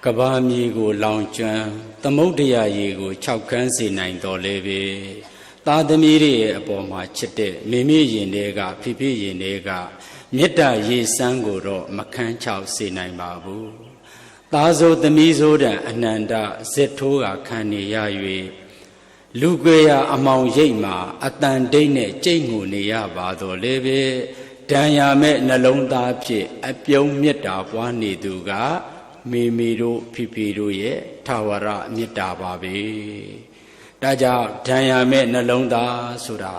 ကဘာမြေကိုလောင်ကျွမ်းသမုဒ္ဒရာရေကို၆ခန်းစေနိုင်တော်လဲပဲသားသမီးတွေရဲ့အပေါ်မှာချစ်တဲ့မိမိရင်တွေကဖိဖိရင်တွေကမေတ္တာရေစမ်းကိုတော့မခန်းချောက်စေနိုင်ပါဘူးသားစိုးသမီးစိုးတံအနန္တဇက်ထိုးကခံနေရ၍လူကွေရအမောင်ရိပ်မှာအတန်တိတ်နဲ့ကြိတ်ငိုနေရပါတော့လေပဲဒဏ်ရာမဲ့နှလုံးသားဖြင့်အပြုံးမေတ္တာပွားနေသူကမိမိတို့ဖိဖိတို့ရဲ့ထာဝရမေတ္တာပါပဲဒါကြောင့်ဒဏ်ရာမဲ့နှလုံးသားဆိုတာ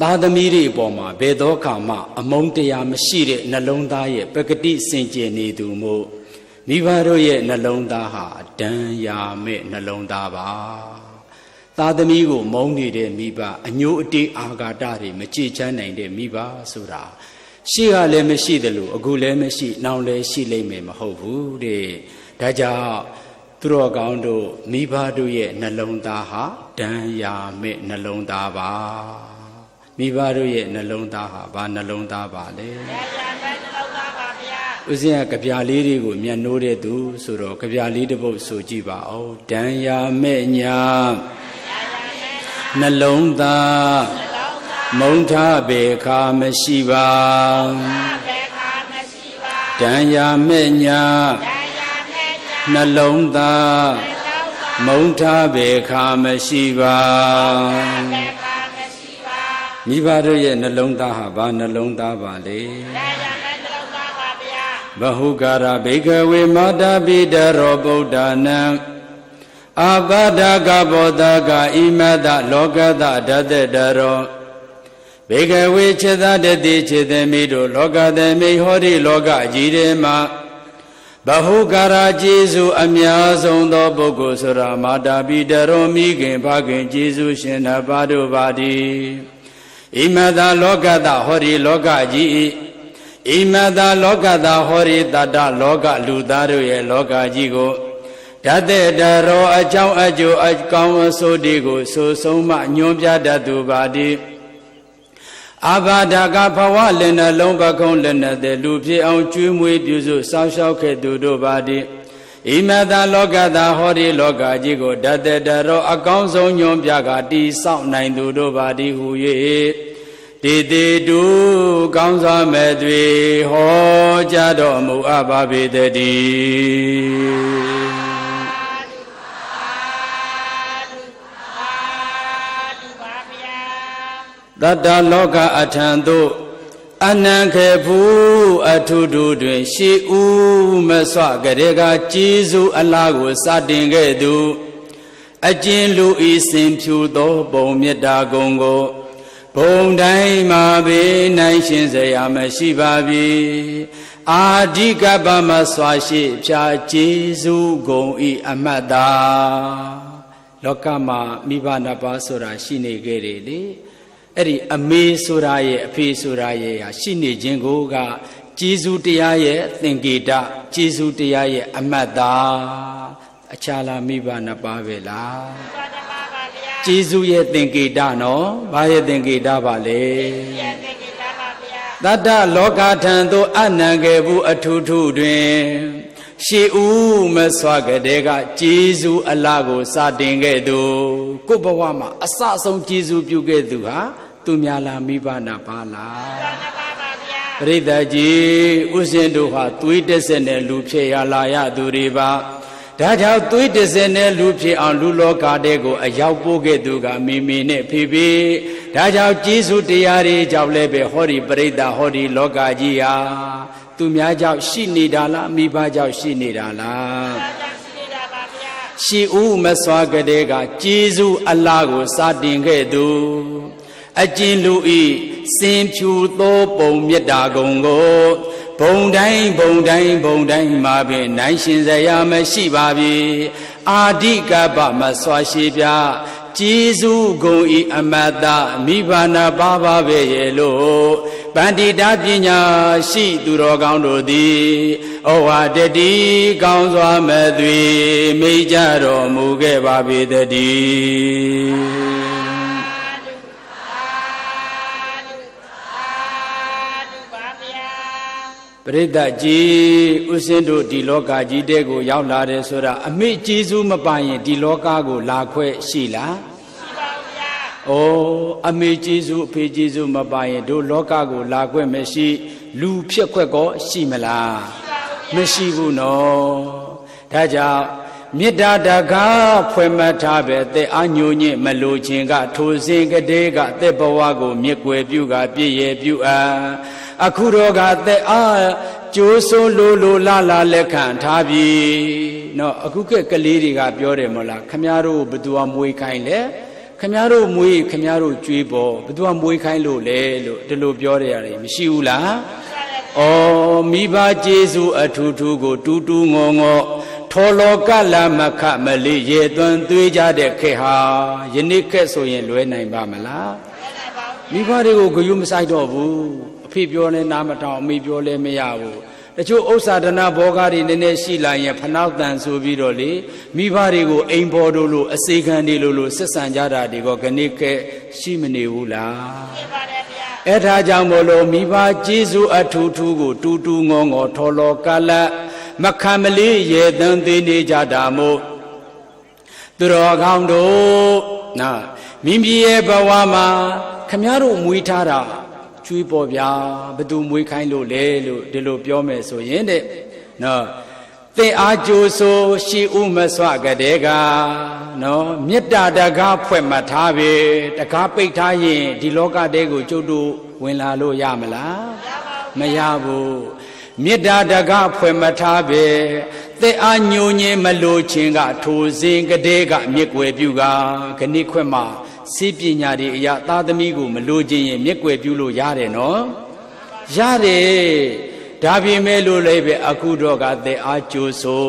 သားသမီးတွေအပေါ်မှာဘယ်သောအခါမှအမုန်းတရားမရှိတဲ့နှလုံးသားရဲ့ပဂတိစင်ကြယ်နေသူမို့မိဘတို့ရဲ့နှလုံးသားဟာဒဏ်ရာမဲ့နှလုံးသားပါသားသမီးကိုမုန်းနေတဲ့မိဘအညိုးအတေးအာဃာတတွေမကြည်ချမ်းနိုင်တဲ့မိဘဆိုတာရှိကလည်းမရှိတယ်လို့အခုလည်းမရှိနောက်လည်းရှိလိမ့်မယ်မဟုတ်ဘူးတဲ့ဒါကြောင့်သူတော်ကောင်းတို့မိဘတို့ရဲ့နှလုံးသားဟာဒဏ်ရာမဲ့နှလုံးသားပါမိဘတို့ရဲ့နှလုံးသားဟာဘာနှလုံးသားပါလဲဒဏ်ရာမဲ့နှလုံးသားပါဗျာဦးဇင်းကကြပြလေးတွေကိုမျက်နှိုးတဲ့သူဆိုတော့ကြပြလေးတစ်ပုဒ်ဆိုကြည့်ပါဦးဒဏ်ရာမဲ့ညာနှလုံးသားမုံထားဘေခါမရှိပါဒဏ်ရာမဲ့ညာနှလုံးသားမုံထားဘေခါမရှိပါမိဘတို့ရဲ့နှလုံးသားဟာဘာနှလုံးသားပါလဲဘဟုကာရဘေကဝေမာတာပိတရောဗုဒ္ဓနာအာပါဒကဘောဓကဣမတလောကတဓတ္တတရောဘေကဝေခြေသာတတိခြေသမိတို့လောကသမိဟောဒီလောကကြီးထဲမှာဘဟုကာရကျေစုအများဆုံးသောပုဂ္ဂိုလ်ဆိုရာမာတာပိတရောမိခင်ဖခင်ကျေစုရှင်နှစ်ပါးတို့ပါသည်ဣမတလောကတဟောဒီလောကကြီးဣမတလောကတဟောဒီတတ္တလောကလူသားတို့ရဲ့လောကကြီးကိုဓတ္တတရောအကြောင်းအကျိုးအကောင်းအဆိုးတွေကိုဆိုဆုံးမညွှန်ပြတတ်သူပါသည်အာဘာဒကဘဝလည်းနှလုံးပခုံးလည်းနဲ့လူဖြစ်အောင်ကျွေးမွေးပြုစုစောင့်ရှောက်ခဲ့သူတို့ပါသည်ဣမတလောကတဟောဒီလောကကြီးကိုဓတ္တတရောအကောင်းဆုံးညွှန်ပြကတိဆောက်နိုင်သူတို့ပါသည်ဟူ၍တေတေတုကောင်းစွာမဲ့တွေဟောကြားတော်မူအပ်ပါပေတည်းတတ္တလောကအထံသို့အနံခေဘူးအထုထုတွင်ရှိဥမဆွကရေကကျေးဇူးအလားကိုစတင်ခဲ့သူအကျဉ်လူဤစင်ဖြူသောပုံမေတ္တာကုံကိုဘုံတိုင်းမှာပေနိုင်ရှင်စရာမရှိပါပြီအာဓိကပမဆွာရှိဖြာကျေးဇူးကုံဤအမတ်တာလောကမှာမိဘနှစ်ပါးဆိုတာရှိနေခဲ့တယ်လေအဲ့ဒီအမေဆိုတာရဲ့အဖေဆိုတာရဲ့ရှိနေခြင်းကိုကကျေးဇူးတရားရဲ့သင်္ကေတကျေးဇူးတရားရဲ့အမတ်တာအခြားလားမိဘနှစ်ပါးပဲလားကျေးဇူးရဲ့သင်္ကေတနော်ဘာရဲ့သင်္ကေတပါလဲတတ္တလောကထံသို့အနံကေဘူးအထုထုတွင်ရှိဥမဆွကတဲ့ကကျေးဇူးအလားကိုစတင်ခဲ့သူကိုဘဝမှာအစအဆုံးကျေးဇူးပြုခဲ့သူဟာသူများလားမိဘနာပါလားပရိသတ်ကြီးဥစဉ်တို့ဟာသွေးတက်ဆက်နဲ့လူဖြစ်ရလာရသူတွေပါဒါကြောင့်သွေးတက်ဆက်နဲ့လူဖြစ်အောင်လူလောကတဲ့ကိုအရောက်ပို့ခဲ့သူကမိမိနဲ့ဖေဖေဒါကြောင့်ကျေးဇူးတရားတွေကြောင့်လည်းပဲဟောဒီပရိသတ်ဟောဒီလောကကြီးဟာသူများကြောင့်ရှိနေတာလားမိဘကြောင့်ရှိနေတာလားရှိဥမဆွာကတဲ့ကကျေးဇူးအလားကိုစတင်ခဲ့သူအကျဉ်လူဤစင်ဖြူသောပုံမေတ္တာကုံကိုဘုံတိုင်းဘုံတိုင်းဘုံတိုင်းမှာပင်နိုင်ရှင်စရာမရှိပါပြီအာဓိကပမဆွာရှိပြကျေးဇူးဂုံဤအမတ္တမိဘနာပါပါပဲရဲ့လို့ပန္တိတာပညာရှိသူတော်ကောင်းတို့သည်ဩဝါဒတိကောင်းစွာမဲ့သွေမိကြတော်မူခဲ့ပါပေတည်း ပရိသတ်ကြီးဥစဉ်တို့ဒီလောကကြီးတဲ့ကိုရောက်လာတယ်ဆိုတာအမေကျေးဇူးမပါရင်ဒီလောကကိုလာခွဲရှိလားရှိပါဘူးဗျာ။အမေကျေးဇူးအဖေကျေးဇူးမပါရင်တို့လောကကိုလာခွဲမရှိလူဖြစ်ခွက်ကောရှိမလားမရှိဘူးနော်။ဒါကြောင့်မေတ္တာတကားဖွဲ့မှတ်ထားပဲတဲ့အာညိုညင့်မလိုခြင်းကထိုစဉ်ကလေးကတဲ့ဘဝကိုမြစ်ွယ်ပြုကပြည့်ရဲ့ပြုအခုတော့ကတဲ့အားကျိုးစိုးလိုလာလက်ခံထားပြီနော်အခုကလေးတွေကပြောတယ်မဟုတ်လားခမည်းတော်ဘသူကမွေးခိုင်းလဲခမည်းတော်မွေးခမည်းတော်ကြွေးပေါ်ဘသူကမွေးခိုင်းလို့လဲလို့ဒီလိုပြောရရတယ်မရှိဘူးလားမိဘကျေးဇူးအထူးထူးကိုတူတူငေါငေါထောလောကလမခမလေးရေသွန်းသွေးကြတဲ့ခေတ်ဟာယနေ့ခေတ်ဆိုရင်လွဲနိုင်ပါမလားမိဘတွေကိုဂရုမစိုက်တော့ဘူးအဖေပြောလဲနားမထောင်အမေပြောလဲမရဘူးတချို့ဥစ္စာဒနာဘောဂါတွေနည်းနည်းရှိလာရင်ဖနောက်တန်ဆိုပြီးတော့လေမိဘတွေကိုအိမ်ပေါ်တို့လို့အစေခံတွေလို့ဆက်ဆံကြတာတွေကခဏခေတ်ရှိမနေဘူးလားရှိပါတယ်ဗျာအဲ့ဒါကြောင့်မို့လို့မိဘကျေးဇူးအထူးထူးကိုတူတူငေါငေါထောလောကလမခံမလေးရေတန်းသေးနေကြတာမို့သူတော်ကောင်းတို့နော်မိမိရဲ့ဘဝမှာခမည်းတော်မွေးထားတာကျွေးပေါ်ဗျာဘသူမွေးခိုင်းလို့လဲလို့ဒီလိုပြောမယ်ဆိုရင်တဲ့နော်သင်အားကြိုးဆိုရှိဥမဆွကတဲ့ကနော်မေတ္တာတကားဖွဲ့မှတ်ထားပြီတကားပိတ်ထားရင်ဒီလောကတဲကိုကျုပ်တို့ဝင်လာလို့ရမလားမရဘူးမေတ္တာတကားဖွဲ့မှတ်ထားပဲတဲ့အာညိုညင်မလိုခြင်းကထိုစဉ်ကတဲ့ကမြစ်ွယ်ပြုကခဏခွက်မှာစိပညာတွေအရာသားသမီးကိုမလိုခြင်းရင်မြစ်ွယ်ပြုလို့ရတယ်နော်ရတယ်ဒါပြင်မဲ့လို့လည်းပဲအခုတော့ကတဲ့အာကြိုးဆို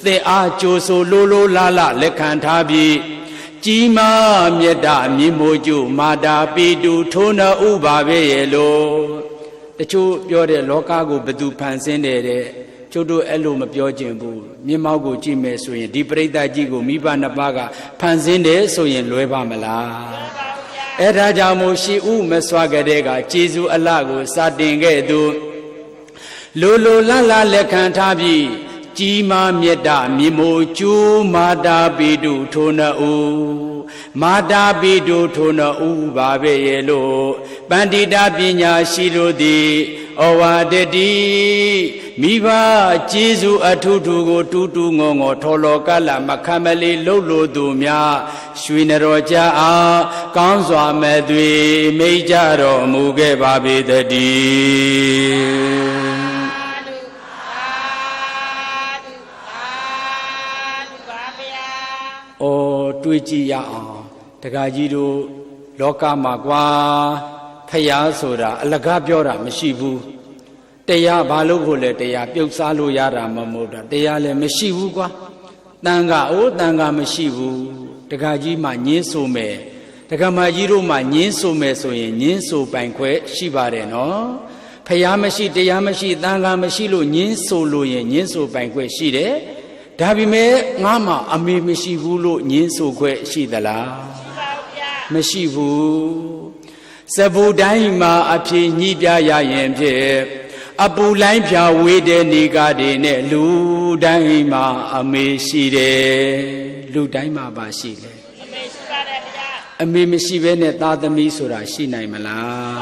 တဲ့အာကြိုးဆိုလိုလာလက်ခံထားပြီးကြီးမားမြတ်တာမြင်မိုးကျုမာတာပေတူထိုးနှဥပါပဲရဲ့လို့တချို့ပြောတဲ့လောကကိုဘသူဖန်ဆင်းတယ်တဲ့ကျုပ်တို့အဲ့လိုမပြောကျင်ဘူးမြင်မောက်ကိုကြည့်မယ်ဆိုရင်ဒီပရိသတ်ကြီးကိုမိဘနှစ်ပါးကဖန်ဆင်းတယ်ဆိုရင်လွဲပါမလားအဲ့ဒါကြောင့်မို့ရှိဥမစွာကြတဲ့ကကျေးဇူးအလကိုစတင်ခဲ့သူလိုလာလက်ခံထားပြီးကြီးမားမြတ်တာမြင်မိုးကျူးမာတာပေတုထိုနှဥမာတာပေတုထိုနှဥပါပဲရဲ့လို့ပန္တိတာပညာရှိတို့သည်ဩဝါဒတိမိဘကျေးဇူးအထူးထူးကိုတူတူငေါငေါထောလောကလမခံမလေးလှုပ်လို့သူများရွှေနရောကြအားကောင်းစွာမဲ့သွေမိတ်ကြတော်မူခဲ့ပါပေတည်းတွေးကြည့်ရအောင်တက္ကကြီးတို့လောကမှာကွာဖယားဆိုတာအလကားပြောတာမရှိဘူးတရားဘာလို့ကိုလဲတရားပြုတ်စားလို့ရတာမဟုတ်တာတရားလည်းမရှိဘူးကွာတန်ခါမရှိဘူးတက္ကကြီးမှညင်းဆိုမယ်တက္ကမကြီးတို့မှညင်းဆိုမယ်ဆိုရင်ညင်းဆိုပိုင်ခွဲရှိပါတယ်နော်ဖယားမရှိတရားမရှိတန်ခါမရှိလို့ညင်းဆိုလို့ရင်ညင်းဆိုပိုင်ခွဲရှိတယ်ဒါပေမဲ့ငါမှအမေမရှိဘူးလို့ညင်းဆိုခွဲရှိသလားမရှိဘူးစဘူတိုင်းမှာအဖြစ်ညှိပြရရင်ဖြင့်အပူလိုင်းဖြာဝေးတဲ့နေကားတွေနဲ့လူတိုင်းမှာအမေရှိတယ်လူတိုင်းမှာပါရှိတယ်အမေရှိပါတယ်ဗျာအမေမရှိဘဲနဲ့သားသမီးဆိုတာရှိနိုင်မလား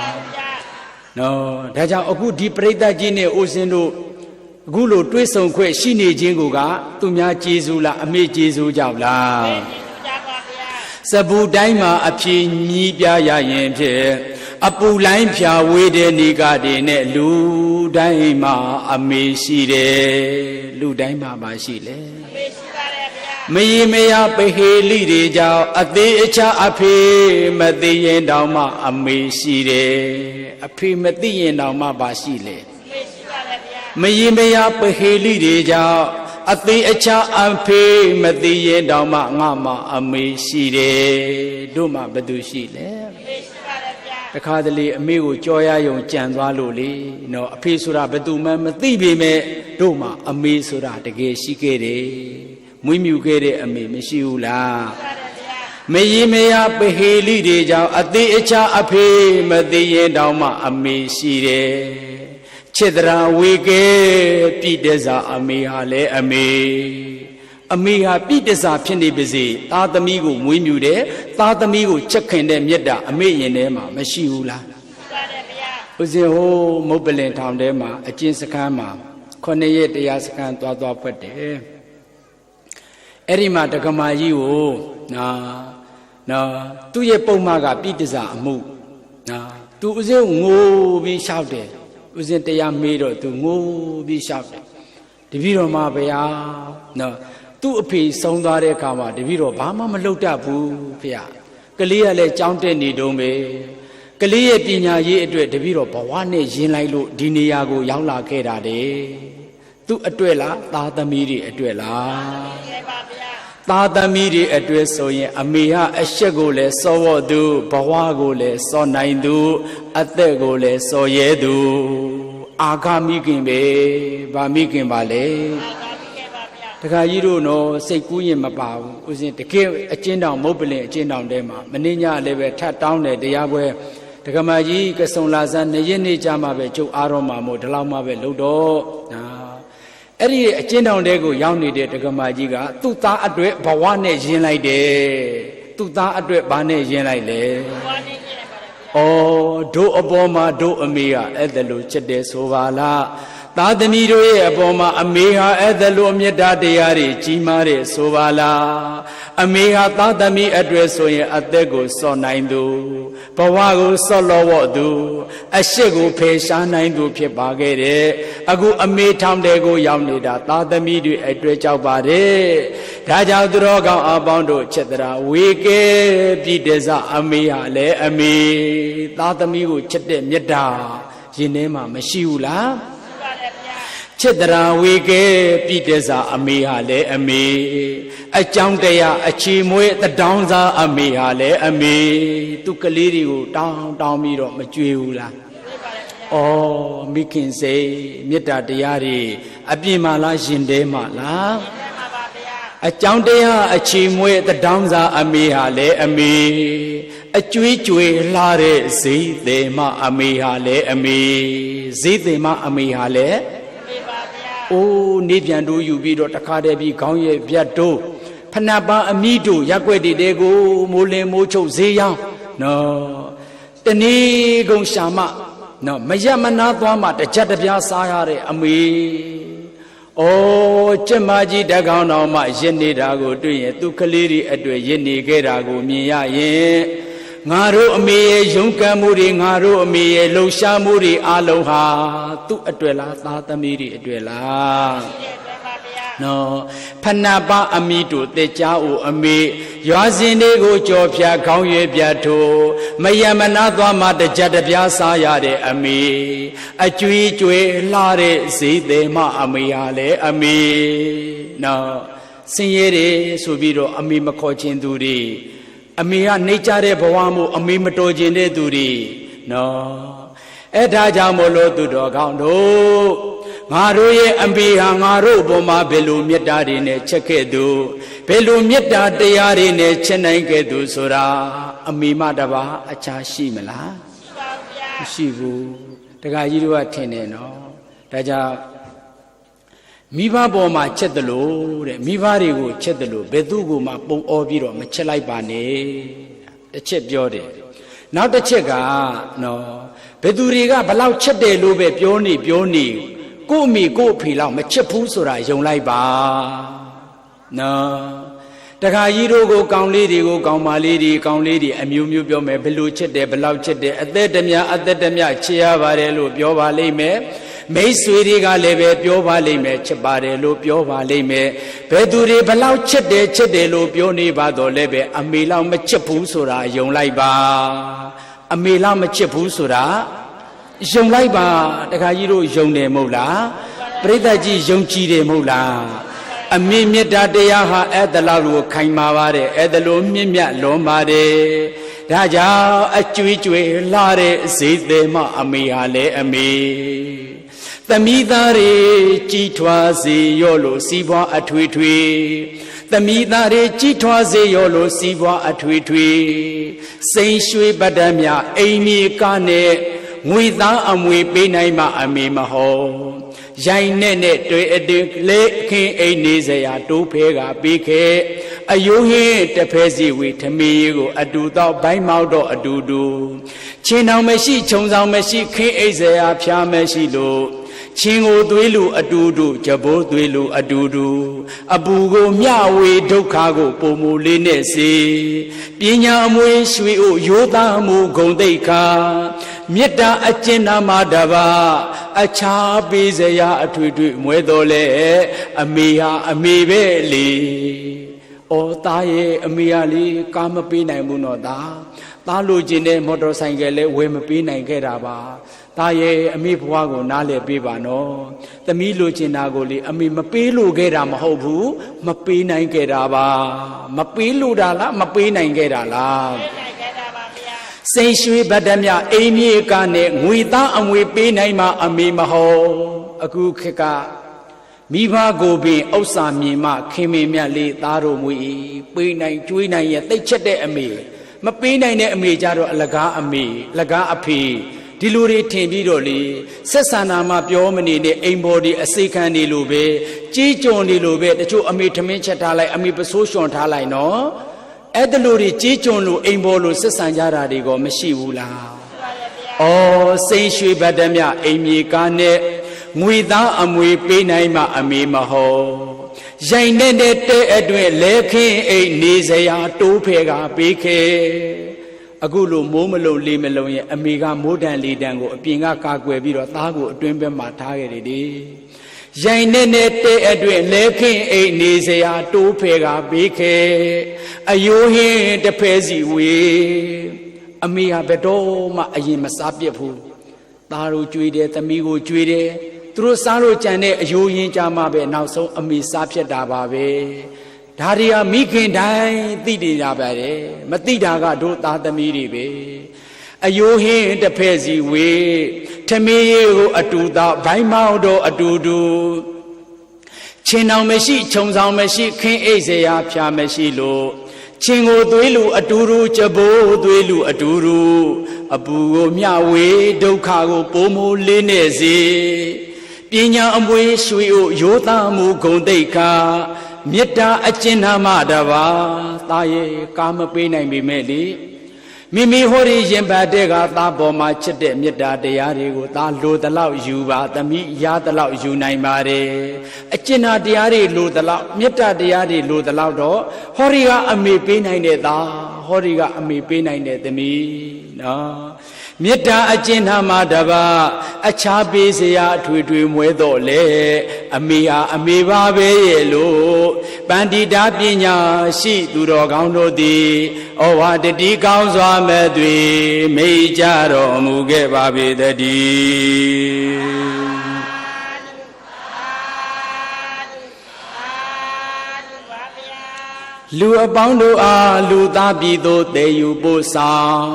နော်ဒါကြောင့်အခုဒီပရိသတ်ကြီးနဲ့အိုစင်တို့အခုလိုတွေးဆုံခွင့်ရှိနေခြင်းကိုကသူများကျေးဇူးလားအမေကျေးဇူးကြောင့်လားစဘူတိုင်းမှာအဖြစ်ညှိပြရရင်ဖြင့်အပူလိုင်းဖြာဝေးတဲ့နေကားတွေနဲ့လူတိုင်းမှာအမေရှိတယ်လူတိုင်းမှာပါရှိလေအမေရှိပါတယ်ဗျာမယမယပဟေလိတွေကြောင့်အသေးအချာအဖေမသိရင်တောင်မှအမေရှိတယ်အဖေမသိရင်တောင်မှပါရှိလေမယမယပဟေလိတွေကြောင့်အသေးအချာအဖေမသိရင်တောင်မှငါမှအမေရှိတယ်တို့မှဘယ်သူရှိလဲတခါတလေအမေကိုကြောရယုံကြံသွားလို့လေနော်အဖေဆိုတာဘယ်သူမှမသိပေမဲ့တို့မှအမေဆိုတာတကယ်ရှိခဲ့တယ်မွေးမြူခဲ့တဲ့အမေမရှိဘူးလားမယမယပဟေလိတွေကြောင့်အသေးအချာအဖေမသိရင်တောင်မှအမေရှိတယ် Chedra wege piteza ame hale ame ha piteza pindi busy tatamigo winude tatamigo checkende mieda ame yenema mashihula Uzeho mobile town dema a chinsakama Koneye de Yaskan Dwada Pete Erima Takamayi na Tuye Pomaga Pitiza Mu na Tu Uze Ngo be shouted Uzin Teya Medo to Ngo be shouted The Viro Mabaya no Tu api Sondare Kama the Viro Bama Malota Bu Pia Kalia le Chaunte Nidome Kalia Pina Ye the Viro Bawane Jinailu Diniago Yala Keda de Tu atwela tatamiri atwela tatamiri atwe so yin ameha ashet ko le sawo du bhawa ko le saw nain du athet ko le saw ye du aga mi kin be ba mi kin ba le Taka ji do no sait ku yin ma pa bu usin teke a chin taung mot palin a chin taung te ma mani nya le be that taung de taya pwe Takama ji kasong la san 2 ရက်နေ့ကြာမှာပဲကျုပ်အားတော်မှာမို့ဒီလောက်မှပဲလုပ်တော့အဲ့ဒီအကျဉ်းတောင်တဲကိုရောက်နေတဲ့တက္ကမကြီးကသူ့သားအတွက်ဘဝနဲ့ယဉ်လိုက်တယ်သူ့သားအတွက်ဘာနဲ့ယဉ်လိုက်လဲဩတို့အပေါ်မှာတို့အမေကအဲ့ဒါလို့ချက်တယ်ဆိုပါလားသားသမီးတို့ရဲ့အပေါ်မှာအမေဟာအဲ့ဒါလို့မေတ္တာတရားတွေကြီးမားတဲ့ဆိုပါလားအမေဟာသားသမီးအတွက်ဆိုရင်အသက်ကိုစော့နိုင်သူဘဝကိုစော့လောဝတ်သူအရှိကိုဖယ်ရှားနိုင်သူဖြစ်ပါခဲ့တယ်အခုအမေထောင်တဲ့ကိုရောက်နေတာသားသမီးတွေအတွက်ကြောက်ပါတယ်ဒါကြောင့်သူတော်ကောင်းအပေါင်းတို့ချက်တရာဝေကဲပြည်တစအမေဟာလည်းအမေသားသမီးကိုချက်တဲ့မေတ္တာရင်ထဲမှာမရှိဘူးလားChedra wege piteza ame hale ame a chang taya a chi mwe the downza ame hale ame tu kaliri ko taung mi ro ma jwe hu la Oh mi kin sei metta taya ri a pyin ma la yin te ma la a chang taya a chi mwe the downza ame hale ame a jwe jwe la de zai the ma ame hale ame zai the ma ame hale Oh, Nibian do you be dot a cardebi, Ganye, Biato, Panaba, Amido, Yakwedi Dego, Mole Mocho, Zeya. No, the Nego Shama, no, Mayamana Dwama, the Chatabia Sayare, Ami. Oh, Chemaji Dagana, my Jenny Dago, doing it to Kaliri at the Jenny Gerago, Mia, ye. Ngaro me Junka Muri, Ngaro me Losha Muri, Aloha, tu Atwela, Tatamiri Atwela. No, Panaba Amitu, the Chao Ami, Yazinego Jopia, Kauye Biato, Mayamanadwama, the Jadabia Sayade Ami, a Chui Lare, see the Ma Amiale Ami. No, Signere Subiro Ami Makochin Duri. Amia nature Bawamo, Amimato Jinde Duri. No. Eta Jamolo to Dogando. Maroye Ambia Maro Boma Belu Mietadine Chekedu. Belu Mieta Dearine Chenaikedu Sura. Amima Daba Achashimela. Shivu. The guy you are teneno. Daja. Miva Boma Chetalo, Mivarigo Chetalo, Bedugo Mapo Obiro, Machelai Bane, the Chet Jode. Now the Chega, no, Beduriga, Balau Chede Lube, Pioni, go me, go Pila, Machepusura, Young Laiba. No, the Gairo go, Count Lady, go, Count my lady, Count Lady, and you me, Belu Chede, Balau Chede, at the Demia, Chia Varelo, Biova Leme. May Swediga leve Piova Leme, Chebare, Piova Leme, Peduri, Balau Chede, Chedelo, Pioni Bado Lebe, Amila Machepusura, Young Laiba, Amila Machepusura, Young Laiba, the Gairo, Young de Mola, Predaji, Young Chide Mola, Amimia Deaha at the Laru, Kaimavare, at the Lumia Lomade. Raja, a Chui, Lare, says the Ma Amiale Ami. The Midare Chitwazi Yolo Siva Atwitwi. The Midare Chitwazi Yolo Siva Atwitwi. Saint Shui Badamia, Amy Kane, ငွေသားအမွေပေးနိုင်မှအမေမဟုတ်ရိုင်းနဲ့တွေ့အတွင်လေခင်အိမ်နေစရာတိုးဖဲကပေးခဲ့အယိုးဟင်းတစ်ဖဲစီဝေထမီကိုအတူတော့ဘိုင်းမောက်တော့အတူတူချင်းအောင်မရှိခြုံဆောင်မရှိခင်းအိတ်စရာဖျားမရှိလို့ချင်းကိုသွေးလူအတူတူကြဘိုးသွေးလူအတူတူအပူကိုမျှဝေဒုက္ခကိုပုံမူလေးနဲ့စေပညာအမွေရွှေအိုရိုးသားမှုဂုံတိတ်ခါမေတ္တာအကျဉ်းနာမှာတပါအခြားပေးစရာအထွေထွေမွဲတော်လဲအမေဟာအမေပဲလေဩသားရဲ့အမေဟာလေကာမပေးနိုင်ဘူးနော်သားလိုချင်တဲ့မော်တော်ဆိုင်ကလည်းဝယ်မပေးနိုင်ခဲ့တာပါသားရဲ့အမေဘွားကိုနားလည်ပေးပါနော်သမီးလိုချင်တာကိုလေအမေမပေးလို့ခဲ့တာမဟုတ်ဘူးမပေးနိုင်ခဲ့တာပါမပေးလို့တာလားမပေးနိုင်ခဲ့တာလားစိန်ရွှေဗတ္တမြအိမ်မြေကနဲ့ငွေသားအမွေပေးနိုင်မှအမေမဟုတ်အခုခေတ်ကမိဘကိုပင်ဥစ္စာမြင်မှခင်မင်မြတ်လေးသားတို့မွေပေးနိုင်ကျွေးနိုင်ရဲ့တိတ်ချက်တဲ့အမေမပေးနိုင်တဲ့အမေကြတော့အလကားအမေလကားအဖေဒီလိုတွေထင်ပြီးတော့လေဆက်ဆံနာမှာပြောမနေတဲ့အိမ်ပေါ်ဒီအစိခံနေလို့ပဲကြီးကြုံနေလို့ပဲတချို့အမေထမင်းချက်ထားလိုက်အမေပစိုးရွှန်ထားလိုက်နော်အဲ့ဒါလိုတွေကြီးကြုံလို့အိမ်ပေါ်လို့ဆက်ဆံကြတာတွေကမရှိဘူးလားဩစိန်ရွှေဗတ္တမြအိမ်မြေကားနဲ့ငွေသားအမွေပေးနိုင်မှအမေမဟုတ်ရိုင်တဲ့တဲ့အတွင်လဲခင်းအိမ်နေစရာတိုးဖဲကပေးခဲ့အခုလိုမိုးမလုံလေမလုံရဲ့အမေကမိုးတန်လေတန်ကိုအပြင်ကကာကွယ်ပြီးတော့သားကိုအတွင်းဘက်မှာထားခဲ့တယ်ဒီရိုင်တဲ့တဲ့အတွင်လဲခင်းအိမ်နေစရာတိုးဖဲကပေးခဲ့အယိုးဟင်းတစ်ဖဲစီဝေအမေဟာဘယ်တော့မှအရင်မစားပြစ်ဘူးသားတို့ကြွေးတယ်သမီးကိုကြွေးတယ်သူတို့စားလို့ကြံတဲ့အယိုးရင်းကြမှာပဲနောက်ဆုံးအမေစားဖြစ်တာပါပဲဒါတွေဟာမိခင်တိုင်းသိနေတာပဲမသိတာကတို့သားသမီးတွေပဲအယိုးဟင်းတစ်ဖက်စီဝေထမင်းရည်ကိုအတူသားဘိုင်းမောက်တော့အတူတူချင်းအောင်မရှိခြုံဆောင်မရှိခင်းအိတ်စရာဖျားမရှိလို့ချင်းကိုသွေးလူအတူတူကြဘိုးသွေးလူအတူတူအပူကိုမျှဝေဒုက္ခကိုပိုးမိုးလေးနဲ့စေပညာအမွေရွှေအိုရိုးသားမှုဂုံတိတ်ခါမေတ္တာအကျဉ်းနာမှာတပါသားရဲ့ကာမပေးနိုင်ပေမဲ့လေမိမိဟောဒီရင်ပတ်တဲ့ကသားပေါ်မှာချစ်တဲ့မေတ္တာတရားတွေကိုသားလိုတလောက်ယူပါသမီးရတလောက်ယူနိုင်ပါတယ်အကျဉ်းနာတရားတွေလိုတလောက်မေတ္တာတရားတွေလိုတလောက်တော့ဟောဒီကအမေပေးနိုင်တဲ့သားဟောဒီကအမေပေးနိုင်တဲ့သမီးနော်မေတ္တာအကျဉ်းနာမှာတပါအခြားပေးစရာအထွေထွေမွဲတော့လေအမေဟာအမေပါပဲရဲ့လို့ပန္တိတာပညာရှိသူတော်ကောင်းတို့သည်ဩဝါဒတိကောင်းစွာမဲ့တွေမိတ်ကြတော်မူခဲ့ပါပေတည်းလူအပေါင်းတို့အားလူသားပြည်သို့တည်ယူပို့ဆောင်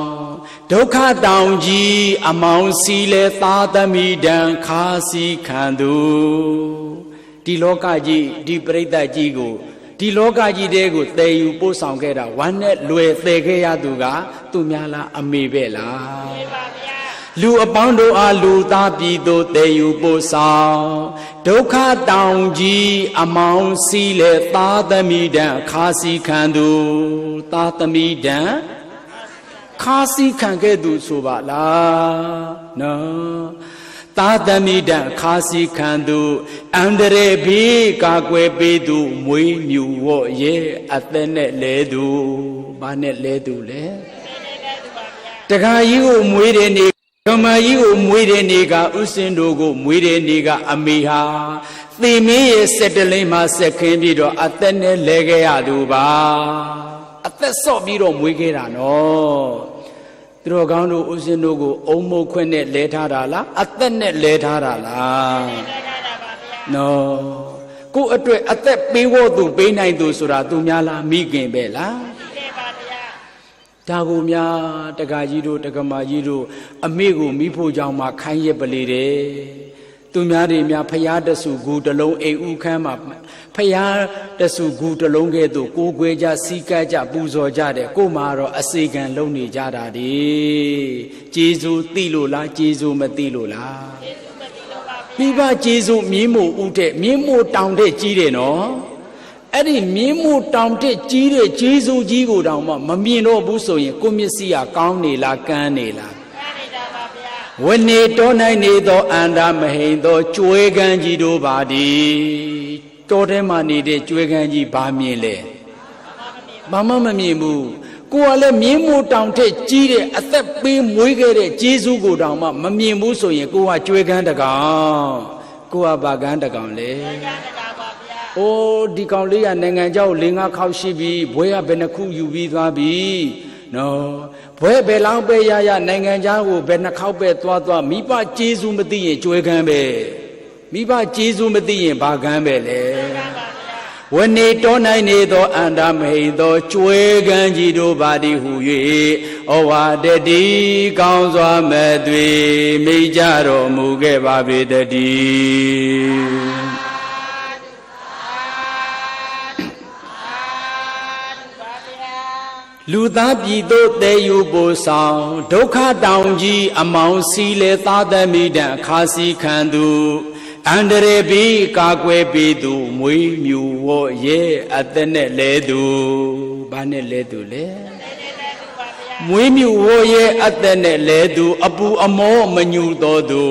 ဒုက္ခတောင်ကြီးအမောင်စီလဲသားသမီးတန်ခါစီခံသူဒီလောကကြီးဒီပရိသတ်ကြီးကိုဒီလောကကြီးတဲကိုတည်ယူပို့ဆောင်ခဲ့တာဝမ်းနဲ့လွယ်တည်ခဲ့ရသူကသူများလားအမေပဲလားမှန်ပါဗျာလူအပေါင်းတို့အားလူသားပြည်သို့တည်ယူပို့ဆောင်ဒုက္ခတောင်ကြီးအမောင်စီလဲသားသမီးတန်ခါစီခံသူသားသမီးတန်ခါစီခံခဲ့သူဆိုပါလားနော်သားသမီးတန်ခါစီခံသူအန္တရာယ်ဘေးကာကွယ်ပေးသူမွေးမြူဝော့ရဲ့အသက်နဲ့လဲသူဘာနဲ့လဲသူလဲတခါကြီးကိုမွေးတဲ့နေဓမ္မကြီးကိုမွေးတဲ့နေကဥစဉ်တို့ကိုမွေးတဲ့နေကအမေဟာသေမင်းရဲ့စက်တလိမ့်မှာဆက်ခင်းပြီးတော့အသက်နဲ့လဲခဲ့ရသူပါအသက်ဆော့ပြီးတော့မွေးခဲ့တာနော်သူတော်ကောင်းတို့ဥစဉ်တို့ကိုအုံမုတ်ခွင့်နဲ့လဲထားတာလားအသက်နဲ့လဲထားတာလားနော်ကိုယ့်အတွက်အသက်ပေးဖို့သူပေးနိုင်သူဆိုတာသူများလားမိခင်ပဲလားဒါကိုများတက္ကကြီးတို့တက္ကမကြီးတို့အမေကိုမိဖို့ကြောင့်မှခိုင်းရပလေတယ် သူများတွေများဖျားတဆူဂူတလုံးအိမ်ဥခန်းမှာဖျားတဆူဂူတလုံးကဲ့သို့ကိုကွယ်ကြစီကပ်ကြပူဇော်ကြတဲ့ကိုမှာတော့အစေခံလုံးနေကြတာဒီကျေးဇူးသိလို့လားကျေးဇူးမသိလို့လားမိဘကျေးဇူးမြင်းမို့ဥတဲ့မြင်းမို့တောင်တဲ့ကြီးတယ်နော်အဲ့ဒီမြင်းမို့တောင်တဲ့ကြီးတဲ့ကျေးဇူးကြီးကိုတောင်မှမမြင်တော့ဘူးဆိုရင်ကိုမျက်စိကကောင်းနေလားကန်းနေလားဝနေတော်၌နေသောအန္တာမဟိန်သောကျွဲကန်းကြီးတို့ပါသည်တော်ထဲမှာနေတဲ့ကျွဲကန်းကြီးဘာမြင်လဲဘာမှမမြင်ဘူးကိုကလည်းမြင်းမို့တောင်ထက်ကြီးတဲ့အသက်ပေးမွေးခဲ့တဲ့ကျေးဇူးကိုတောင်မှမမြင်ဘူးဆိုရင်ကိုကကျွဲကန်းတကောင်ကိုကဘာကန်းတကောင်လဲအိုးဒီကောင်လေးကနိုင်ငံเจ้า၄-၅ခေါက်ရှိပြီဘွဲကဘယ်နှခုယူပြီးသွားပြီနော်ဘွဲဘယ်လောက်ပဲရရနိုင်ငံเจ้าကိုဘယ်နှခေါက်ပဲသွားမိဘကျေးဇူးမသိရင်ကျွဲကန်းပဲမိဘကျေးဇူးမသိရင်ဘာကန်းပဲလဲဝနေတော်၌နေသောအန္တမဟိသောကျွဲကန်းကြီးတို့ပါသည်ဟု၍ဩဝါဒတိကောင်းစွာမဲ့သွေမိကြတော်မူခဲ့ပါပေတည်းလူသားပြည်သို့တဲယူပို့ဆောင်ဒုက္ခတောင်ကြီးအမောင်စီလေသားသမီးတန်ခါစီခံသူအန္တရေဘီကာကွယ်ပေးသူမွေးမြူဝရဲ့အသက်နဲ့လဲသူဘာနဲ့လဲသူလဲမွေးမြူဝရဲ့အသက်နဲ့လဲသူအပူအမောမညူတော်သူ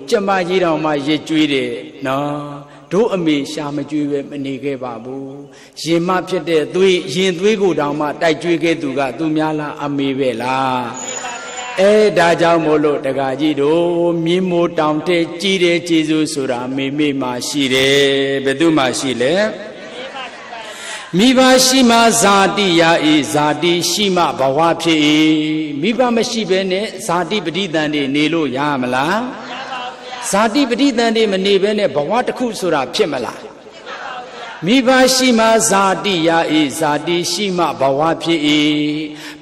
ကျမကြီးတော်မှရစ်ကြွေးတယ်နော်တို့အမေရှာမကြွေးပဲမနေခဲ့ပါဘူးရင်မဖြစ်တဲ့သွေးရင်သွေးကိုတောင်မှတိုက်ကြွေးခဲ့သူကသူများလားအမေပဲလားဒါကြောင့်မို့လို့တက္ကကြီးတို့မြင်းမိုးတောင်တဲ့ကြီးတဲ့ကျေးဇူးဆိုတာမိမိမှာရှိတယ်ဘယ်သူမှရှိလဲမိဘရှိမှဇာတိရဤဇာတိရှိမှဘဝဖြစ်ဤမိဘမရှိဘဲနဲ့ဇာတိပဋိသန္ဓေနေလို့ရမလားဇာတိပဋိသန္ဓေမနေဘဲနဲ့ဘဝတစ်ခုဆိုတာဖြစ်မလားမိဘရှိမှဇာတိရဤဇာတိရှိမှဘဝဖြစ်ဤ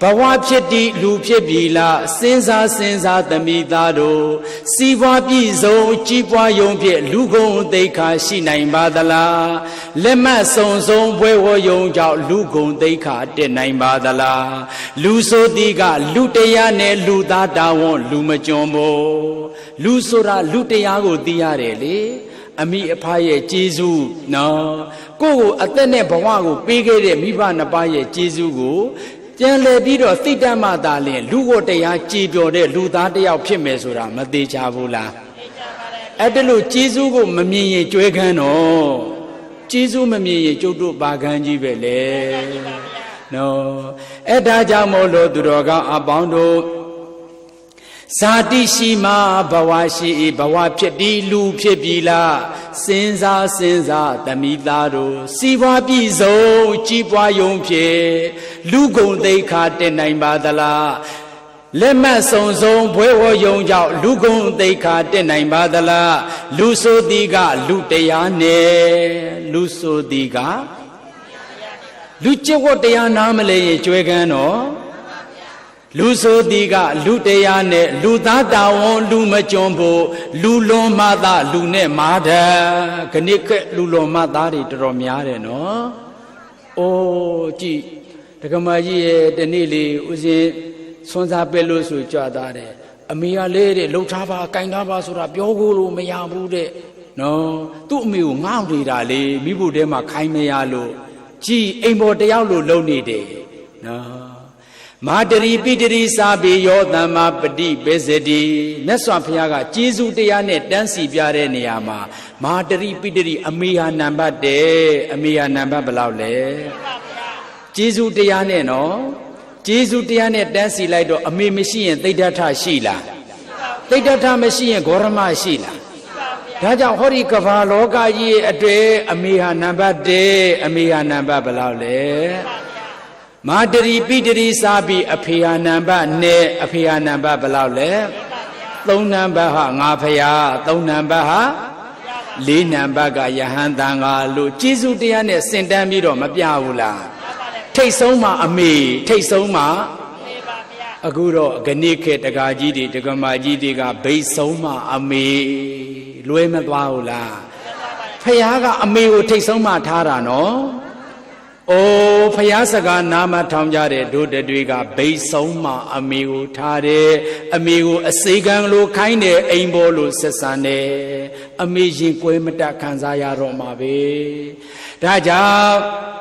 ဘဝဖြစ်တည်လူဖြစ်ပြီလားစဉ်းစားသမီးသားတို့စီးပွားပြည့်စုံကြီးပွားယုံဖြင့်လူကုန်သိက္ခာရှိနိုင်ပါသလားလက်မစုံဘွဲဝယုံကြောင့်လူကုန်သိက္ခာတက်နိုင်ပါသလားလူဆိုသည်ကလူတရားနဲ့လူသားတာဝန်လူမကြုံမို့လူဆိုတာလူတရားကိုသိရတယ်လေအမိအဖရဲ့ကျေးဇူးနော်ကိုယ့်ကိုအသက်နဲ့ဘဝကိုပေးခဲ့တဲ့မိဘနှစ်ပါးရဲ့ကျေးဇူးကိုပြန်လည်ပြီးတော့သိတတ်မှသာလျှင်လူကိုတရားကြည်ပြောတဲ့လူသားတစ်ယောက်ဖြစ်မယ်ဆိုတာမသေးချဘူးလားအဲ့ဒါလို့ကျေးဇူးကိုမမြင်ရင်ကြွဲခန်းတော့ကျေးဇူးမမြင်ရင်ကျုပ်တို့ဘာခန်းကြီးပဲလေနော်အဲ့ဒါကြောင့်မို့လို့သူတော်ကောင်းအပေါင်းတို့ဇာတိရှိမှဘဝရှိဘဝဖြစ်ပြီးလူဖြစ်ပြီလားစဉ်းစားသမီးသားတို့စီးပွားပြည်စုံကြီးပွားယုံဖြင့်လူကုန်သိက္ခာတက်နိုင်ပါသလားလက်မစုံဘွဲဝယုံကြောင့်လူကုန်သိက္ခာတက်နိုင်ပါသလားလူဆိုသည်ကလူတရားနဲ့လူဆိုသည်ကလူကျင့်ဝတ်တရားနားမလဲရင်ကြွယ်ကန်းတော့လူဆိုသည်ကလူတရားနဲ့လူသားတာဝန်လူမကြုံဖို့လူလွန်မှသာလူနဲ့မာတယ်ခဏခက်လူလွန်မှသားတွေတော်တော်များတယ်နော်။အိုးကြည့်ဒကမကြီးရဲ့တနေ့လေးဦးစင်းဆွမ်းစားပဲလို့ဆိုကြွသားတယ်အမေကလေးတဲ့လှုပ်ထားပါကင်ထားပါဆိုတာပြောဖို့လို့မရဘူးတဲ့နော်သူ့အမေကိုငေါ့နေတာလေမိဖို့တဲမှာခိုင်းမရလို့ကြည်အိမ်ပေါ်တယောက်လို့လုံနေတယ်နော်မာတရီပိတရီစာပေယောသမ္မာပฏิပေစတိမြတ်စွာဘုရားကကျေးဇူးတရားနဲ့တန်းစီပြတဲ့နေရာမှာမာတရီပိတရီအမေဟာနံပါတ်1အမေဟာနံပါတ်ဘယ်လောက်လဲကျေးဇူးတရားနဲ့နော်ကျေးဇူးတရားနဲ့တန်းစီလိုက်တော့အမေမရှိရင်သိဒ္ဓထရှိလားသိဒ္ဓထမရှိရင်ဂေါရမရှိလားဒါကြောင့်ဟောဒီကမ္ဘာလောကကြီးရဲ့အတွေ့အမေဟာနံပါတ်1အမေဟာနံပါတ်ဘယ်လောက်လဲမာတရီပိတရီစာပြီးအဖေဟာနံပါတ်2အဖေဟာနံပါတ်ဘယ်လောက်လဲ3နံပါတ်ဟာငါဖရာ3နံပါတ်ဟာ4နံပါတ်ကယဟန်တန်ဃာလို့ကျေးဇူးတရားနဲ့စင်တန်းပြီးတော့မပြဘူးလားထိတ်ဆုံးမှာအမေထိတ်ဆုံးမှာ အခုတော့ဂဏိခေတကာကြီးတွေတက္ကမကြီးတွေကဘိတ်ဆုံးမှအမေလွဲမသွားဘူးလားဖယားကအမေကိုထိတ်ဆုံးမှထားတာနော်အိုးဖယားစကားနာမထောင်ကြတဲ့တို့တွေကဘိတ်ဆုံးမှအမေကိုထားတယ်အမေကိုအစိကံလိုခိုင်းတယ်အိမ်ပေါ်လိုဆက်ဆံတယ်အမေရင်ကွဲမတတ်ခံစားရတော့မှာပဲဒါကြောင့်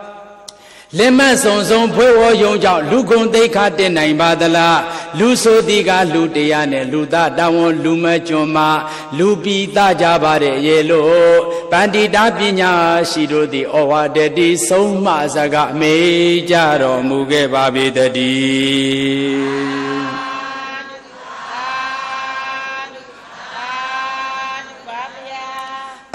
လက်မတ်ဆုံဆုံဖွဲ့ဝယုံကြောင့်လူကုန်သိက္ခာတင်နိုင်ပါသလားလူဆိုသည်ကလူတရားနဲ့လူသားတဝန်လူမကျွန်းမှာလူပိသားကြပါတဲ့ရေလို့ပန္တိတာပညာရှိတို့သည်ဩဝါဒတိဆုံးမစကားမေးကြတော်မူခဲ့ပါပေတည်း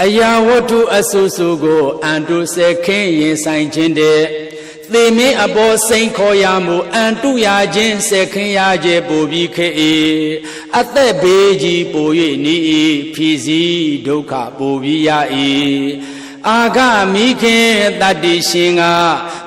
အရာဝတ္ထုအဆူဆူကိုအန်တုစခင်းရင်ဆိုင်ခြင်းတဲ့သေမင်းအပေါ်စိန်ခေါ်ရမှုအန်တုရခြင်းစက်ခင်ရခြင်းပူပြီးခေအသက်ဘေးကြီးပူ၍နီးဖြီစီဒုက္ခပူပြီးရ၏အာဂမိခင်တတ္တိရှင်က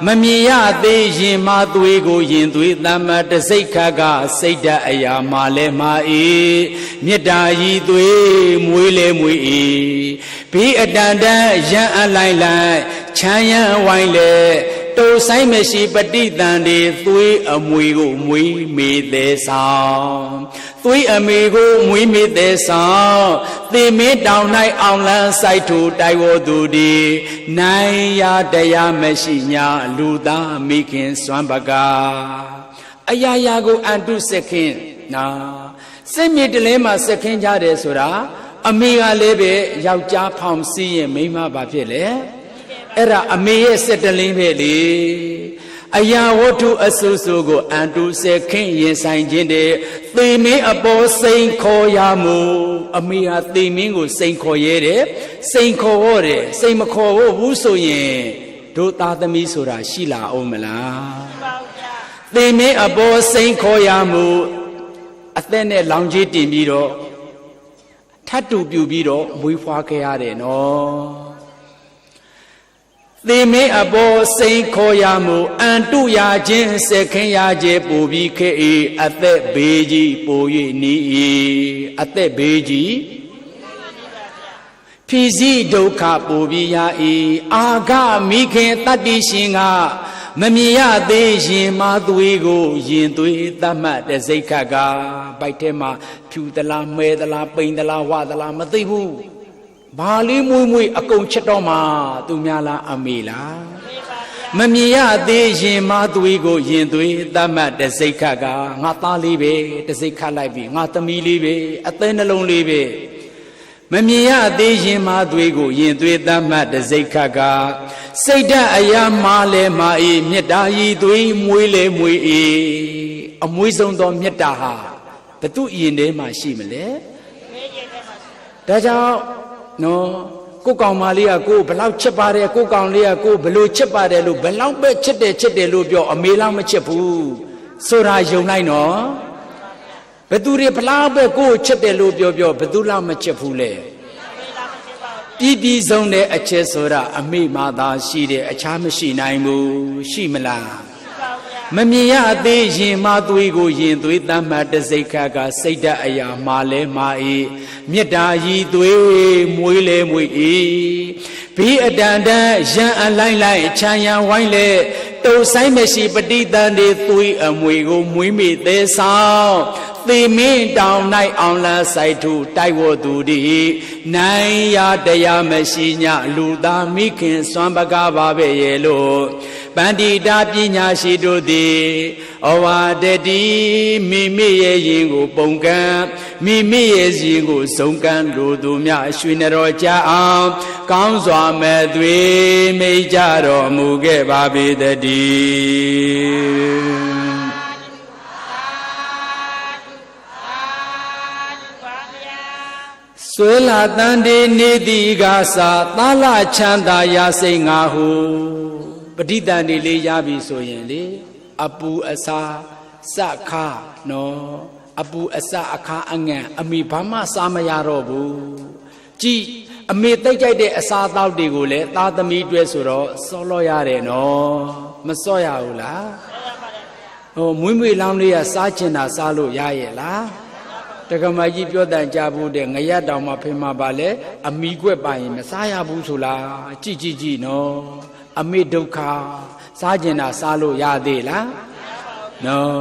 မမြင်ရသေးရင်မသွေးကိုရင်သွေးသမ္မတစိတ်ခတ်ကစိတ်ဓာတ်အရာမှလဲမှာ၏မေတ္တာဤသွေးမွေးလဲမွေး၏ဘီအတန်တန်ရန်အလိုက်လိုက်ချမ်းရန်ဝိုင်းလဲတုံဆိုင်မရှိပဋိသန္ဓေသွေးအမွေကိုမွေးမေသေးဆောင်သွေးအမေကိုမွေးမေသေးဆောင်သေမင်းတောင်၌အောင်လန်းစိုက်ထူတိုက်ဝသူဒီနိုင်ရတရားမရှိညာလူသားမိခင်စွမ်းပကအရာရာကိုအန်တုစက်ခင်နာစိတ်မြေတလဲမှာစက်ခင်ကြတယ်ဆိုတာအမေကလည်းပဲယောက်ျားဖောင်စီးရင်မိန်းမဘာဖြစ်လဲအဲ့ဒါအမေရဲ့စက်တလင်းပဲလေအရာဝတ္ထုအဆူဆူကိုအန်တုစက်ခင်ရင်ဆိုင်ခြင်းတဲ့သေမင်းအပေါ်စိန်ခေါ်ရမှုအမေဟာသေမင်းကိုစိန်ခေါ်ရဲတယ်စိန်ခေါ်ဟောတယ်စိန်မခေါ်ဘူးဆိုရင်တို့သားသမီးဆိုတာရှိလာအောင်မလားသေမင်းအပေါ်စိန်ခေါ်ရမှုအသက်နဲ့လောင်ကြီးတင်ပြီးတော့ထတ်တူပြူပြီးတော့မွေးဖွားခဲ့ရတယ်နော်သေမင်းအပေါ်စိန်ခေါ်ရမှုအန်တုရခြင်းစက်ခင်ရခြင်းပူပြီးခဲ့၏အသက်ဘေးကြီးပူ၍နီး၏အသက်ဘေးကြီးဖြီစီဒုက္ခပူပြီးရ၏အာဂမိခင်တတ္တိရှင်ကမမြင်ရသေးရင်မသွေးကိုရင်သွေးသတ်မှတ်တဲ့စိတ်ခတ်ကပိုက်ထဲမှာဖြူသလားမဲသလားပိန်သလားဝသလားမသိဘူးဘာလေးမွေးမွေးအကုန်ချက်တော့မှသူများလားအမေလားမမြင်ရသေးရင်မသွေးကိုရင်သွေးသတ်မှတ်တဲ့စိတ်ခတ်ကငါသားလေးပဲတစ်စိတ်ခတ်လိုက်ပြီငါသမီးလေးပဲအသေးနှလုံးလေးပဲမမြင်ရသေးရင်မသွေးကိုရင်သွေးသတ်မှတ်တဲ့စိတ်ခတ်ကစိတ်ဓာတ်အရာမာလဲမာ၏မေတ္တာဤသွေးမွေးလဲမွေး၏အမွေးဆုံးသောမေတ္တာဟာဘသူ့ရင်ထဲမှာရှိမလဲဒါကြောင့်နော်ကိုကောင်မလေးကကိုဘလောက်ချစ်ပါတယ်ကိုကောင်လေးကကိုဘလို့ချစ်ပါတယ်လို့ဘလောက်ပဲချစ်တယ်လို့ပြောအမေလောက်မချစ်ဘူးဆိုတာယုံလိုက်နော်ဘသူတွေဘလောက်ပဲကိုချစ်တယ်လို့ပြောဘသူလောက်မချစ်ဘူးလေပြည်ဆုံးတဲ့အချက်ဆိုတာအမေမှသာရှိတယ်အခြားမရှိနိုင်ဘူးရှိမလားမမြင်ရသေးရင်မသွေးကိုရင်သွေးတမ်းမှတ်တစိတ်ခတ်ကစိတ်ဓာတ်အရာမာလဲမာ၏မေတ္တာဤသွေးမွေးလဲမွေး၏ဘီအတန်တန်ရန်အလိုက်လိုက်ချမ်းရန်ဝိုင်းလဲတုံဆိုင်မရှိပဋိသန္ဓေသွေးအမွေကိုမွေးမိသေးဆောင်သေမင်းတောင်၌အောင်လန်းစိုက်ထူတိုက်ဝသူဒီနိုင်ရတရားမရှိညလူသားမိခင်စွမ်းပကားပါပဲရဲ့လို့ပန္တိတာပညာရှိတို့သည်ဩဝါဒတိမိမိရဲ့ရင်ကိုပုံကံမိမိရဲ့ရင်ကိုစုံကံတို့သူများရွှေနတော်ကြအောင်ကောင်းစွာမဲ့သွေမိတ်ကြတော်မူခဲ့ပါပေတည်းဆွေလာတန်တေနေတိကသာသာလချမ်းသာရစိတ်ငါဟုပဋိသန္ဓေလေးရပြီဆိုရင်လေအပူအစာစခါနော်အပူအစာအခါအငန့်အမိဘာမှစားမရတော့ဘူးကြည်အမေတိတ်ကြိုက်တဲ့အစာတောက်တွေကိုလည်းသားသမီးတွဲဆိုတော့စောလို့ရတယ်နော်မစောရဘူးလား မွေးမွေလောင်းလေးကစားချင်တာစားလို့ရရဲ့လားတက္ကမကြီးပြောတန်ကြဘူးတဲ့ငရက်တောင်မှဖေးမှာပါလေအမိကွက်ပါရင်မစားရဘူးဆိုလားကြည်ကြည်ကြည်နော်အမိဒုက္ခစားကျင်တာစားလို့ရသေးလားနော်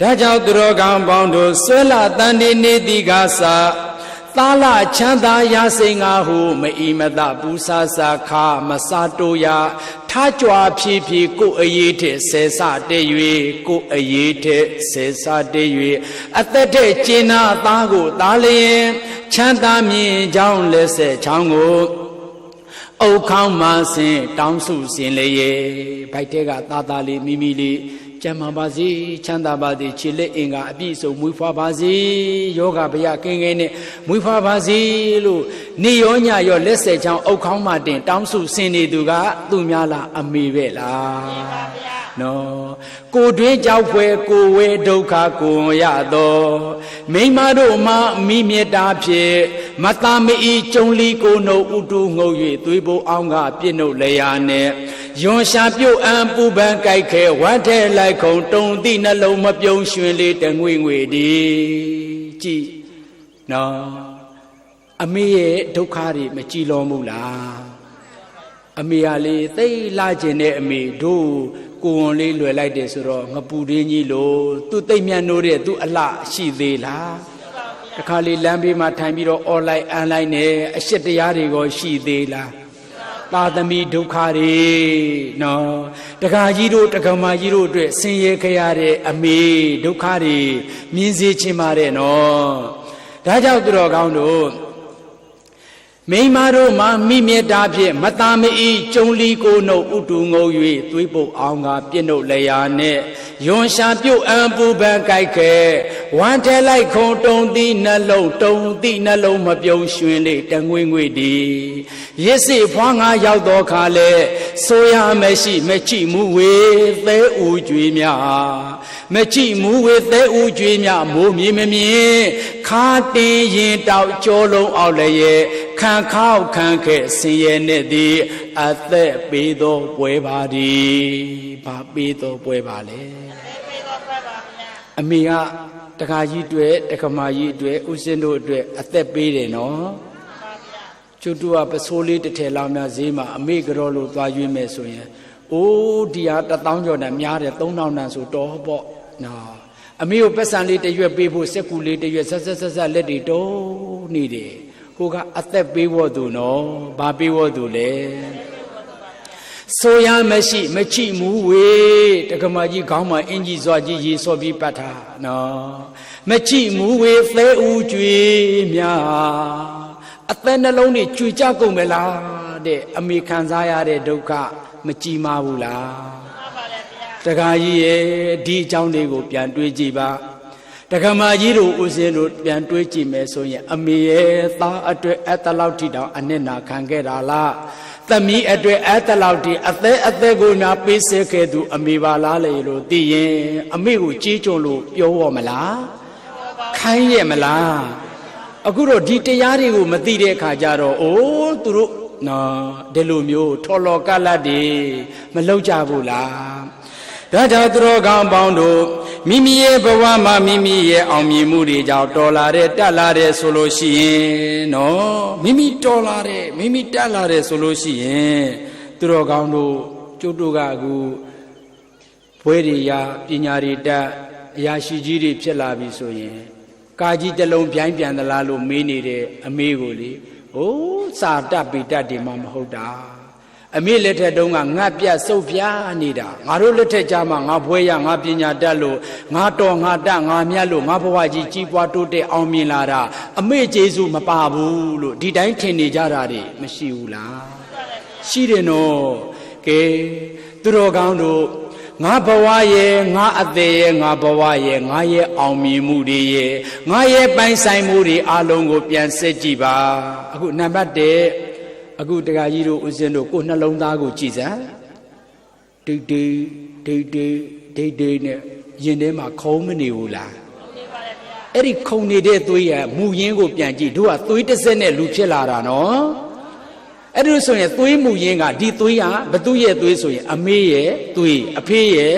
ဒါကြောင့်သူတော်ကောင်းပေါင်းတို့ဆွဲလာတန်ဒီနေတိကစာသာလချမ်းသာရစိန်ငါဟုမအီမတပူစာစာခါမစားတိုးရထားကြွားဖြည်းဖြည်းကိုအရေးထက်ဆဲစတဲ့၍ကိုအရေးထက်ဆဲစတဲ့၍အသက်တဲ့ကျင်နာသားကိုသားလျင်ချမ်းသာမြင်ကြောင်းလက်ဆက်ချောင်းကိုအုတ်ခေါင်းမှဆင်တောင်းစုစင်လေရဲ့ဘိုက်တဲကသားသားလေးမိမိလေးကျမ်းမာပါစေချမ်းသာပါစေခြေလက်အင်္ဂါအပြည့်စုံမွေးဖွားပါစေယောဂဗျာကင်းကင်းနဲ့မွေးဖွားပါစေလို့နေရောညရောလက်ဆက်ချောင်းအုတ်ခေါင်းမှတင်တောင်းစုစင်နေသူကသူများလားအမေပဲလားနော်ကိုတွင်ကြောက်ဖွယ်ကိုဝဲဒုက္ခကိုရတော့မိမတို့မှမိမြတ်တာဖြင့်မသားမီကျုံလီကိုနှုတ်ဥတုငုံ၍သွေးပိုးအောင်ကပြည့်နှုတ်လျာနဲ့ယွန်ရှာပြုတ်အံပူပန်ကြိုက်ခဲဝတ်ထဲလိုက်ခုံတုံတိနှလုံးမပြုံးရွှင်လေးတငွေငွေဒီကြည်နော်အမေရဲ့ဒုက္ခတွေမကြည်လောမှုလားအမေကလေသိလာခြင်းနဲ့အမေတို့ကိုဝန်လေးလွယ်လိုက်တယ်ဆိုတော့ငပူရင်းကြီးလို့သူသိမ့်မြတ်နိုးတဲ့သူအလှရှိသေးလားတခါလေလမ်းဘေးမှာထိုင်ပြီးတော့ online online နဲ့အရှက်တရားတွေကိုရှိသေးလားသာသမီဒုက္ခတွေနော်တခါကြီးတို့တက္ကမကြီးတို့အတွက်ဆင်းရဲခဲ့ရတဲ့အမေဒုက္ခတွေမြင်စေချင်ပါတယ်နော်ဒါကြောင့်သူတော်ကောင်းတို့မိမတို့မှာမိမြတ်တာဖြင့်မသားမီကျုံလီကိုနှုတ်ဥတုငုံ၍သွေးပုတ်အောင်ကပြည့်နှုတ်လျာနဲ့ယွန်ရှာပြုတ်အံပူပန်ကြိုက်ခဲဝမ်းထဲလိုက်ခုံတုံတိနှလုံးတုံတိနှလုံးမပြုံးရွှင်လေတငွေငွေဒီရစ်စီဖွားငါရောက်တော့ခါလဲဆိုရမရှိမချိမှုဝေသဲဥကြွေများမချိမှုဝေသဲဥကြွေများမိုးမြင်မမြင်ခါတင်ရင်တောက်ကြောလုံးအောင်လည်းရဲ့ခံခောက်ခံခဲ့ဆင်းရဲနဲ့သည်အသက်ပေးသောပွဲပါသည်ဘာပေးသောပွဲပါလဲအမေကတခါကြီးတွေ့တခမကြီးတွေ့ဥစဉ်တို့အတွက်အသက်ပေးတယ်နော်ကျွတ်တူကပစိုးလေးတစ်ထည်လောက်များဈေးမှာအမေကြောလို့သွားရွေးမယ်ဆိုရင်အိုးဒီဟာ1000ကျော်နဲ့များတယ်3000တန်ဆိုတော့ပေါ့နော်အမေကိုပက်ဆန်လေးတစ်ရွက်ပေးဖို့စက်ကူလေးတစ်ရွက်ဆက်လက်တွေတုံးနေတယ်ကိုကအသက်ပေးဖို့သူနော်ဘာပေးဖို့သူလဲဆိုရမရှိမချိမှုဝေတက္ကမကြီးခေါင်းမှာအင်ကြီးစွာကြီးရေစောပြီးပတ်ထားနော်မချိမှုဝေသဲဥကြွေများအသက်နှလုံးတွေကြွေကြကုန်မလားတဲ့အမေခံစားရတဲ့ဒုက္ခမကြည်မဘူးလားတက္ကကြီးရဲ့ဒီအကြောင်းတွေကိုပြန်တွေးကြည့်ပါတက္ကမကြီးတို့ဦးစင်းတို့ပြန်တွေးကြည့်မယ်ဆိုရင်အမေရဲ့သားအတွက်အဲ့တလောက်ထိတောင်အနစ်နာခံခဲ့တာလားသမီးအတွက်အဲ့တလောက်ထိအသက်ကိုနာပေးစေခဲ့သူအမေပါလားလေလို့သိရင်အမေကိုကြီးကြုံလို့ပြောရမလားခိုင်းရမလားအခုတော့ဒီတရားတွေကိုမသိတဲ့အခါကျတော့အိုးသူတို့နော်ဒီလိုမျိုးထော်လော်ကလတ်တွေမလောက်ကြဘူးလားဒါကြောင့်သူတော်ကောင်းပေါင်းတို့မိမိရဲ့ဘဝမှာမိမိရဲ့အောင်မြင်မှုတွေကြောင့်တော်လာတဲ့တက်လာတဲ့ဆိုလို့ရှိရင်နော်မိမိတော်လာတဲ့မိမိတက်လာတဲ့ဆိုလို့ရှိရင်သူတော်ကောင်းတို့ကျုပ်တို့ကအခုဘွဲတွေရပညာတွေတက်အရာရှိကြီးတွေဖြစ်လာပြီဆိုရင်ကာကြီးတစ်လုံးပြိုင်းပြန်သလားလို့မေးနေတဲ့အမေကိုလေဟိုးစာတက်ပေတက်တွေမှမဟုတ်တာအမေလက်ထက်တုန်းကငါပြတ်စုပ်ပြားနေတာငါတို့လက်ထက်ကြမှာငါဘွဲရငါပညာတတ်လို့ငါတော်ငါတတ်ငါမြတ်လို့ငါဘဝကြီးကြီးပွားတိုးတက်အောင်မြင်လာတာအမေကျေးဇူးမပါဘူးလို့ဒီတိုင်းထင်နေကြတာတွေမရှိဘူးလားရှိတယ်နော်ကဲသူတော်ကောင်းတို့ငါဘဝရဲ့ငါအသေးရဲ့ငါဘဝရဲ့ငါရဲ့အောင်မြင်မှုတွေရဲ့ငါရဲ့ပိုင်ဆိုင်မှုတွေအလုံးကိုပြန်စစ်ကြည့်ပါအခုနံပါတ်1အခုတက္ကကြီးတို့ဦးဇင်းတို့ကိုနှလုံးသားကိုကြည်စမ်းဒိတ်နဲ့ရင်ထဲမှာခုံမနေဘူးလားအဲ့ဒီခုံနေတဲ့သွေးရမူရင်းကိုပြန်ကြည့်တို့ကသွေးတစ်စက်နဲ့လူဖြစ်လာတာနော်အဲ့ဒါဆိုရင်သွေးမူရင်းကဒီသွေးကဘသူရဲ့သွေးဆိုရင်အမေရဲ့သွေးအဖေရဲ့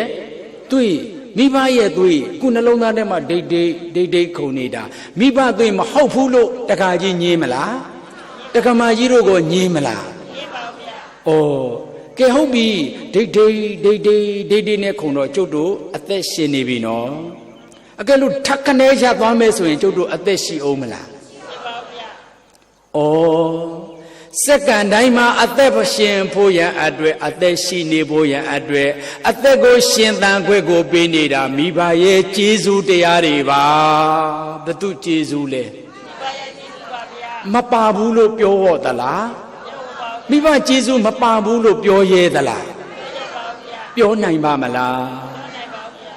သွေး မိဘရဲ့သွေးခုနှလုံးသားထဲမှာဒိတ်ဒိတ်ခုန်နေတာမိဘသွေးမဟုတ်ဘူးလို့တခါကြီးညင်းမလားတခါမကြီးတို့ကိုညင်းမလားညင်းပါဗျာဩကဲဟုတ်ပြီဒိတ်နဲ့ခုန်တော့ကျုပ်တို့အသက်ရှင်နေပြီနော်အကဲလို့ထက်ခနဲရသွားမယ်ဆိုရင်ကျုပ်တို့အသက်ရှိအောင်မလားရှိပါဗျာစက္ကန့်တိုင်းမှာအသက်ရှင်ဖို့ရန်အတွက်အသက်ရှိနေဖို့ရန်အတွက်အသက်ကိုရှင်သန်ခွင့်ကိုပေးနေတာမိဘရဲ့ကျေးဇူးတရားတွေပါဘု து ကျေးဇူးလဲမိဘရဲ့ကျေးဇူးပါဗျာမပါဘူးလို့ပြောဟောသလားမိဘကျေးဇူးမပါဘူးလို့ပြောရဲသလားပြောနိုင်ပါမလား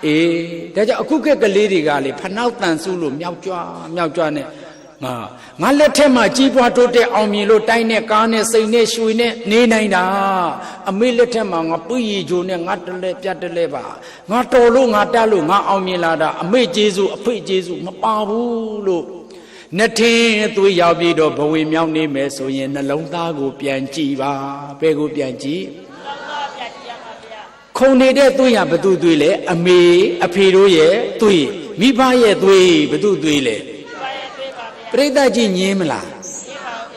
အေးဒါကြောင့်အခုခေတ်ကလေးတွေကလေဖနှောက်တန်ဆူးလို့မြောက်ကြွနဲ့ငါလက်ထက်မှာကြီးပွားတိုးတက်အောင်မြင်လို့တိုင်းနဲ့ကားနဲ့စိတ်နဲ့ရွှေနဲ့နေနိုင်တာအမေလက်ထက်မှာငါပွေရီဂျိုနဲ့ငါတလဲပြတ်တလဲပါငါတော်လို့ငါတက်လို့ငါအောင်မြင်လာတာအမေကျေးဇူးအဖေကျေးဇူးမပါဘူးလို့နှစ်ထင်းသွေးရောက်ပြီးတော့ဘဝမြောက်နေမယ်ဆိုရင်နှလုံးသားကိုပြန်ကြည့်ပါဘယ်ကိုပြန်ကြည့်ခုံနေတဲ့သွေးရဘသူသွေးလဲအမေအဖေတို့ရဲ့သွေးမိဘရဲ့သွေးဘသူသွေးလဲပရိသတ်ကြီးညင်းမလား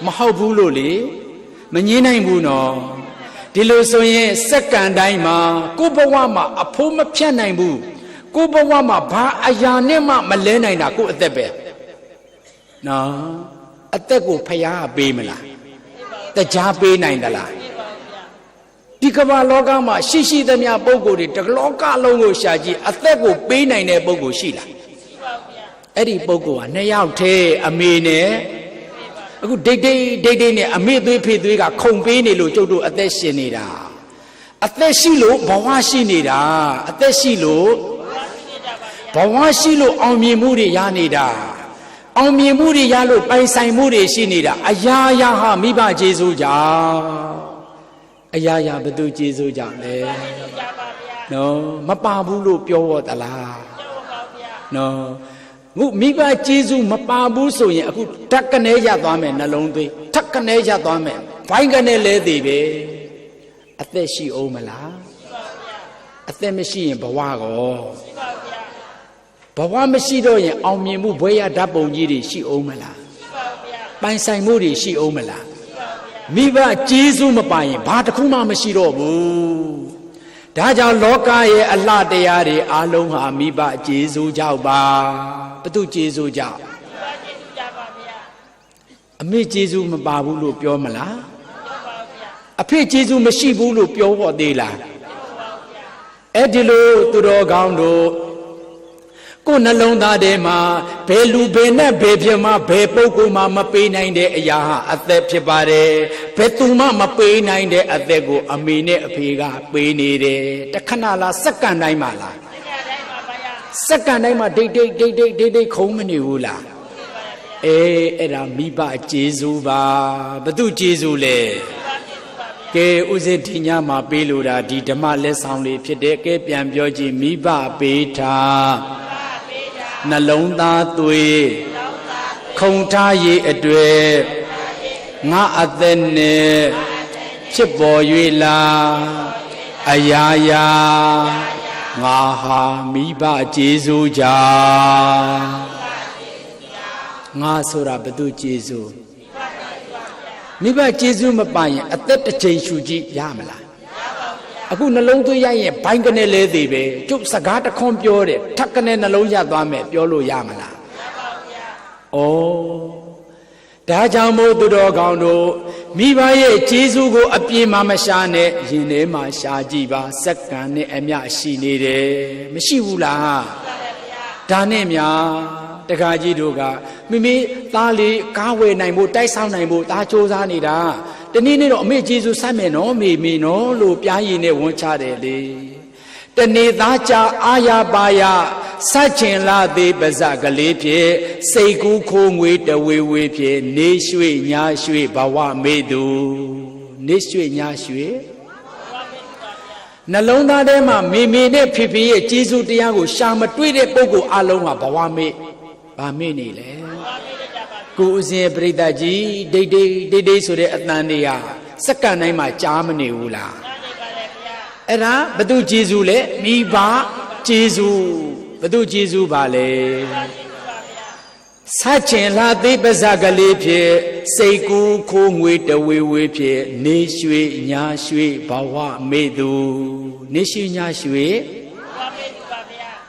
မဟုတ်ဘူးလို့လေမညင်းနိုင်ဘူးနော်ဒီလိုဆိုရင်စက္ကန့်တိုင်းမှာကိုယ်ဘဝမှာအဖိုးမဖြတ်နိုင်ဘူးကိုယ်ဘဝမှာဘာအရာနဲ့မှမလဲနိုင်တာကိုယ်အသက်ပဲနော်အသက်ကိုဖျားပေးမလားတရားပေးနိုင်သလားဒီကမ္ဘာလောကမှာရှိသမျှပုဂ္ဂိုလ်တွေတကလောကလုံးကိုရှာကြည့်အသက်ကိုပေးနိုင်တဲ့ပုဂ္ဂိုလ်ရှိလားအဲ့ဒီပုဂ္ဂိုလ်ကနှစ်ယောက်တည်းအမေနဲ့အခုဒိတ်နဲ့အမေသွေးဖေသွေးကခုံပေးနေလို့ကျုပ်တို့အသက်ရှင်နေတာအသက်ရှိလို့ဘဝရှိနေတာအသက်ရှိလို့ဘဝရှိလို့အောင်မြင်မှုတွေရနေတာအောင်မြင်မှုတွေရလို့ပိုင်ဆိုင်မှုတွေရှိနေတာအရာရာဟာမိဘကျေးဇူးကြောင့်အရာရာဘသူကျေးဇူးကြောင့်လဲနော်မပါဘူးလို့ပြောရသလားနော်မိဘကျေးဇူးမပါဘူးဆိုရင်အခုဓာတ်ကနေရသွားမယ်နှလုံးသွေးဓာတ်ကနေရသွားမယ်ဘိုင်းကနေလဲသေးပဲအသက်ရှိအောင်မလားအသက်မရှိရင်ဘဝကောဘဝမရှိတော့ရင်အောင်မြင်မှုဘွဲရဓာတ်ပုံကြီးတွေရှိအောင်မလားပိုင်ဆိုင်မှုတွေရှိအောင်မလားမိဘကျေးဇူးမပါရင်ဘာတစ်ခုမှမရှိတော့ဘူးဒါကြောင့်လောကရဲ့အလှတရားတွေအလုံးဟာမိဘကျေးဇူးကြောင့်ပါဘု து ကျေးဇူးကြောင့်အမေကျေးဇူးမပါဘူးလို့ပြောမလားအဖေကျေးဇူးမရှိဘူးလို့ပြောဟောသေးလားအဲ့ဒီလိုသူတော်ကောင်းတို့ကိုယ်နှလုံးသားထဲမှာဘယ်လူဘယ်နဲ့ဘယ်ဖြစ်မှဘယ်ပုဂ္ဂိုလ်မှမပေးနိုင်တဲ့အရာဟာအသက်ဖြစ်ပါတယ်ဘယ်သူမှမပေးနိုင်တဲ့အသက်ကိုအမေနဲ့အဖေကပေးနေတယ်တခဏလားစက္ကန့်တိုင်းမှာလားစက္ကန့်တိုင်းမှာဒိတ်ခုံမနေဘူးလားအဲ့ဒါမိဘကျေးဇူးပါဘသူကျေးဇူးလဲကဲဥစဉ်ဒီညမှာပေးလို့တာဒီဓမ္မလက်ဆောင်လေးဖြစ်တဲ့ကဲပြန်ပြောကြည့်မိဘပေးထားနှလုံးသားသွေးခုံထားရေးအတွေ့ငါအသက်နဲ့ဖြစ်ပေါ်၍လာအရာရာငါဟာမိဘကျေးဇူးကြောင့်ငါဆိုတာဘု து ကျေးဇူးမိဘကျေးဇူးမပါရင်အသက်တစ်ချိန်ရှူကြည့်ရမလားအခုနှလုံးသွေးရရင်ဘိုင်းကနေလဲသေးပဲကျုပ်စကားတခွန်းပြောတယ်ထက်ကနေနှလုံးရသွားမယ်ပြောလို့ရမလားမရပါဘူးဗျာဩဒါကြောင့်မို့သူတော်ကောင်းတို့မိဘရဲ့ကျေးဇူးကိုအပြည့်မရှာနဲ့ရင်ထဲမှာရှာကြည့်ပါစက္ကန့်နဲ့အမျှရှိနေတယ်မရှိဘူးလားဒါနဲ့များတခါကြီးတို့ကမိသားလေးကားဝယ်နိုင်ဖို့တိုက်ဆောင်နိုင်ဖို့သားစူးစမ်းနေတာတနေ့နေ့တော့အမေကျေးဇူးဆက်မယ်နော်မေနော်လို့ပြားရည်နဲ့ဝန်ချတယ်လေတနေ့သားကြအာရပါရဆက်ချင်လာသေးပါဇကလေးဖြစ်စိတ်ကူးခိုးငွေတဝေဝေဖြစ်နေရွှေညာရွှေဘဝမေသူနေရွှေညာရွှေနှလုံးသားထဲမှာမေနဲ့ဖေရဲ့ကျေးဇူးတရားကိုရှာမတွေ့တဲ့ပုဂ္ဂိုလ်အလုံးဟာဘဝမေဘာမေနေလဲကိုဦးစင်ပြိတ္တကြီးဒိတ်ဆိုတဲ့အတန်တွေဟာစက္ကန့်တိုင်းမှာကြားမနေဘူးလားအဲ့ဒါဘသူကျေးဇူးလဲမိဘ Jesu ဘသူ Jesu ပါလေဆက်ချင်လာသေးပါးစပ်ကလေးဖြစ်စိတ်ကူးခိုးငွေတဝေဝေဖြစ်နေရွှေညာရွှေဘဝမေသူနေရွှေညာရွှေ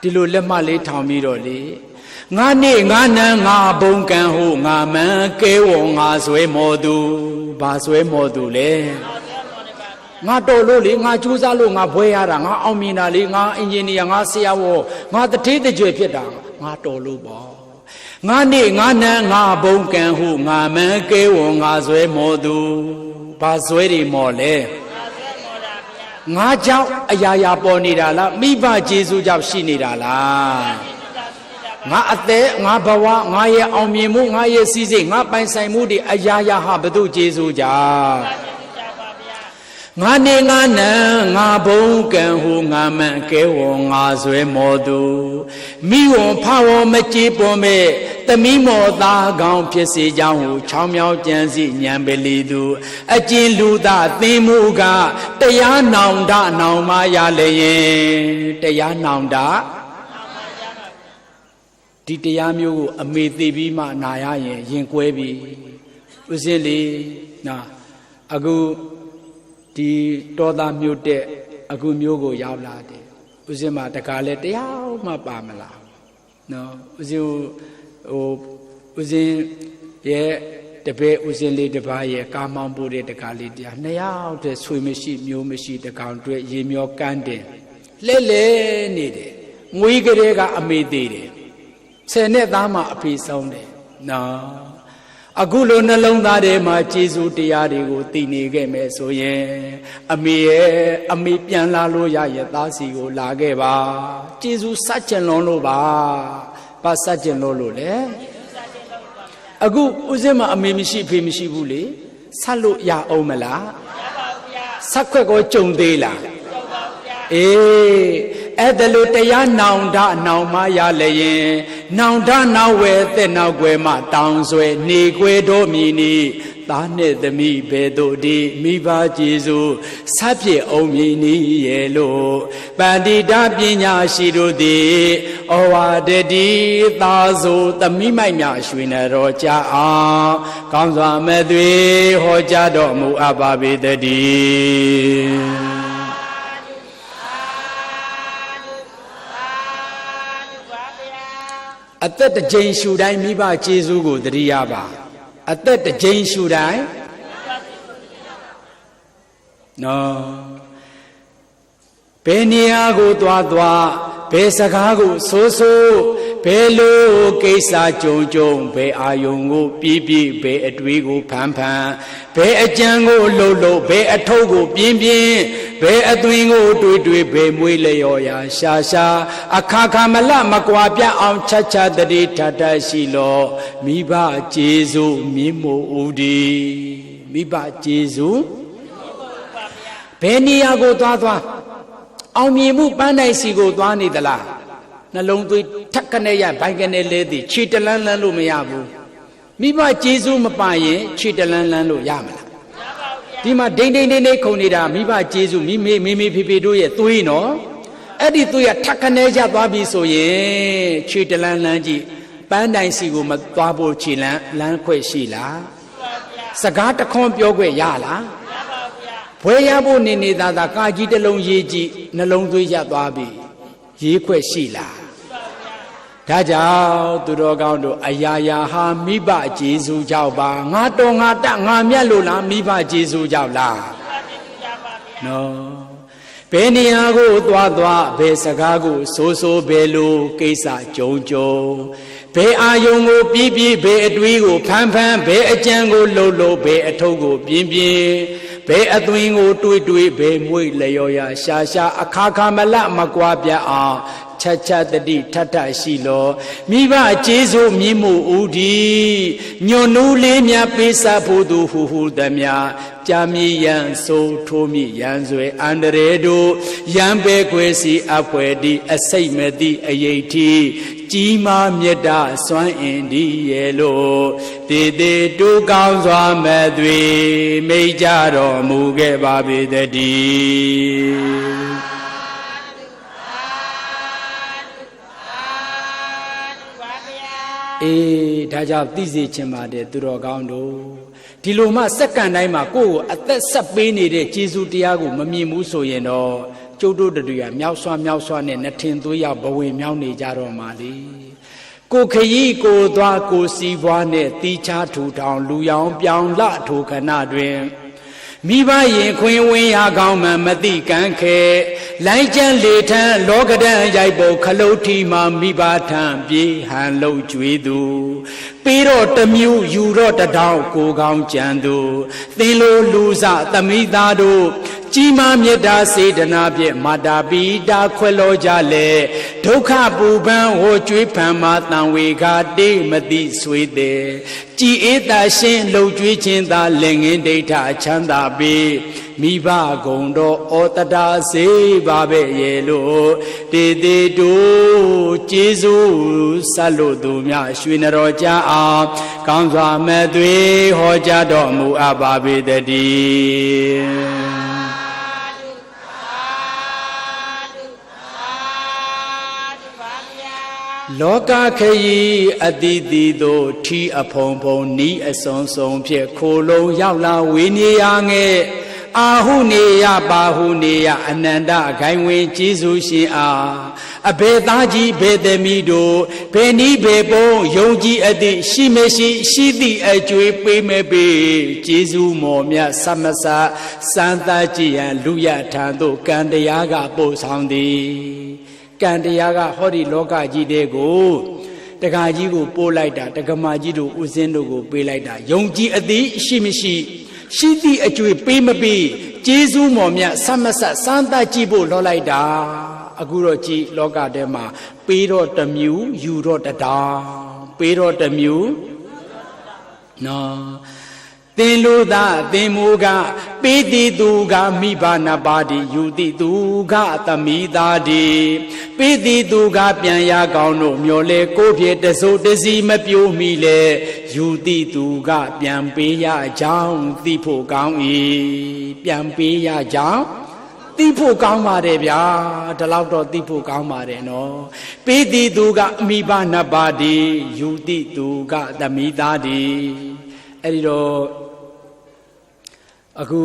ဒီလိုလက်မလေးထောင်ပြီးတော့လေငါနေငါနန်းငါဘုံကံဟုငါမန်းကဲဝံငါဆွဲမော်သူဘာဆွဲမော်သူလဲငါတော်လို့လေငါကြိုးစားလို့ငါဘွဲရတာငါအောင်မြင်တာလေငါအင်ဂျင်နီယာငါဆရာဝန်ငါတထေးတကြွယ်ဖြစ်တာငါတော်လို့ပေါ့ငါနေငါနန်းငါဘုံကံဟုငါမန်းကဲဝံငါဆွဲမော်သူဘာဆွဲတွေမော်လဲငါကြောင့်အရာရာပေါ်နေတာလားမိဘကျေးဇူးကြောင့်ရှိနေတာလားငါအသက်ငါဘဝငါရဲ့အောင်မြင်မှုငါရဲ့စီးစိမ်ငါပိုင်ဆိုင်မှုတွေအရာရာဟာဘု து ကျေးဇူးကြောင့်ငါနေငါနံငါဘုံကံဟုငါမန့်ကဲဝံငါဆွဲမော်သူမိဝံဖဝံမကြည်ပွန်မဲ့သမီးမော်သားကောင်းဖြစ်စေကြောင်းဟုချောင်းမြောင်းကြံစီညံပလီသူအကျဉ်လူသားသင်မှုကတရားနောင်တနောင်မရလည်းရင်တရားနောင်တဒီတရားမျိုးကိုအမေသိပြီးမှနာရရင်ရင်ကွဲပြီဥစဉ်လေးနာအခုဒီတောသားမျိုးတဲ့အခုမျိုးကိုရောက်လာတယ်ဥစဉ်မှာတကားလဲတရားမှပါမလားနော်ဥစဉ်ဟိုဥစဉ်ရဲ့တပည့်ဥစဉ်လေးတစ်ပါးရဲ့ကာမောင်ပူတဲ့တကားလေးတရားနှစ်ယောက်တည်းဆွေမရှိမျိုးမရှိတကောင်တွေ့ရေမျောကန်းတယ်လဲလဲနေတယ်ငွေကလေးကအမေသေးတယ်ဆယ်နှစ်သားမှအဖေဆုံးတယ်နော်အခုလိုနှလုံးသားထဲမှာကျေးဇူးတရားတွေကိုသိနေခဲ့မယ်ဆိုရင်အမေရဲ့အမေပြန်လာလို့ရရဲ့သားစီကိုလာခဲ့ပါကျေးဇူးစัจကျင်လွန်လို့ပါဘာစัจကျင်လို့လဲအခုဦးစင်းမှာအမေမရှိဖေမရှိဘူးလေဆက်လို့ရအောင်မလားရပါဘူးဗျာဆက်ခွက်ကိုကြုံသေးလားကြုံပါဘူးဗျာအေးအဲ့ဒါလို့တရားနောင်တနောင်မရလည်းရင်နောင်တနောက်ဝဲတဲ့နောက်ွယ်မှတောင်ဆွဲနေွယ်တော်မီနီသားနဲ့သမီးဘယ်တို့ဒီမိဘကျေးဇူးဆပ်ပြည့်အောင်မီနီရဲ့လို့ပန္တိတပညာရှိတို့သည်ဩဝါဒတိသာဆိုသမီးမိုက်များရွှေနတော်ကြအောင်ကောင်းစွာမဲ့သွေဟောကြားတော်မူအပ်ပါပေတည်းအသက်တစ်ကြိမ်ရှူတိုင်းမိဘကျေးဇူးကိုသတိရပါအသက်တစ်ကြိမ်ရှူတိုင်းနော်ဘယ်နေရာကိုသွားဘယ်စကားကိုဆိုဘယ်လိုကိစ္စကြုံဘယ်အာယုံကိုပြည့်ဘယ်အတွေးကိုဖန်ဘယ်အကြံကိုလှုပ်ဘယ်အထုပ်ကိုပြင်းဘယ်အသွင်ကိုတွေးဘယ်မွေးလျော်ရာရှာအခါခါမလမကွာပြအောင်ချတတိထထရှိလောမိဘကျေးဇူးမြင့်မို့ဦးဒီမိဘကျေးဇူးဘယ်နေရာကိုသွားအောင်မြင်မှုပန်းတိုင်စီကိုသွားနေသလားနှလုံးသွေးထက်ကနေရဘိုင်ကနေလဲသည်ခြေတလန်းလန်းလို့မရဘူးမိဘကျေးဇူးမပါရင်ခြေတလန်းလန်းလို့ရမလားဒီမှာဒိန်ခုန်နေတာမိဘကျေးဇူးမိမေဖေတို့ရဲ့သွေးနော်အဲ့ဒီသွေးကထက်ကနေကြသွားပြီဆိုရင်ခြေတလန်းလန်းကြည့်ပန်းတိုင်စီကိုမသွားဖို့ခြေလန်းခွဲ့ရှိလားစကားတခွန်းပြောခွင့်ရလားဘွဲရဖို့နေသာကာကြီးတစ်လုံးရေးကြည့်နှလုံးသွေးရသွားပြီရေးခွက်ရှိလားဒါကြောင့်သူတော်ကောင်းတို့အရာရာဟာမိဘကျေးဇူးကြောင့်ပါငါတော်ငါတငါမြတ်လို့လားမိဘကျေးဇူးကြောင့်လားနော်ဘယ်နေရာကိုသွားဘယ်စကားကိုဆိုဘယ်လိုကိစ္စကြုံဘယ်အာယုံကိုပြည့်ဘယ်အတွေးကိုဖန်ဘယ်အကြံကိုလှုပ်ဘယ်အထုပ်ကိုပြင်းဘယ်အသွင်ကိုတွေးဘယ်မွေးလျော်ရာရှာအခါခါမလမကွာပြအောင်ချတတိထထရှိလောမိဘကျေးဇူးမြင့်မှုဦးဒီညွန်နူးလေးများပေးစားဖို့သူဟူသမျှကြာမြည်ရန်ဆိုထိုးမြည်ရန်ဆွဲအန္တရေတို့ရန်ပဲခွေစီအဖွဲဒီအစိတ်မသိအယိတ်တီကြီးမားမြတ်တာစွမ်းအင်ဒီရဲ့လို့တေတူကောင်းစွာမဲ့သွေမိတ်ကြတော်မူခဲ့ပါပေတည်း ဒါကြောင့်သိစေချင်ပါတယ်သူတော်ကောင်းတို့ဒီလိုမှစက္ကန့်တိုင်းမှာကိုယ့်ကိုအသက်ဆက်ပေးနေတဲ့ကျေးဇူးတရားကိုမမြင်ဘူးဆိုရင်တော့ကျုပ်တို့တွေကမြောက်ဆွမ်းနဲ့နှထင်သွေးရောက်ဘဝင်မြောက်နေကြတော့မှလေကိုခရီးကိုသွားကိုစီးပွားနဲ့တီးခြားထူထောင်လူရောင်ပြောင်းလှထိုခဏတွင်မိဘရင်ခွင်ဝင်ရကောင်းမှမသိကံခဲလိုက်ကျန်းလေထန်းလောကဒံရိုက်ဖို့ခလုတ်ထီမှမိဘထံပြေးဟန်လုံးကျွေးသူပေးတော့တမျိုးယူတော့တထောင်ကိုကောင်းကြံသူသင်လိုလူစသမိသားတို့ကြီးမားမြတ်တာစေတနာဖြင့်မာတာပိတာခွဲလောကြလေဒုက္ခပူပန်ဟောကျွေးဖန်မှာတန်ဝေကတေးမသိဆွေးတဲ့ကြည်အေးသာရှင်လှုပ်ကြွေးခြင်းသာလက်ငင်းဒိဋ္ဌချမ်းသာပေမိဘကုံတော်ဩတတာစေပါပဲရဲ့လို့တေတေတို့ကျေးဇူးဆက်လို့သူများရွှေနတော်ကြအောင်ကောင်းစွာမဲ့သွေးဟောကြားတော်မူအပ်ပါပေတည်းလောကခရီးအတိတိတို့ထီအဖုံဖုံနီးအစုံစုံဖြင့်ခိုလုံးရောက်လာဝေနေရငဲ့အာဟုနေရပါဟုနေရအနန္တဂိုင်းဝင်ကျေးဇူးရှင်အားအဘေသားကြီးဘေသမီတို့ဘေနီးဘေပုံယုံကြည်အသည့်ရှိမရှိရှိသည့်အကျွေးပေးမဲ့ပေးကျေးဇူးမော်မြတ်သမ္မစာစံသားကြည်ရန်လူရထံသို့ကံတရားကပို့ဆောင်သည်ကံတရားကဟောဒီလောကကြီးတဲ့ကိုတက္ကကြီးကိုပို့လိုက်တာတက္ကမကြီးတို့ဦးစင်းတို့ကိုပေးလိုက်တာယုံကြည်အသည်ရှိမရှိရှိသည့်အကျွေးပေးမပေးကျေးဇူးမော်မြတ်သမ္မစာစံသားကြည်ဖို့လောလိုက်တာအခုတော့ကြည်လောကထဲမှာပေးတော့တမျိုးယူတော့တတောင်ပေးတော့တမျိုးနော်သင်လိုသာသင်မူကပေးတိသူကမိဘနာပါတိယူတိသူကသမီးသားတိပေးတိသူကပြန်ရကောင်းတို့မျောလဲကိုပြေတစိုးတစီမပြိုးမိလဲယူတိသူကပြန်ပေးရကြောင်းသိဖို့ကောင်း၏ပြန်ပေးရကြောင်းသိဖို့ကောင်းပါတယ်ဗျာဒီလောက်တော့သိဖို့ကောင်းပါတယ်နော်ပေးတိသူကအမိဘနာပါတိယူတိသူကသမီးသားတိအဲ့ဒီတော့အခု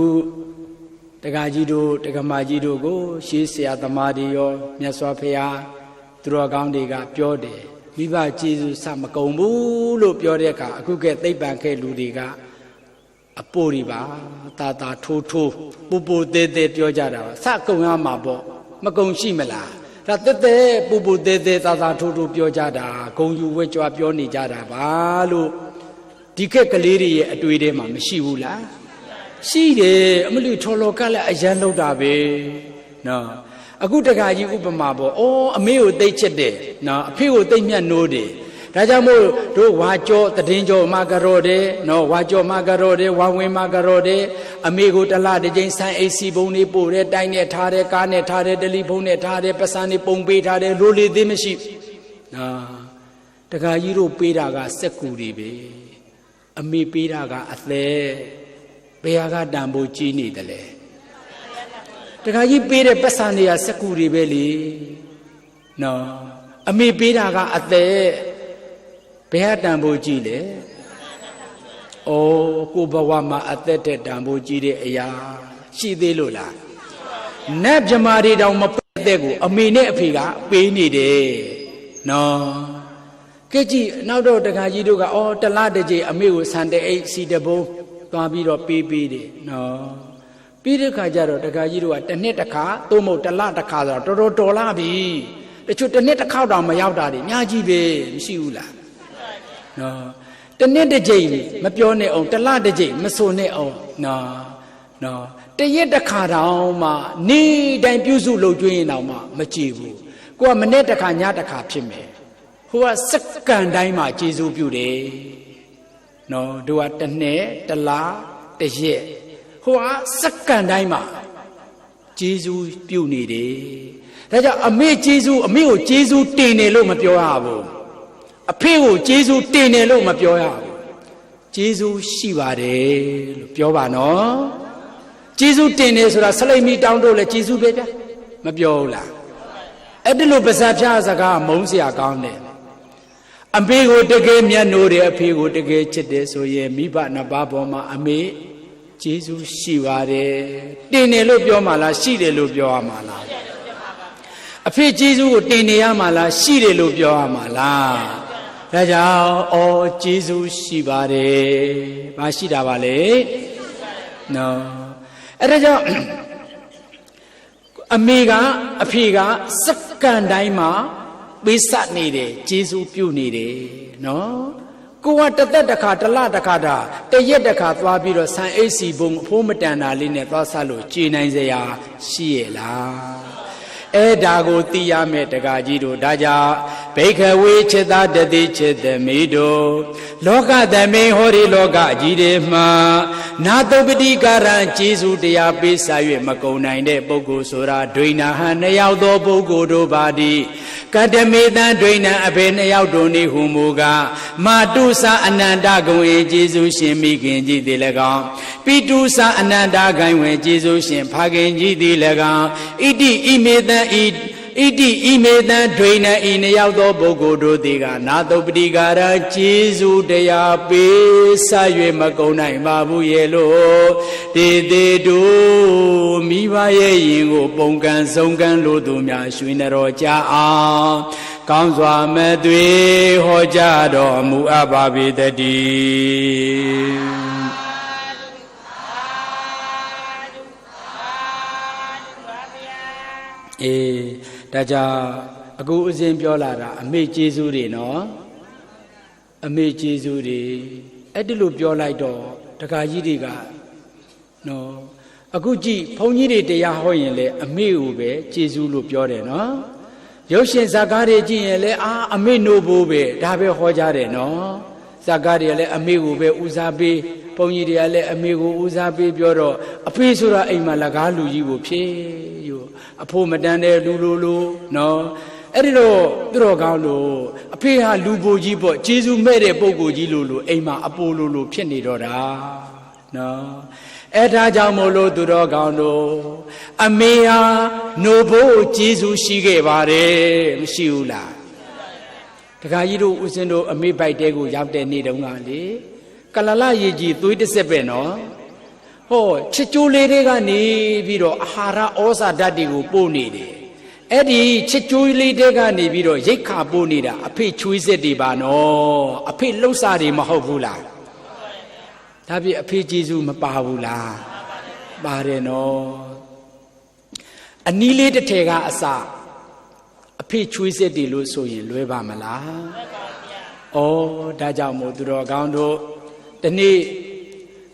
တက္ကကြီးတို့တက္ကမကြီးတို့ကိုရှေးဆရာသမားတွေရောမြတ်စွာဘုရားသူတော်ကောင်းတွေကပြောတယ်မိဘကျေးဇူးစမကုန်ဘူးလို့ပြောတဲ့အခါအခုကဲသိပ္ပံခဲ့လူတွေကအပိုးတွေပါတာတာထိုးထိုးပူပူသေးသေးပြောကြတာပါစကုန်ရမှာပေါ့မကုန်ရှိမလားဒါတက်တက်ပူပူသေးသေးတာတာထိုးထိုးပြောကြတာဂုံယူဝဲကြွားပြောနေကြတာပါလို့ဒီခက်ကလေးတွေရဲ့အတွေ့အထဲမှာမရှိဘူးလားရှိတယ်အမလူထော်လော်ကလည်းအရန်လောက်တာပဲနော်အခုတက္ကကြီးဥပမာပေါ့အော်အမေကိုသိချစ်တယ်နော်အဖေကိုသိမြတ်နိုးတယ်ဒါကြောင့်မို့တို့ဝါကြောတည်င်းကြောမာကရော်တယ်နော်ဝါကြောမာကရော်တယ်ဝါဝင်မာကရော်တယ်အမေကိုတလားတစ်ကြိမ်ဆိုင်အိစီဘုံလေးပို့တယ်တိုင်းနဲ့ထားတယ်ကားနဲ့ထားတယ်တယ်လီဖုန်းနဲ့ထားတယ်ပတ်စံနေပုံပေးထားတယ်လိုလေသေးမရှိနော်တက္ကကြီးတို့ပေးတာကစက်ကူတွေပဲအမေပေးတာကအသက်ဘယ်ဟာကတန်ဖိုးကြီးနေတယ်လဲတခါကြီးပေးတဲ့ပတ်စံတွေကစက်ကူတွေပဲလေနော်အမေပေးတာကအသက်ဘယ်ဟာတန်ဖိုးကြီးလဲဩကိုဘဝမှာအသက်တဲ့တန်ဖိုးကြီးတဲ့အရာရှိသေးလို့လားနတ်မြမာတွေတောင်မပေးတဲ့ကိုအမေနဲ့အဖေကပေးနေတယ်နော်ကဲကြည့်နောက်တော့တခါကြီးတို့ကဩတလားတစ်ကြိမ်အမေကိုဆန်တဲ့အိတ်စီတဘုံသွားပြီးတော့ပေးတယ်နော်ပြီးတဲ့ခါကျတော့တခါကြီးတို့ကတစ်နှစ်တစ်ခါသို့မဟုတ်တစ်လတစ်ခါဆိုတော့တော်တော်လာပြီတချို့တစ်နှစ်တစ်ခါတောင်မရောက်တာတွေအများကြီးပဲမရှိဘူးလားနော်တစ်နှစ်တစ်ကြိမ်မပြောနဲ့အောင်တစ်လတစ်ကြိမ်မဆိုနဲ့အောင်နော်တရက်တစ်ခါတောင်မှနေတိုင်းပြုစုလုပ်ကျွေးရင်တောင်မှမကြည့်ဘူးကိုကမနေ့တစ်ခါညတစ်ခါဖြစ်မယ်ဟိုကစက္ကန့်တိုင်းမှာကျေးဇူးပြုတယ်နော်တို့ကတစ်နှစ်တစ်လတစ်ရက်ဟိုကစက္ကန့်တိုင်းမှာကျေးဇူးပြုနေတယ်ဒါကြောင့်အမေကျေးဇူးအမေကိုကျေးဇူးတင်တယ်လို့မပြောရဘူးအဖေကိုကျေးဇူးတင်တယ်လို့မပြောရဘူးကျေးဇူးရှိပါတယ်လို့ပြောပါနော်ကျေးဇူးတင်တယ်ဆိုတာဆလိမီတောင်းတို့လည်းကျေးဇူးပဲဗျာမပြောဘူးလားအဲ့ဒီလိုပါဇာဖြာစကားမုန်းစရာကောင်းတယ် အမေကိုတကယ်မြတ်နိုးတယ်အဖေကိုတကယ်ချစ်တယ်ဆိုရင်မိဘနှစ်ပါးပေါ်မှာအမေကျေးဇူးရှိပါတယ်တင်တယ်လို့ပြောမှလားရှိတယ်လို့ပြောရမှာလားအဖေကျေးဇူးကိုတင်နေရမှာလားရှိတယ်လို့ပြောရမှာလားဒါကြောင့်ကျေးဇူးရှိပါတယ်မရှိတာပါလေနော်အဲ့ဒါကြောင့်အမေကအဖေကစက္ကန့်တိုင်းမှာပေးစပ်နေတယ်ကျေးဇူးပြုနေတယ်နော်ကိုကတသက်တစ်ခါတလတစ်ခါတာတရက်တစ်ခါသွားပြီးတော့ဆန်အိတ်စီဘုံအဖိုးမတန်တာလေးနဲ့သွားဆက်လို့ကြေနိုင်စရာရှိရဲ့လားအဲ့ဒါကိုသိရမယ်တကားကြီးတို့ဒါကြောင့်ဘိက္ခဝေจิตတတိจิตမိတို့လောကသမိန်ဟောဒီလောကကြီးတွေမှာနာတုပတိကာရံကျေးဇူးတရားပေးစာ၍မကုံနိုင်တဲ့ပုဂ္ဂိုလ်ဆိုတာဒွိနာဟံနှစ်ယောက်သောပုဂ္ဂိုလ်တို့ပါသည်ကတမေတံဒွိနာအဘေနှစ်ယောက်တို့နေဟုမူကားမာတုသအနန္တဂုံဧကျေးဇူးရှင်မိခင်ကြီးသည်၎င်းပိတုသအနန္တဂိုင်းဝင်ကျေးဇူးရှင်ဖခင်ကြီးသည်၎င်းဣတိဣမေတံဣတိဣမေတံဒွိနံဤနှစ်ယောက်သောပုဂ္ဂိုလ်တို့သည်ကနာတုပတိကာရကျေးဇူးတရားပေးဆ၍မကုန်နိုင်ပါဘူးရဲ့လို့တေတေတို့မိဘရဲ့ရင်ကိုပုံကံဆုံးကံလို့သူများရွှေနတော်ကြအောင်ကောင်းစွာမသွေဟောကြားတော်မူအပ်ပါပေတည်းဒါကြောင့်အခုအစဉ်ပြောလာတာအမေကျေးဇူးတွေနော်အမေကျေးဇူးတွေအဲ့ဒီလိုပြောလိုက်တော့တခါကြီးတွေကနော်အခုကြည့်ဘုန်းကြီးတွေတရားဟောရင်လေအမေကိုပဲကျေးဇူးလို့ပြောတယ်နော်ရုပ်ရှင်ဇာတ်ကားတွေကြည့်ရင်လေအမေနိုးဖို့ပဲဒါပဲဟောကြတယ်နော်ဇာတ်ကားတွေကလည်းအမေကိုပဲဦးစားပေးဘုန်းကြီးတွေကလည်းအမေကိုဦးစားပေးပြောတော့အဖေဆိုတာအိမ်မှာလကားလူကြီးကိုဖြေယူအဖိုးမတန်တဲ့လူလိုနော်အဲ့ဒီတော့သူတော်ကောင်းလို့အဖေဟာလူပိုကြီးပေါ့ကျေးဇူးမဲ့တဲ့ပုဂ္ဂိုလ်ကြီးလိုအိမ်မှာအပိုလိုဖြစ်နေတော့တာနော်အဲ့ဒါကြောင့်မို့လို့သူတော်ကောင်းတို့အမေဟာနို့ဖို့ကျေးဇူးရှိခဲ့ပါတယ်မရှိဘူးလားတခါကြီးတို့ဦးဇင်းတို့အမေပိုက်တဲကိုရောက်တဲ့နေ့တုန်းကလေကလလရေကြီးသွေးတစ်ဆက်ပဲနော်ဟောချစ်ကြိုးလေးတွေကနေပြီးတော့အာဟာရဩဇာဓာတ်တွေကိုပို့နေတယ်အဲ့ဒီချစ်ကြိုးလေးတွေကနေပြီးတော့ရိတ်ခါပို့နေတာအဖေချွေးစစ်တွေပါနော်အဖေလှုပ်ရှားတွေမဟုတ်ဘူးလားဒါပြအဖေကျေးဇူးမပါဘူးလားပါတယ်နော်အနီးလေးတစ်ထည်ကအစအဖေချွေးစစ်တွေလို့ဆိုရင်လွဲပါမလားဩဒါကြောင့်မို့သူတော်ကောင်းတို့ဒီနေ့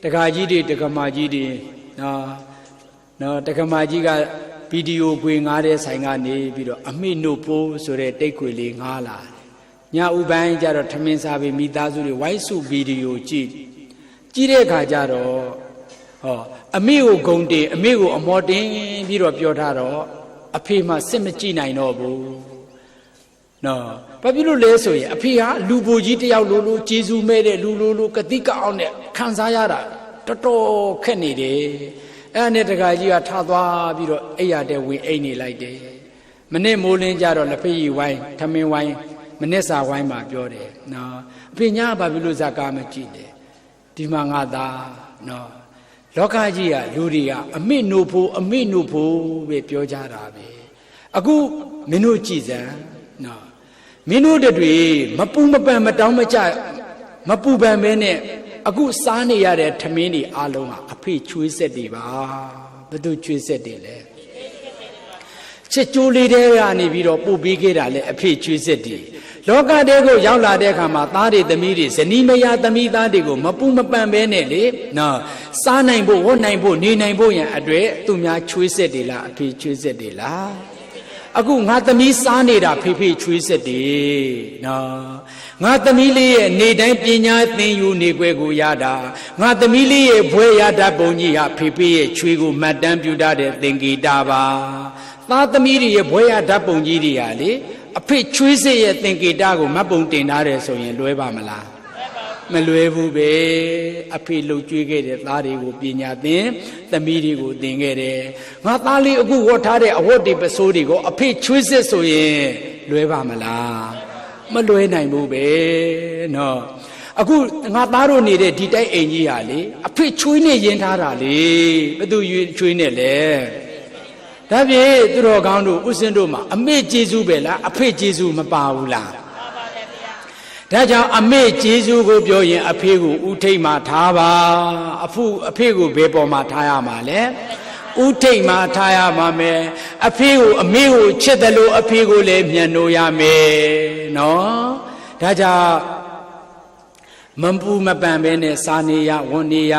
တက္ကကြီးတွေတက္ကမကြီးတွေနော်တက္ကမကြီးကဗီဒီယိုခွေငားတဲ့ဆိုင်ကနေပြီးတော့အမိနို့ပိုးဆိုတဲ့တိတ်ခွေလေးငားလာညဥပိုင်းကျတော့ထမင်းစားပြီးမိသားစုတွေဝိုင်းစုဗီဒီယိုကြည့်တဲ့အခါကျတော့အမိကိုဂုံတင်အမိကိုအမော်တင်ပြီးတော့ပြောထားတော့အဖေမှစစ်မကြည့်နိုင်တော့ဘူးနော်ဘာဖြစ်လို့လဲဆိုရင်အဖေဟာလူပူကြီးတယောက်လိုကျေးဇူးမဲ့တဲ့လူလိုကတိကအောင်နဲ့ခံစားရတာတော်တော်ခက်နေတယ်အဲ့ဒါနဲ့တခါကြီးကထသွားပြီးတော့အိယာတဲ့ဝင်အိတ်နေလိုက်တယ်မနေ့မိုးလင်းကြတော့လက်ဖက်ရည်ဝိုင်းထမင်းဝိုင်းမနေ့စာဝိုင်းမှာပြောတယ်နော်အဖေညာဘာဖြစ်လို့ဇာကားမကြည့်တယ်ဒီမှာငါသားနော်လောကကြီးကလူတွေကအမိနို့ဖို့ပဲပြောကြတာပဲအခုမင်းတို့ကြည်စမ်းနော်မင်းတို့တွေမပူမပန်မတောင်းမကြမပူပန်ပဲနဲ့အခုစားနေရတဲ့ထမင်းတွေအားလုံးဟာအဖေချွေးဆက်တွေပါဘယ်သူချွေးဆက်တွေလဲချစ်ကြိုးလေးတွေကနေပြီးတော့ပို့ပေးခဲ့တာလဲအဖေချွေးဆက်တွေလောကတဲကိုရောက်လာတဲ့အခါမှာသားတွေသမီးတွေဇနီးမယားသမီးသားတွေကိုမပူမပန်ပဲနဲ့လေနော်စားနိုင်ဖို့ဝတ်နိုင်ဖို့နေနိုင်ဖို့ရန်အတွက်သူများချွေးဆက်တွေလားအဖေချွေးဆက်တွေလားအခုငါသမီးစားနေတာဖေချွေးဆက်တယ်နော်ငါသမီးလေးရဲ့နေတိုင်းပညာသင်ယူနေခွဲကိုရတာငါသမီးလေးရဲ့ဘွဲရတတ်ပုံကြီးဟာဖေရဲ့ချွေးကိုမှတ်တမ်းပြုတတ်တဲ့သင်္ကေတပါသားသမီးတွေရဲ့ဘွဲရတတ်ပုံကြီးတွေဟာလေအဖေချွေးစစ်ရဲ့သင်္ကေတကိုမှတ်ပုံတင်ထားတယ်ဆိုရင်လွဲပါမလားမလွဲဘူးပဲအဖေလှုပ်ကြွေးခဲ့တဲ့သားတွေကိုပညာသင်သမီးတွေကိုသင်ခဲ့တယ်ငါသားလေးအခုဝတ်ထားတဲ့အဝတ်တွေပစိုးတွေကိုအဖေချွေးစစ်ဆိုရင်လွဲပါမလား မလွဲနိုင်ဘူးပဲနော်အခုငါသားတို့နေတဲ့ဒီတိုက်အိမ်ကြီးဟာလေအဖေချွေးနဲ့ယဉ်ထားတာလေဘသူချွေးနဲ့လဲဒါဖြင့်သူတော်ကောင်းတို့ဥစဉ်တို့မှာအမေကျေးဇူးပဲလားအဖေကျေးဇူးမပါဘူးလားပါပါတယ်ဗျာဒါကြောင့်အမေကျေးဇူးကိုပြောရင်အဖေကိုဥထိတ်မှာထားပါအဖေကိုဘယ်ပေါ်မှာထားရမှာလဲဥထိတ်မှာထားရမှာမယ်အဖေကိုအမေကိုချစ်တယ်လို့အဖေကိုလည်းမြန်လို့ရမယ်နော်ဒါကြောင့်မပူမပန်ပဲနဲ့စာနေရဝန်နေရ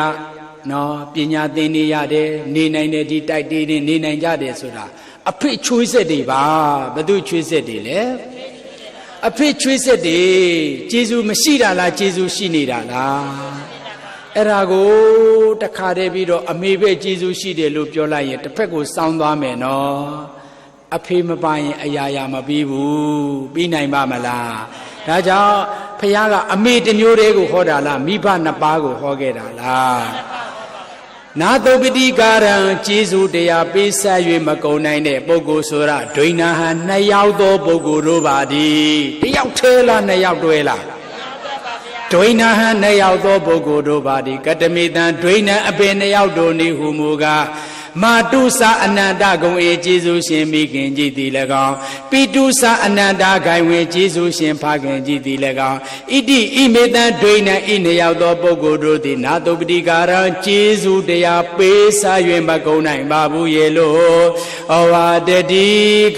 နော်ပညာသင်နေရတယ်နေနိုင်တဲ့ဒီတိုက်တေးနေနေနိုင်ကြတယ်ဆိုတာအဖေချွေးဆက်တွေပါဘသူချွေးဆက်တွေလဲအဖေချွေးဆက်တွေကျေးဇူးမရှိတာလားကျေးဇူးရှိနေတာလားအဲ့ဒါကိုတခါတည်းပြီးတော့အမေပဲကျေးဇူးရှိတယ်လို့ပြောလိုက်ရင်တစ်ဖက်ကိုစောင်းသွားမယ်နော်အဖေမပါရင်အရာရာမပြီးဘူးပြီးနိုင်ပါမလားဒါကြောင့်ဖခင်ကအမေတစ်မျိုးတည်းကိုဟောတာလားမိဘနှစ်ပါးကိုဟောခဲ့တာလားနာတုပတိကာရံကျေးဇူးတရားပေးဆက်၍မကုန်နိုင်တဲ့ပုဂ္ဂိုလ်ဆိုတာဒွိနာဟနှစ်ယောက်သောပုဂ္ဂိုလ်တို့ပါသည်တယောက်သေးလားနှစ်ယောက်တွဲလားဒွိနာဟနှစ်ယောက်သောပုဂ္ဂိုလ်တို့ပါသည်ကတမေတံဒွိနံအပေနှစ်ယောက်တို့နေဟုမူကားမာတုစာအနန္တဂုံအေကျေးဇူးရှင်မိခင်ကြည်သည်၎င်းပိတုစာအနန္တဂိုင်ဝေကျေးဇူးရှင်ဖခင်ကြည်သည်၎င်းဣတိဣမေတံဒွိနံဤနှစ်ယောက်သောပုဂ္ဂိုလ်တို့သည်နာတုပတိကာရံကျေးဇူးတရားပေးစား၍မကုန်နိုင်ပါဘူးရေလို့ဩဝါဒတိ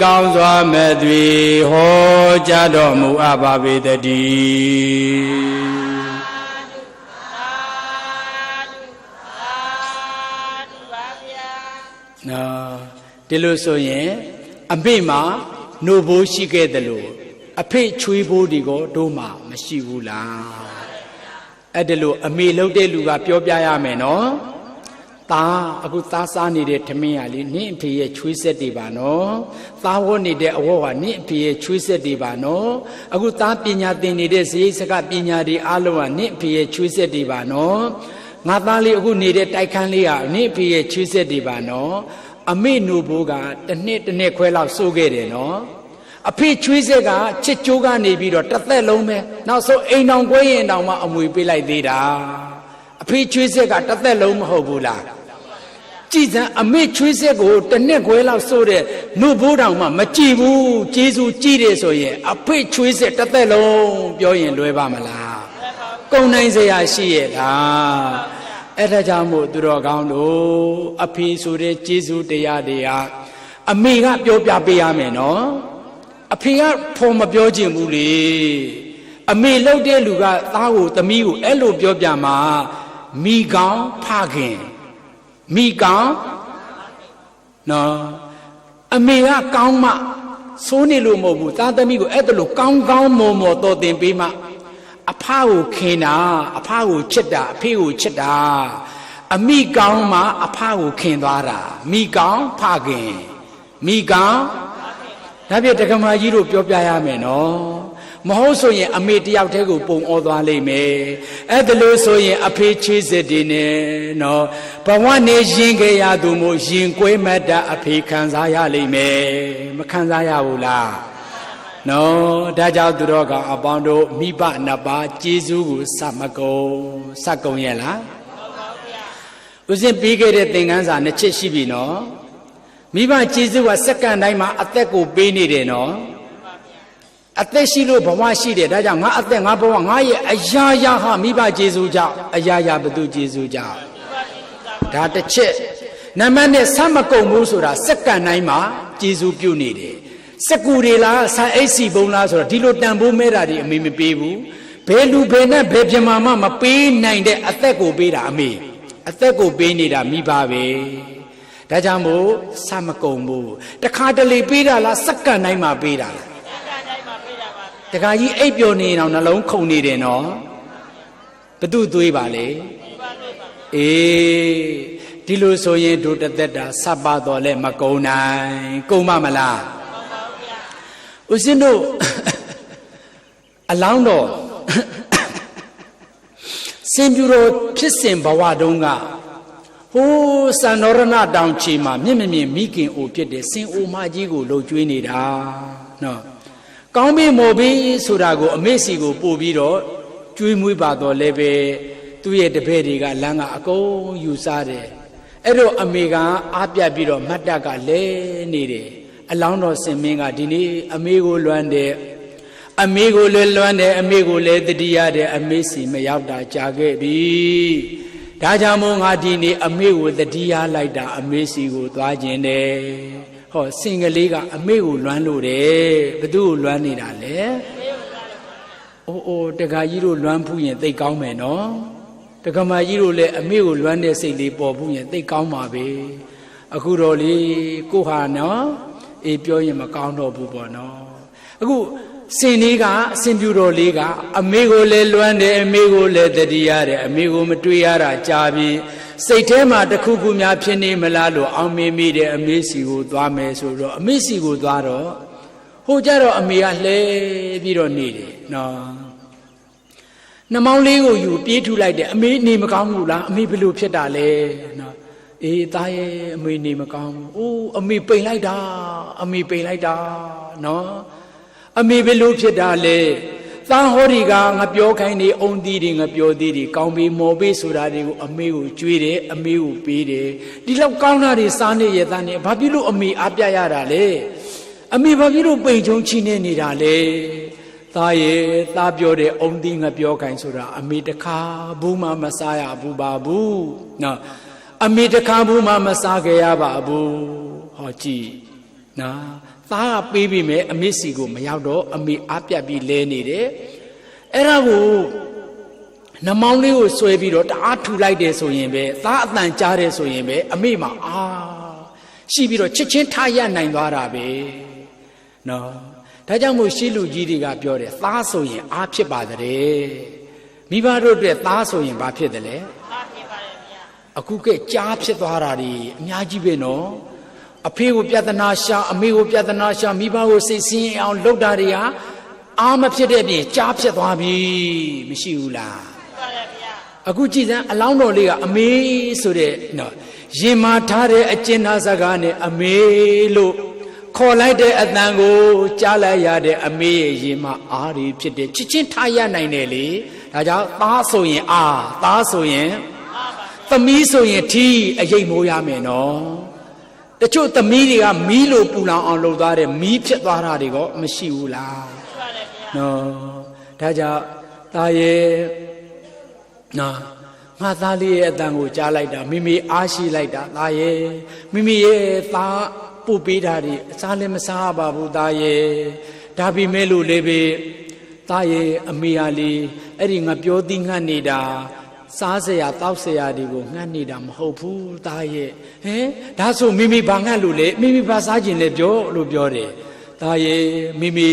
ကောင်းစွာမဲ့သွေဟောကြားတော်မူအပ်ပါပေတည်းနော်ဒီလိုဆိုရင်အမေမှာနှုတ်ဘိုးရှိခဲ့တယ်လို့အဖေချွေးဘိုးဒီကိုတို့မှမရှိဘူးလားအဲ့ဒါလို့အမေလှုပ်တဲ့လူကပြောပြရမယ်နော်သားအခုသားစားနေတဲ့ထမင်းရလေနင့်အဖေရဲ့ချွေးဆက်တွေပါနော်သားဝတ်နေတဲ့အဝတ်ကနင့်အဖေရဲ့ချွေးဆက်တွေပါနော်အခုသားပညာသင်နေတဲ့ဇေယိစကပညာတွေအားလုံးကနင့်အဖေရဲ့ချွေးဆက်တွေပါနော်ငါသားလေးအခုနေတဲ့တိုက်ခန်းလေးကနင့်အဖေရဲ့ချွေးဆက်တွေပါနော်အမေနိုဘိုးကတစ်နှစ်ခွဲလောက်စိုးခဲ့တယ်နော်အဖေချွေးဆက်ကချစ်ကြိုးကနေပြီးတော့တစ်သက်လုံးပဲနောက်ဆုံးအိမ်တောင်ကွဲရင်တောင်မှအမွေပေးလိုက်သေးတာအဖေချွေးဆက်ကတစ်သက်လုံးမဟုတ်ဘူးလားကြည်စံအမေချွေးဆက်ကိုတစ်နှစ်ခွဲလောက်စိုးတဲ့နိုဘိုးတောင်မှမကြည့်ဘူးကျေးဇူးကြည့်တယ်ဆိုရင်အဖေချွေးဆက်တစ်သက်လုံးပြောရင်လွဲပါမလားကုန်နိုင်စရာရှိရဲ့လားအဲ့ဒါကြောင့်မို့သူတော်ကောင်းတို့အဖေဆိုတဲ့ကျေးဇူးတရားတွေဟာအမေကပြောပြပေးရမယ်နော်အဖေကဖော်မပြောခြင်းဘူးလေအမေလှုပ်တဲ့လူကသားကိုသမီးကိုအဲ့လိုပြောပြမှာမိကောင်းဖခင်မိကောင်းနော်အမေကကောင်းမှဆိုးနေလို့မဟုတ်ဘူးသားသမီးကိုအဲ့ဒါလိုကောင်းကောင်းမော်မော်တော်တင်ပေးမှအဖကိုခင်တာအဖကိုချစ်တာအဖေကိုချစ်တာအမိကောင်းမှအဖကိုခင်သွားတာမိကောင်းဖခင်မိကောင်းဒါပြတက္ကမကြီးတို့ပြောပြရမယ်နော်မဟုတ်ဆိုရင်အမေတယောက်တည်းကိုပုံဩသွားလိမ့်မယ်အဲ့ဒါလို့ဆိုရင်အဖေချေးစစ်တွေနဲ့နော်ဘဝနေရင်ကြရသူမို့ရင်ကွဲမတ္တအဖေခံစားရလိမ့်မယ်မခံစားရဘူးလားနော်ဒါကြောင့်သူတော်ကောင်အပေါင်းတို့မိဘနှစ်ပါးကျေးဇူးကိုစမကုန်ရဲ့လားဦးဇင်းပြီးခဲ့တဲ့သင်ခန်းစာနှစ်ချက်ရှိပြီနော်မိဘကျေးဇူးကစက္ကန့်တိုင်းမှာအသက်ကိုပေးနေတယ်နော်အသက်ရှိလို့ဘဝရှိတယ်ဒါကြောင့်ငါအသက်ငါဘဝငါရဲ့အရာရာဟာမိဘကျေးဇူးကြောင့်အရာရာဘသူကျေးဇူးကြောင့်ဒါတစ်ချက်နံပါတ်နဲ့စမကုန်ဘူးဆိုတာစက္ကန့်တိုင်းမှာကျေးဇူးပြုနေတယ်စကူတွေလားဆန်အိတ်စီပုံလားဆိုတော့ဒီလိုတန်ဖိုးမဲတာတွေအမေမပေးဘူးဘယ်လူဘယ်နဲ့ဘယ်ပြမမပေးနိုင်တဲ့အသက်ကိုပေးတာအမေအသက်ကိုပေးနေတာမိဘပဲဒါကြောင့်မို့စမကုန်ဘူးတခါတလေပေးတာလားစက္ကန့်တိုင်းမှာပေးတာလားတခါကြီးအိပ်ပျော်နေအောင်နှလုံးခုန်နေတယ်နော်ဘသူသွေးပါလေအေးဒီလိုဆိုရင်တို့တသက်တာစပ်ပါတော့လဲမကုန်နိုင်ကုန်ပါမလားဦးဇင်းတို့အလောင်းတော်စင်ပြူတော်ဖြစ်စဉ်ဘဝတုန်းကဟိုးစံတော်ရဏတောင်ချီမှာမြင့်မြင့်မိခင်အိုဖြစ်တဲ့စင်အိုမကြီးကိုလှုပ်ကြွေးနေတာနော် ကောင်းပြီမော်ပြီဆိုတာကိုအမေစီကိုပို့ပြီးတော့ကျွေးမွေးပါတော့လည်းပဲသူ့ရဲ့တပည့်တွေကလမ်းကအကုန်ယူစားတယ်အဲ့တော့အမေကအားပြတ်ပြီးတော့မတ်တပ်ကလဲနေတယ်အလောင်းတော်စင်မင်းကဒီနေ့အမေကိုလွမ်းတယ်အမေကိုလည်းလွမ်းတယ်အမေကိုလည်းတတိယတယ်အမေစီမရောက်တာကြာခဲ့ပြီဒါကြောင့်မို့ငါဒီနေ့အမေကိုတတိယလိုက်တာအမေစီကိုသွားခြင်းတယ်ဟောစင်ကလေးကအမေကိုလွမ်းလို့တယ်ဘသူ့ကိုလွမ်းနေတာလဲအိုးတခါကြီးတို့လွမ်းဖူးရင်သိကောင်းမယ်နော်တက္ကမကြီးတို့လည်းအမေကိုလွမ်းတဲ့စိတ်လေးပေါ်ဘူးရင်သိကောင်းပါပဲအခုတော့လေကိုဟာနော်အေးပြောရင်မကောင်းတော့ဘူးပေါ့နော်အခုစင်လေးကအစင်ပြူတော်လေးကအမေကိုလည်းလွမ်းတယ်အမေကိုလည်းတတိရတယ်အမေကိုမတွေ့ရတာကြာပြီစိတ်ထဲမှာတခုခုများဖြစ်နေမလားလို့အောင်မေးမိတယ်အမေစီကိုသွားမယ်ဆိုတော့အမေစီကိုသွားတော့ဟိုကြတော့အမေကလှဲပြီးတော့နေတယ်နော်နှမောင်းလေးကိုယူပြေးထူလိုက်တယ်အမေနေမကောင်းဘူးလားအမေဘယ်လိုဖြစ်တာလဲနော်အေးသားရဲ့အမေနေမကောင်းဘူးအိုးအမေပိန်လိုက်တာအမေပိန်လိုက်တာနော်အမေဘယ်လိုဖြစ်တာလဲသားဟောဒီကငါပြောခိုင်းနေအုံသီးတွေငါပြောသေးတယ်ကောင်းပြီမော်ပေးဆိုတာတွေကိုအမေကိုကြွေးတယ်အမေကိုပေးတယ်ဒီလောက်ကောင်းတာတွေစားနေရသားနေဘာဖြစ်လို့အမေအားပြရတာလဲအမေဘာဖြစ်လို့ပိန်ချုံချီနေနေတာလဲသားရဲ့သားပြောတဲ့အုံသီးငါပြောခိုင်းဆိုတာအမေတခါဘူးမှမစားရဘူးပါဘူးနော်အမေတခါဘူးမှမစားခဲ့ရပါဘူးဟောကြည့်နော်သားကပေးပြီးမယ်အမေစီကိုမရောက်တော့အမေအားပြတ်ပြီးလဲနေတယ်အဲ့ဒါကိုနှမောင်းလေးကိုဆွဲပြီးတော့တအားထူလိုက်တယ်ဆိုရင်ပဲသားအတန်ကြားတယ်ဆိုရင်ပဲအမေမှာရှိပြီးတော့ချက်ချင်းထားရနိုင်သွားတာပဲနော်ဒါကြောင့်မို့ရှေးလူကြီးတွေကပြောတယ်သားဆိုရင်အားဖြစ်ပါတဲ့မိဘတို့အတွက်သားဆိုရင်ဘာဖြစ်တယ်လဲအားဖြစ်ပါတယ်ဗျာအခုကကြားဖြစ်သွားတာဒီအများကြီးပဲနော်အဖေကိုပြဿနာရှာအမေကိုပြဿနာရှာမိဘကိုစိတ်ဆင်းအောင်လုပ်တာတွေဟာအားမဖြစ်တဲ့ပြင်ကြားဖြစ်သွားပြီမရှိဘူးလားဟုတ်ပါတယ်ဗျာအခုကြည်စမ်းအလောင်းတော်လေးကအမေဆိုတဲ့နော်ရင်မာထားတဲ့အကျဉ်းသားစကားနဲ့အမေလို့ခေါ်လိုက်တဲ့အတန်ကိုကြားလိုက်ရတဲ့အမေရဲ့ရင်မာအားတွေဖြစ်တဲ့ချစ်ချင်းထားရနိုင်တယ်လေဒါကြောင့်သားဆိုရင်သားဆိုရင်သမီးဆိုရင်ထီးအရေးမိုးရမယ်နော်တချို့သမီးတွေကမီးလိုပူလောင်အောင်လုပ်သွားတယ်မီးဖြစ်သွားတာတွေကမရှိဘူးလားရှိပါတယ်ဗျာနော်ဒါကြောင့်သားရဲ့နော်ငါသားလေးရဲ့အတန်ကိုကြားလိုက်တာမိမိအားရှိလိုက်တာသားရဲ့မိမိရဲ့သားပို့ပေးတာတွေအစားလည်းမစားပါဘူးသားရဲ့ဒါပေမဲ့လို့လည်းပဲသားရဲ့အမေဟာလေအဲ့ဒီငါပြောသိငှက်နေတာစားစရာတောက်စရာတွေကိုငှက်နေတာမဟုတ်ဘူးသားရဲ့ဟင်ဒါဆိုမိမိဘာငှက်လို့လဲမိမိဘာစားခြင်းလဲပြောလို့ပြောတယ်သားရဲ့မိမိ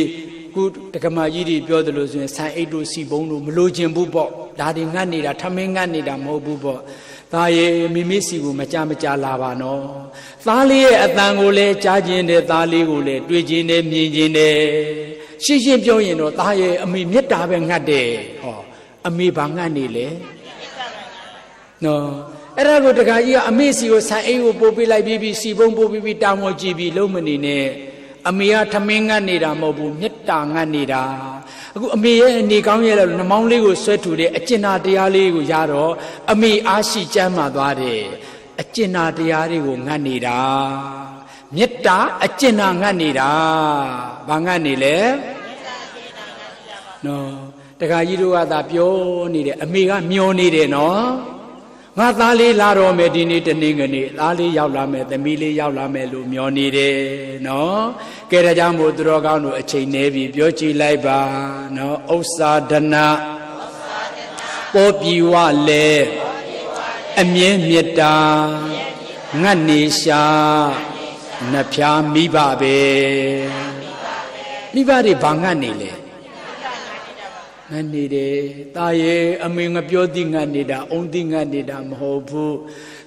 ခုတက္ကမကြီးတွေပြောတယ်လို့ဆိုရင်ဆိုင်အိတ်တို့စီပုံးတို့မလိုချင်ဘူးပေါ့ဒါတွေငှက်နေတာထမင်းငှက်နေတာမဟုတ်ဘူးပေါ့သားရဲ့မိမိစီကိုမကြလာပါနော်သားလေးရဲ့အတန်ကိုလည်းကြားခြင်းတယ်သားလေးကိုလည်းတွေ့ခြင်းတယ်မြင်ခြင်းတယ်ရှင်းရှင်းပြောရင်တော့သားရဲ့အမေမေတ္တာပဲငှက်တယ်ဟောအမေဘာငှက်နေလဲနော်အဲ့ဒါကိုတခါကြီးကအမေစီကိုဆိုင်အိတ်ကိုပို့ပေးလိုက်ပြီးစီပုံးပို့ပြီးတာမောကြည့်ပြီးလုံးမနေနဲ့အမေကထမင်းငတ်နေတာမဟုတ်ဘူးမေတ္တာငတ်နေတာအခုအမေရဲ့အနေကောင်းရဲ့နှမောင်းလေးကိုဆွဲထူတဲ့အကျဉ်းနာတရားလေးကိုရတော့အမေအားရှိကျမ်းမာသွားတယ်အကျဉ်းနာတရားတွေကိုငတ်နေတာမေတ္တာအကျဉ်းနာငတ်နေတာဘာငတ်နေလဲနော်တခါကြီးတို့ကသာပြောနေတယ်အမေကမျောနေတယ်နော်ငါသားလေးလာတော့မယ်ဒီနေ့တနေ့ကနေသားလေးရောက်လာမယ်သမီးလေးရောက်လာမယ်လို့မျောနေတယ်နော်ကဲဒါကြောင့်မို့သူတော်ကောင်းတို့အချိန်နေပြီပြောကြည့်လိုက်ပါနော်ဥစ္စာဒနာပေါ်ပြီးဝလဲအမြဲမြတ်တာငတ်နေရှာနှဖျားမိဘပဲမိဘတွေဘာငတ်နေလဲငတ်နေတယ်သားရဲ့အမေငါပြောသိငတ်နေတာအုံသိငတ်နေတာမဟုတ်ဘူး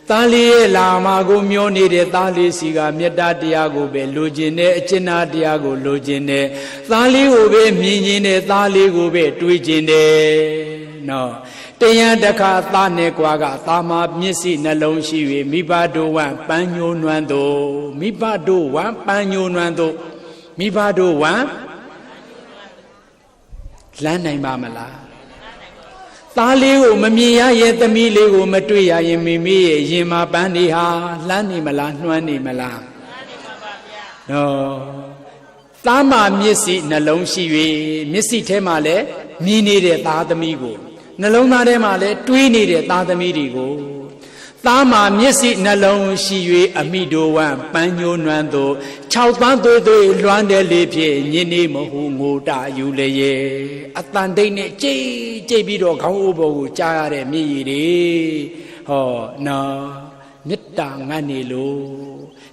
သားလေးရဲ့လာမကိုမျောနေတဲ့သားလေးစီကမေတ္တာတရားကိုပဲလိုချင်တယ်အကျဉ်းနာတရားကိုလိုချင်တယ်သားလေးကိုပဲမြင်ချင်တယ်သားလေးကိုပဲတွေးချင်တယ်နော်တရားတခါသားနဲ့ကွာကသားမမျက်စိနှလုံးရှိ၍မိဘတို့ဝမ်းပန်းညိုနွမ်းတို့မိဘတို့ဝမ်းပန်းညိုနွမ်းတို့မိဘတို့ဝမ်း လမ်းနိုင်ပါမလားသားလေးကိုမမြင်ရရဲ့သမီးလေးကိုမတွေ့ရရင်မိမိရဲ့ရင်မှာပန်းနေဟာလှမ်းနေမလားနှွမ်းနေမလားနော်သားမမျက်စိနှလုံးရှိ၍မျက်စိထဲမှာလည်းမြင်နေတဲ့သားသမီးကိုနှလုံးသားထဲမှာလည်းတွေးနေတဲ့သားသမီးတွေကိုသားမမျက်စိနှလုံးရှိ၍အမိတို့ဝမ်းပန်းညိုးနွမ်းသို့6ပန်းသွေးသွေးလွှမ်းတဲ့လေးဖြင့်ညင်းနေမဟုငိုတယူလေရဲ့အတန်တိတ်နဲ့ကြိတ်ပြီးတော့ခေါင်းအိုးပေါ်ကိုကြားရတဲ့မြည်ရည်တွေဟောနော်မေတ္တာငတ်နေလို့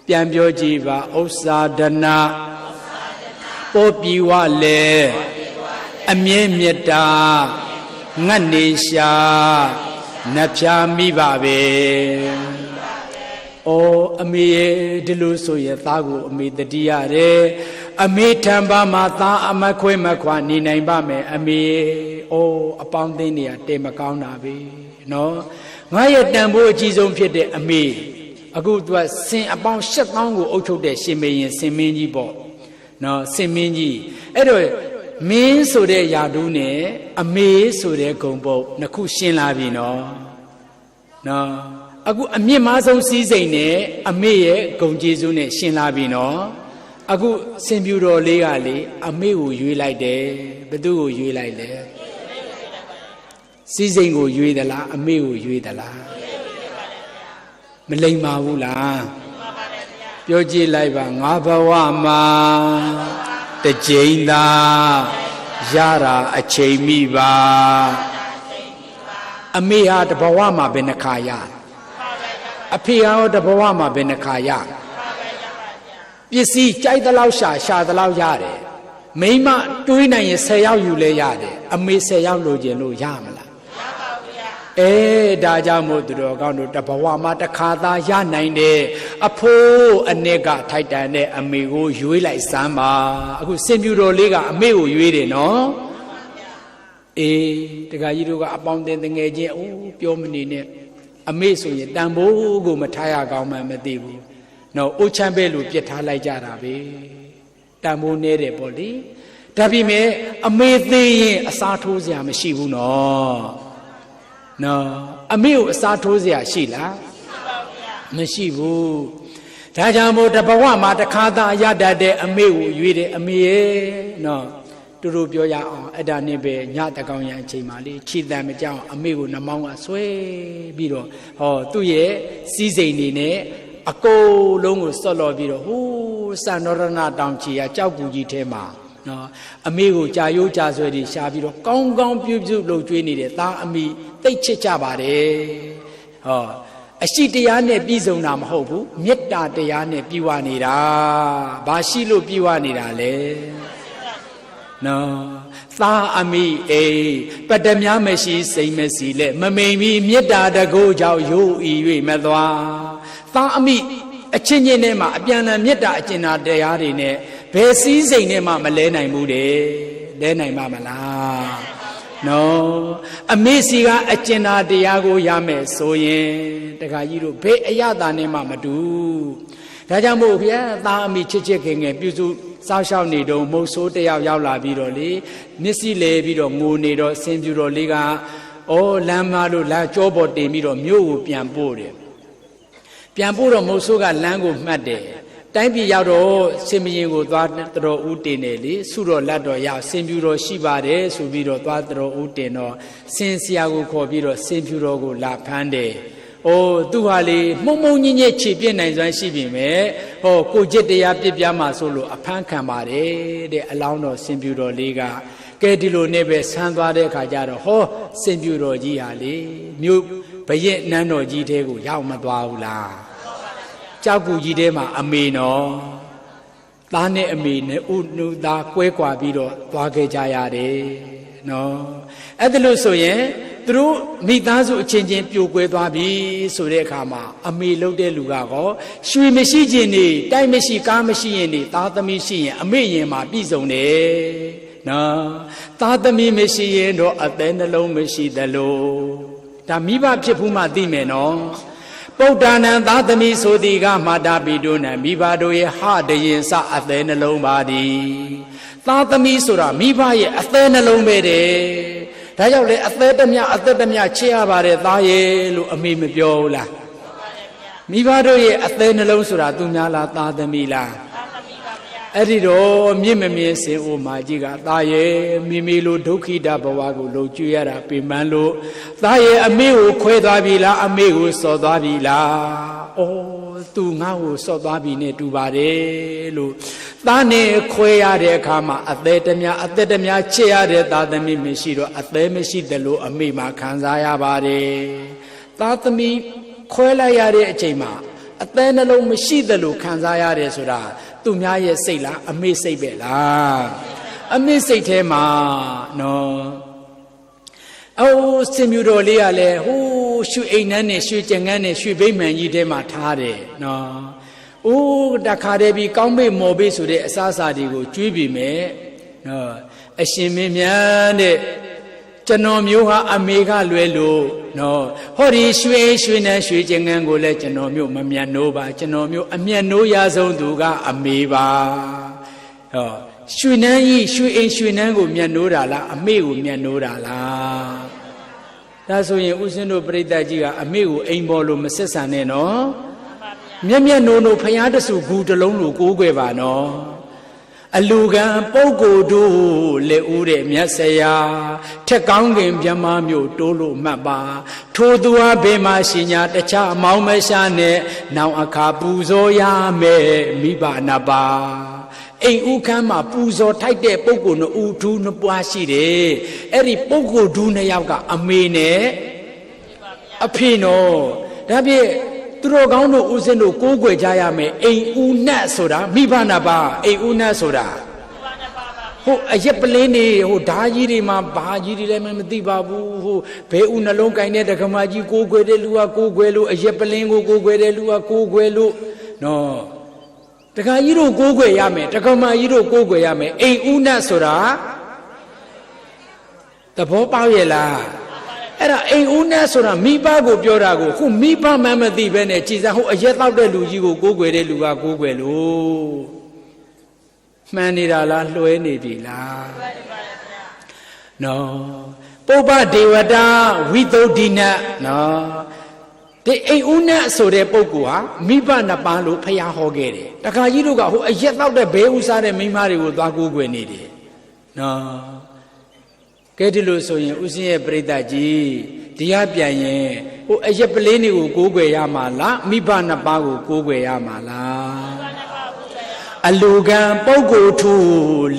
ပြန်ပြောကြည့်ပါဥစ္စာဒနာပေါ်ပြီးဝလေအမြဲမေတ္တာငတ်နေရှာနှဖျားမိပါပဲ။အော်အမေရဲ့ဒီလိုဆိုရင်သားကိုအမေတတိရတယ်။အမေထံပါမှာသားအမခွဲမခွာနေနိုင်ပါမယ်အမေ။အော်အပေါင်းအသင်းတွေကတဲမကောင်းတာပဲနော်။ငါရဲ့တန်ဖိုးအကြီးဆုံးဖြစ်တဲ့အမေအခုသူကစင်အပေါင်း7000ကိုအုပ်ချုပ်တဲ့ရှင်မေရင်စင်မင်းကြီးပေါ့။နော်စင်မင်းကြီးအဲ့တော့မင်းဆိုတဲ့ယာတူးနဲ့အမေဆိုတဲ့ဂုံပုတ်နှစ်ခုရှင်းလာပြီနော်အခုအမြင့်မားဆုံးစည်းစိမ်နဲ့အမေရဲ့ဂုံကျေးဇူးနဲ့ရှင်းလာပြီနော်အခုစင်ပြူတော်လေးကလေအမေကိုရွေးလိုက်တယ်ဘသူကိုရွေးလိုက်လဲစည်းစိမ်ကိုရွေးသလားအမေကိုရွေးသလားမလိမ္မာဘူးလားပြောကြည့်လိုက်ပါငါဘဝမှာတစ်ကြိမ်သာရတာအချိန်မိပါအမေဟာတဘဝမှာဘယ်နှခါရအဖေဟာတဘဝမှာဘယ်နှခါရပစ္စည်းကြိုက်သလောက်ရှာသလောက်ရတယ်မိမတွေးနိုင်ရင်10ယောက်ယူလဲရတယ်အမေ10ယောက်လိုချင်လို့ရမလားဒါကြောင့်မို့သူတော်ကောင်းတို့တဘဝမှာတစ်ခါသာရနိုင်တယ်အဖိုးအနှစ်ကထိုက်တန်တဲ့အမေကိုရွေးလိုက်စမ်းပါအခုစင်ပြူတော်လေးကအမေကိုရွေးတယ်နော်တခါကြီးတို့ကအပေါင်းတင်တငယ်ချင်းပြောမနေနဲ့အမေဆိုရင်တန်ဖိုးကိုမထားရကောင်းမှမသိဘူးနော်အိုးချမ်းပဲလို့ပြစ်ထားလိုက်ကြတာပဲတန်ဖိုးနေတယ်ပေါ့လေဒါပေမဲ့အမေသေးရင်အစားထိုးစရာမရှိဘူးနော်အမေကိုအစားထိုးစရာရှိလားမရှိဘူးဒါကြောင့်မို့တဘဝမှာတစ်ခါသာရတတ်တဲ့အမေကိုရွေးတယ်အမေရဲ့နော်တူတူပြောရအောင်အဲ့ဒါနဲ့ပဲညတကောင်ရအချိန်မှလေးခြေတံမကြောက်အမေကိုနှမောင်းကဆွဲပြီးတော့သူ့ရဲ့စီးစိမ်နေနဲ့အကုန်လုံးကိုစော့လော်ပြီးတော့ဟိုးစံတော်ရဏတောင်ချီကကြောက်ကူကြီးထဲမှာနော်အမေကိုကြာရိုးကြာဆွဲပြီးရှားပြီးတော့ကောင်းကောင်းပြုစုလုပ်ကျွေးနေတဲ့သားအမိသိချစ်ကြပါတယ်အရှိတရားနဲ့ပြည်စုံတာမဟုတ်ဘူးမေတ္တာတရားနဲ့ပြီးဝနေတာဘာရှိလို့ပြီးဝနေတာလဲနော်သားအမိပတ္တမြမရှိစိတ်မရှိလဲမမိန်ပြီးမေတ္တာတကိုးကြောင့်ယို့ဤ၍မသွားသားအမိအချင်းချင်းနဲ့မှအပြန်အလှန်မေတ္တာအကျဉ်းတရားတွေနဲ့ဘယ်စည်းစိမ်နဲ့မှမလဲနိုင်ဘူးတဲ့လဲနိုင်ပါမလားနော်အမေစီကအကျဉ်းတရားကိုရမယ်ဆိုရင်တခါကြီးတို့ဘယ်အရသာနဲ့မှမတူဒါကြောင့်မို့ဗျာသားအမိချစ်ချစ်ခင်ခင်ပြုစုစောင့်ရှောက်နေတော့မုတ်ဆိုးတယောက်ရောက်လာပြီးတော့လေမျက်စိလဲပြီးတော့ငိုနေတော့ဆင်ပြူတော်လေးကလမ်းမလို့လာကြောပေါ်တင်ပြီးတော့မြို့ကိုပြန်ပို့တယ်ပြန်ပို့တော့မုတ်ဆိုးကလမ်းကိုမှတ်တယ်တိုင်းပြည်ရောက်တော့စင်မရင်ကိုသွားတော်ဦးတင်တယ်လေဆုတော်လက်တော်ရောက်စင်ပြူတော်ရှိပါတယ်ဆိုပြီးတော့သွားတော်ဦးတင်တော့စင်ဆရာကိုခေါ်ပြီးတော့စင်ပြူတော်ကိုလာဖမ်းတယ်သူဟာလေမှုံမှုံညင်းညက်ခြေပြစ်နိုင်စွမ်းရှိပြီမဲ့ကိုจิตတရားပြစ်ပြမှာဆိုလို့အဖမ်းခံပါတယ်တဲ့အလောင်းတော်စင်ပြူတော်လေးကကဲဒီလိုနဲ့ပဲဆန်းသွားတဲ့အခါကျတော့စင်ပြူတော်ကြီးဟာလေမြို့ဘရက်နန်းတော်ကြီးတဲကိုရောက်မသွားဘူးလားကြောက်ကူကြီးထဲမှာအမေနော်သားနဲ့အမေနဲ့ဥနုသားကွဲကွာပြီးတော့သွားခဲ့ကြရတယ်နော်အဲ့ဒါလို့ဆိုရင်သူတို့မိသားစုအချင်းချင်းပြိုကွဲသွားပြီဆိုတဲ့အခါမှာအမေလှုပ်တဲ့လူကတော့ရွှေမရှိခြင်းနေတိုက်မရှိကားမရှိရင်နေသားသမီးရှိရင်အမေရင်မှာပြည့်စုံတယ်နော်သားသမီးမရှိရင်တော့အသက်နှလုံးမရှိသလိုဒါမိဘဖြစ်ဘူးမှသိမယ်နော် ပုဒ္ဒနာသာသမီဆိုသည်ကမာတာပိတုနံမိဘတို့ရဲ့ဟတရင်စအသေးနှလုံးပါသည်သာသမီဆိုတာမိဘရဲ့အသေးနှလုံးပဲတဲ့ဒါကြောင့်လေအသက်တမျှချစ်ရပါတယ်သားရဲ့လို့အမေမပြောဘူးလားမိဘတို့ရဲ့အသေးနှလုံးဆိုတာသူများလားသားသမီးလားအဲ့ဒီတော့မြင့်မမြင့်စင်အိုမာကြီးကသားရဲ့မိမိလိုဒုက္ခိတဘဝကိုလုံကျွေးရတာပင်ပန်းလို့သားရဲ့အမေကိုခွဲသွားပြီလားအမေကိုစော်သွားပြီလားဩသူငါ့ကိုစော်သွားပြီနဲ့တူပါတယ်လို့သားနဲ့ခွဲရတဲ့အခါမှာအသက်တမျှချစ်ရတဲ့သားသမီးမရှိတော့အသက်မရှိတယ်လို့အမေမှာခံစားရပါတယ်သားသမီးခွဲလိုက်ရတဲ့အချိန်မှာအသက်နှလုံးမရှိတယ်လို့ခံစားရတယ်ဆိုတာသူများရဲ့စိတ်လားအမေစိတ်ပဲလားအမေစိတ်ထဲမှာနော်အိုးစင်မြူတော်လေးကလည်းဟိုးရွှေအိမ်နှန်းနဲ့ရွှေကြံငန်းနဲ့ရွှေဘိမှန်ကြီးထဲမှာထားတယ်နော်အိုးတခါတည်းပြီးကောင်းမေ့မော်ပေးဆိုတဲ့အစားအစာတွေကိုကျွေးပြီးမယ်နော်အရှင်မင်းများတဲ့ကျွန်တော်မျိုးဟာအမေကလွယ်လို့နော်ဟောဒီရွှေနဲ့ရွှေကျင်ငန်းကိုလည်းကျွန်တော်မျိုးမမြတ်နိုးပါကျွန်တော်မျိုးအမြတ်နိုးရဆုံးသူကအမေပါဟောရွှေနှန်းကြီးရွှေအိမ်ရွှေနှန်းကိုမြတ်နိုးတာလားအမေကိုမြတ်နိုးတာလားဒါဆိုရင်ဦးဇင်းတို့ပြိဿကြီးကအမေကိုအိမ်ပေါ်လို့မဆက်ဆံနဲ့နော်မြတ်နိုးဖျားတဆူဂူတလုံးလို့ကိုးကွယ်ပါနော်အလူကံပုဂ္ဂိုလ်တို့လက်ဦးတဲ့မြတ်ဆရာထက်ကောင်းခင်မြမမျိုးတိုးလို့မှတ်ပါထိုသူဟာဘေးမှာရှင်ညာတခြားမောင်းမရှာနဲ့နောင်အခါပူဇော်ရမယ်မိဘနှစ်ပါးအိမ်ဥခန်းမှာပူဇော်ထိုက်တဲ့ပုဂ္ဂိုလ်နှစ်ဦးထူးနှစ်ပွားရှိတယ်အဲ့ဒီပုဂ္ဂိုလ်ထူးနှစ်ယောက်ကအမေနဲ့အဖေနော်ဒါဖြင့်သူတော်ကောင်းတို့ဦးဇင်းတို့ကိုးကွယ်ကြရမယ်အိမ်ဦးနတ်ဆိုတာမိဘနှစ်ပါးအိမ်ဦးနတ်ဆိုတာဟိုအရက်ပလင်းနေဟိုဓာကြီးတွေမှာဘာကြီးတွေလည်းမသိပါဘူးဟိုဘဲဦးနှလုံးကင်တဲ့ဒကမာကြီးကိုးကွယ်တဲ့လူကကိုးကွယ်လို့အရက်ပလင်းကိုကိုးကွယ်တဲ့လူကကိုးကွယ်လို့နော်ဒကာကြီးတို့ကိုးကွယ်ရမယ်ဒကမာကြီးတို့ကိုးကွယ်ရမယ်အိမ်ဦးနတ်ဆိုတာသဘောပေါက်ရဲ့လားအဲ့ဒါအိမ်ဦးနဲ့ဆိုတာမိဘကိုပြောတာကိုခုမိဘမှမသိပဲနဲ့ကြည်စမ်းဟိုအရက်တောက်တဲ့လူကြီးကိုကိုးကွယ်တဲ့လူကကိုးကွယ်လို့မှန်နေတာလားလွှဲနေပြီလားနော်ပုပ္ပဒေဝတာဝိသုဒ္ဓိနနော်ဒီအိမ်ဦးနဲ့ဆိုတဲ့ပုဂ္ဂိုလ်ဟာမိဘနှစ်ပါးလို့ဖျားဟောခဲ့တယ်တခါကြီးတို့ကဟိုအရက်တောက်တဲ့ဘဲဥစားတဲ့မိန်းမတွေကိုသွားကိုးကွယ်နေတယ်နော်ကဲဒီလိုဆိုရင်ဦးစင်းရဲ့ပြိဿကြီးတရားပြန်ရင်ဟိုအရက်ပလေးတွေကိုကိုးကွယ်ရမှာလားမိဘနှစ်ပါးကိုကိုးကွယ်ရမှာလားအလူကံပုဂ္ဂိုလ်ထူ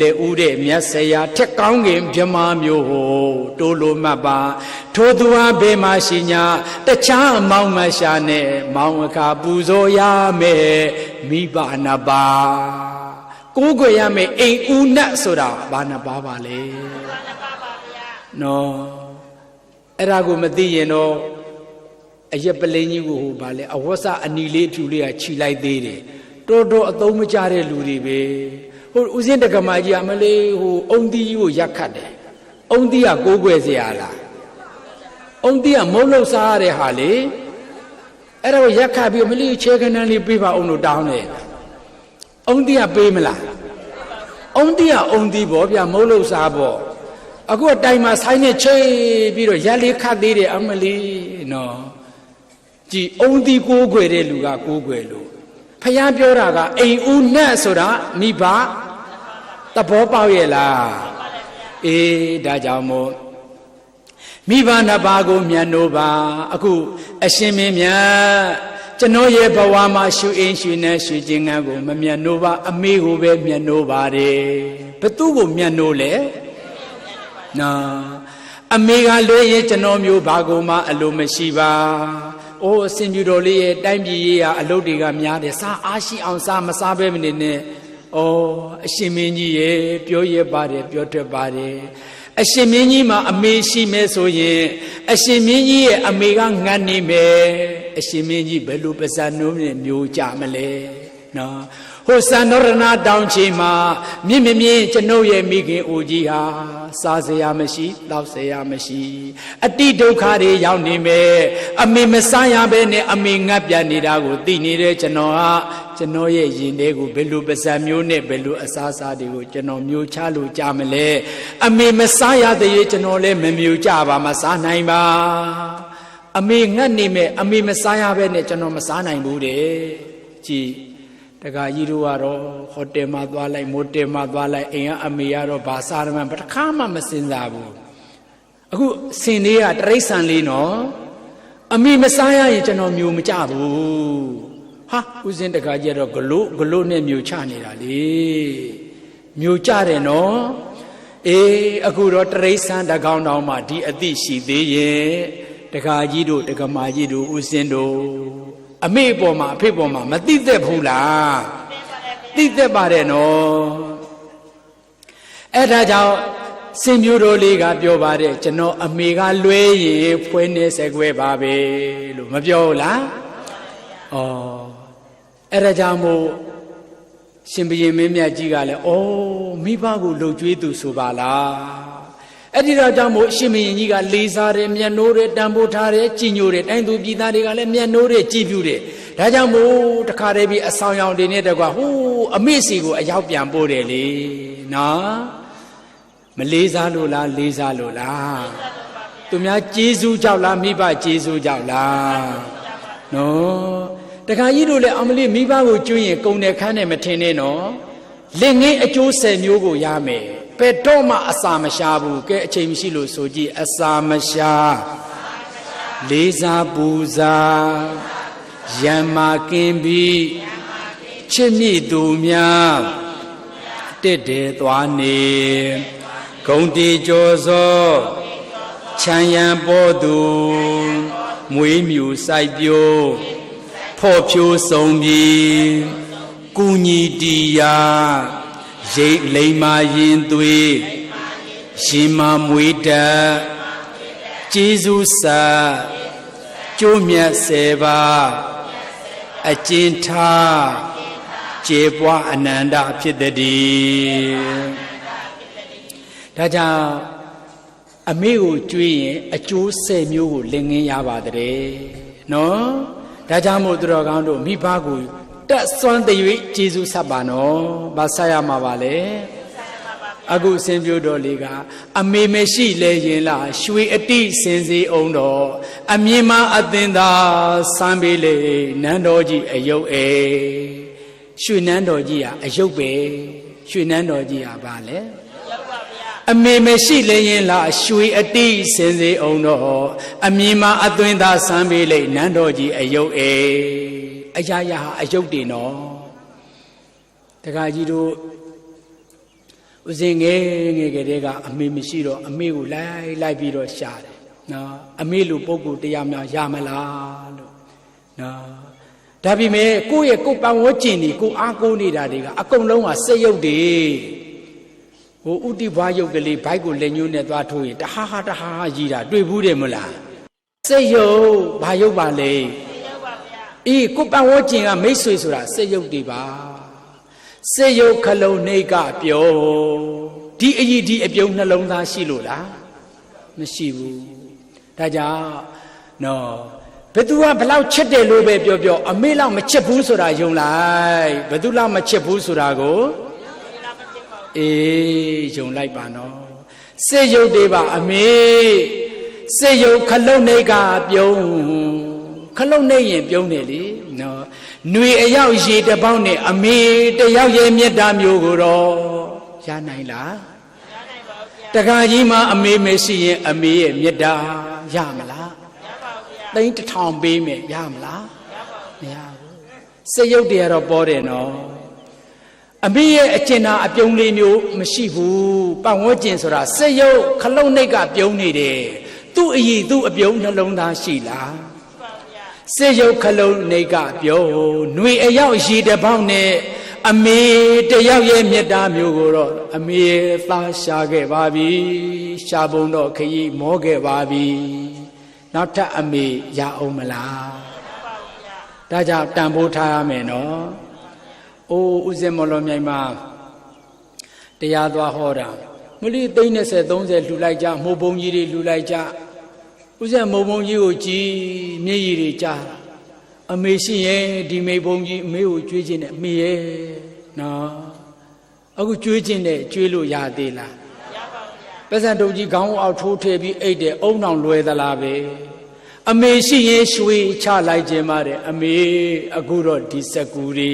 လက်ဦးတဲ့မြတ်ဆရာထက်ကောင်းခင်မြမမျိုးဟိုတိုးလိုမှတ်ပါထိုသူဟာဘေးမှာရှိညာတခြားမောင်းမရှာနဲ့မောင်းအခါပူဇော်ရမယ်မိဘနှစ်ပါးကိုးကွယ်ရမယ်အိမ်ဦးနတ်ဆိုတာဘာနှစ်ပါးပါလဲနော်အဲ့ဒါကိုမသိရင်တော့အရက်ပလင်းကြီးကိုဟိုဗာလဲအဝတ်စအနီလေးဖြူလေးကခြိလိုက်သေးတယ်တော်တော်အသုံးမကျတဲ့လူတွေပဲဟိုဦးစင်းတက္ကမကြီးအမလေးဟိုအုံသီးကြီးကိုရက်ခတ်တယ်အုံသီးကကိုးကွယ်เสียလားအုံသီးကမုံလို့စားရတဲ့ဟာလေအဲ့ဒါကိုရက်ခတ်ပြီးမလေးချဲခဏန်းလေးပေးပါအောင်လို့တောင်းတယ်အုံသီးကပေးမလားအုံသီးကအုံသီးပေါ့ဗျာမုံလို့စားပေါ့အခုအတိုင်မှာဆိုင်းနဲ့ချိတ်ပြီးတော့ရက်လေးခတ်သေးတယ်အမလီနော်ကြည်အုံဒီကိုးကွယ်တဲ့လူကကိုးကွယ်လို့ဖယားပြောတာကအိမ်ဦးနတ်ဆိုတာမိဘသဘောပေါက်ရဲ့လားအေးဒါကြောင့်မို့မိဘနှစ်ပါးကိုမြတ်နိုးပါအခုအရှင်မင်းမြတ်ကျွန်တော်ရဲ့ဘဝမှာရှူအင်းရှူနဲ့ရှူခြင်းငန်းကိုမမြတ်နိုးပါအမေကိုပဲမြတ်နိုးပါတယ်ဘသူကိုမြတ်နိုးလဲနော်အမေကလွဲရင်ကျွန်တော်မျိုးဘာကိုမှအလိုမရှိပါအိုးအစင်ပြူတော်လေးရဲ့တိုင်းပြည်ရေးရာအလုပ်တွေကများတယ်စားအားရှိအောင်စားမစားပဲမနေနဲ့ဩအရှင်မင်းကြီးရဲ့ပြောရပါတယ်ပြောတတ်ပါတယ်အရှင်မင်းကြီးမှာအမေရှိမယ်ဆိုရင်အရှင်မင်းကြီးရဲ့အမေကငတ်နေမယ်အရှင်မင်းကြီးဘယ်လိုပဇာနှုံးနဲ့မျိုးကြမလဲနော်ဟ ဟိုစံတော်ရဏတောင်ချီမှာမြင့်မြင့်ကျွန်ုပ်ရဲ့မိခင်အိုကြီးဟာစားစရာမရှိတောက်စရာမရှိအတိဒုက္ခတွေရောက်နေမယ်အမေမစားရဘဲနဲ့အမေငတ်ပြနေတာကိုသိနေတဲ့ကျွန်တော်ဟာကျွန်တော်ရဲ့ရင်ထဲကိုဘယ်လိုပါဇက်မျိုးနဲ့ဘယ်လိုအစားအစာတွေကိုကျွန်တော်မျိုးချလို့ကြမလဲအမေမစားရတဲ့ရဲ့ကျွန်တော်လည်းမမျိုးကြပါမစားနိုင်ပါအမေငတ်နေမယ်အမေမစားရဘဲနဲ့ကျွန်တော်မစားနိုင်ဘူးတဲ့ကြည်တခါကြီးတို့ကတော့ဟိုတယ်မှာသွားလိုက်မိုတယ်မှာသွားလိုက်အိမ်ကအမေကတော့ဘာစားရမှန်းတစ်ခါမှမစင်စားဘူးအခုစင်လေးကတရိတ်ဆန်လေးနော်အမေမစားရရင်ကျွန်တော်မျိုးမကြဘူးဟာဦးစင်းတခါကြီးကတော့ဂလို့နဲ့မျိုးချနေတာလေမျိုးကြတယ်နော်အေးအခုတော့တရိတ်ဆန်တကောင်တောင်မှဒီအသိရှိသေးရဲ့တခါကြီးတို့တက္ကမကြီးတို့ဦးစင်းတို့အမေပေါ်မှာအဖေပေါ်မှာမသိသက်ဘူးလားသိသက်ပါတယ်နော်အဲ့ဒါကြောင့်စင်မျိုးတော်လေးကပြောပါတယ်ကျွန်တော်အမေကလွဲရင်ဖွဲနေဆက်ခွဲပါပဲလို့မပြောဘူးလားဩအဲ့ဒါကြောင့်မို့ရှင်ဘုရင်မင်းမြတ်ကြီးကလည်းဩမိဘကိုလှုပ်ကြွေးသူဆိုပါလားအဲ့ဒီတော့ကြောင့်မို့ရှင်ဘုရင်ကြီးကလေးစားတယ်မျက်နှိုးတယ်တန်ဖိုးထားတယ်ကြည်ညိုတယ်တိုင်းသူပြည်သားတွေကလည်းမျက်နှိုးတယ်ကြည်ပြူတယ်ဒါကြောင့်မို့တခါတည်းပြီးအဆောင်ရောင်တွေနဲ့တကွာဟိုးအမေစီကိုအရောက်ပြန်ပို့တယ်လေနော်မလေးစားလို့လားလေးစားလို့လားသူများကျေးဇူးကြောက်လားမိဘကျေးဇူးကြောက်လားနော်တခါကြီးတို့လည်းအမလေးမိဘကိုကျွရင်ကုံတယ်ခန်းတယ်မထင်နဲ့နော်လက်ငင်းအကျိုး10မျိုးကိုရမယ်ဘယ်တော့မှအစာမရှားဘူးကဲအချိန်မရှိလို့ဆိုကြည့်အစာမရှားလေးစားပူဇာယံမာကင်းပြီးချစ်မိသူများတက်တယ်သွားနေဂုံတီကျော်စောချမ်းရံပေါ်သူမွေးမြူစိုက်ပျိုးဖော်ဖြိုးဆုံးပြီးကုညီတီယာရိတ်လိမ္မာရင်သွေးရှင်မမွေးတက်ကျေးဇူးစာကျိုးမြတ်10ပါးအကျဉ်ထားကျေပွားအနန္တဖြစ်တည်းဒါကြောင့်အမေကိုကျွေးရင်အကျိုး10မျိုးကိုလင်ငင်းရပါတဲ့နော်ဒါကြောင့်မို့သူတော်ကောင်းတို့မိဘကိုတက်စွမ်းတဲ့၍ကျေးဇူးဆက်ပါနော်ဘာဆက်ရမှာပါလဲအခုစင်ပြိုတော်လေးကအမေမရှိလဲရင်လားရွှေအတိစင်စီအောင်တော်အမြင်မအသင်သာစမ်းပေးလေနန်းတော်ကြီးအယုတ်ရွှေနန်းတော်ကြီးကအယုတ်ပဲရွှေနန်းတော်ကြီးကဘာလဲအမေမရှိလဲရင်လားရွှေအတိစင်စီအောင်တော်အမြင်မအသွင်သာစမ်းပေးလေနန်းတော်ကြီးအယုတ်အရာရာအယုတ်တွေနော်တခါကြီးတို့ဦးစင်ငယ်ကလေးကအမေမရှိတော့အမေကိုလိုက်ပြီးတော့ရှာတယ်နော်အမေလိုပုဂ္ဂိုလ်တရားများရမလားလို့နော်ဒါပေမဲ့ကိုယ့်ရဲ့ကိုယ်ပန်ဝတ်ကျင်နေကိုအားကိုးနေတာတွေကအကုန်လုံးကစက်ရုပ်တွေဟိုဥတိဘွားရုပ်ကလေးဘိုက်ကိုလက်ညှိုးနဲ့သွားထိုးရင်တဟာဟာကြီးတာတွေ့ဘူးတယ်မလားစက်ရုပ်ဘာရုပ်ပါလဲအေးကိုပန်ဝတ်ကျင်ကမိတ်ဆွေဆိုတာစက်ရုပ်တွေပါစက်ရုပ်ခလုံးနှိတ်ကပြုံးဒီအကြီးဒီအပြုံးနှလုံးသားရှိလို့လားမရှိဘူးဒါကြောင့်နော်ဘယ်သူကဘလောက်ချစ်တယ်လို့ပဲပြောအမေလောက်မချစ်ဘူးဆိုတာယုံလိုက်ဘယ်သူလောက်မချစ်ဘူးဆိုတာကိုအေးယုံလိုက်ပါနော်စက်ရုပ်တွေပါအမေစက်ရုပ်ခလုံးနှိတ်ကပြုံးခလုံးနှိတ်ရင်ပြုံးတယ်လေနော်ຫນွေအရောက်ရေတပေါင်းနဲ့အမေတယောက်ရဲ့မေတ္တာမျိုးကိုတော့ရနိုင်လားရနိုင်ပါဘူးဗျာတခါကြီးမှအမေမရှိရင်အမေရဲ့မေတ္တာရမလားရပါဘူးဗျာသိန်း1000ပေးမယ်ရမလားရပါဘူးမရဘူးစက်ရုပ်တွေကတော့ပေါ်တယ်နော်အမေရဲ့အကျဉ်းသာအပြုံးလေးမျိုးမရှိဘူးပတ်ဝန်းကျင်ဆိုတာစက်ရုပ်ခလုံးနှိတ်ကပြုံးနေတယ်သူ့အည်သူ့အပြုံးနှလုံးသားရှိလားစေရုပ်ခလုံးနေကပြောຫນွေအရောက်ရေတပေါင်းနဲ့အမေတယောက်ရဲ့မေတ္တာမျိုးကိုတော့အမေသားရှာခဲ့ပါပြီရှာပုံတော့ခရီးမောခဲ့ပါပြီနောက်ထပ်အမေရအောင်မလားဒါကြောင့်တန်ဖိုးထားရမယ်နော် အိုးဥစဉ်မော်တော်မြိုင်မှာတရားသွားဟောတာမလီသိန်း20 30လှူလိုက်ကြမိုးပုံကြီးတွေလှူလိုက်ကြဥစဉ်မိုးပုံကြီးကိုကြည်မျက်ရည်တွေကြားအမေရှိရင်ဒီမေပုံကြီးအမေကိုကြွေးခြင်းနဲ့အမေရဲ့နော်အခုကြွေးခြင်းနဲ့ကြွေးလို့ရသေးလားမရပါဘူးဗျာပတ်စံတုပ်ကြီးခေါင်းအောက်ထိုးထည့်ပြီးအိတ်တယ်အုံနောင်လွယ်သလားပဲအမေရှိရင်ရွှေချလိုက်ခြင်းပါတယ်အမေအခုတော့ဒီစက်ကူတွေ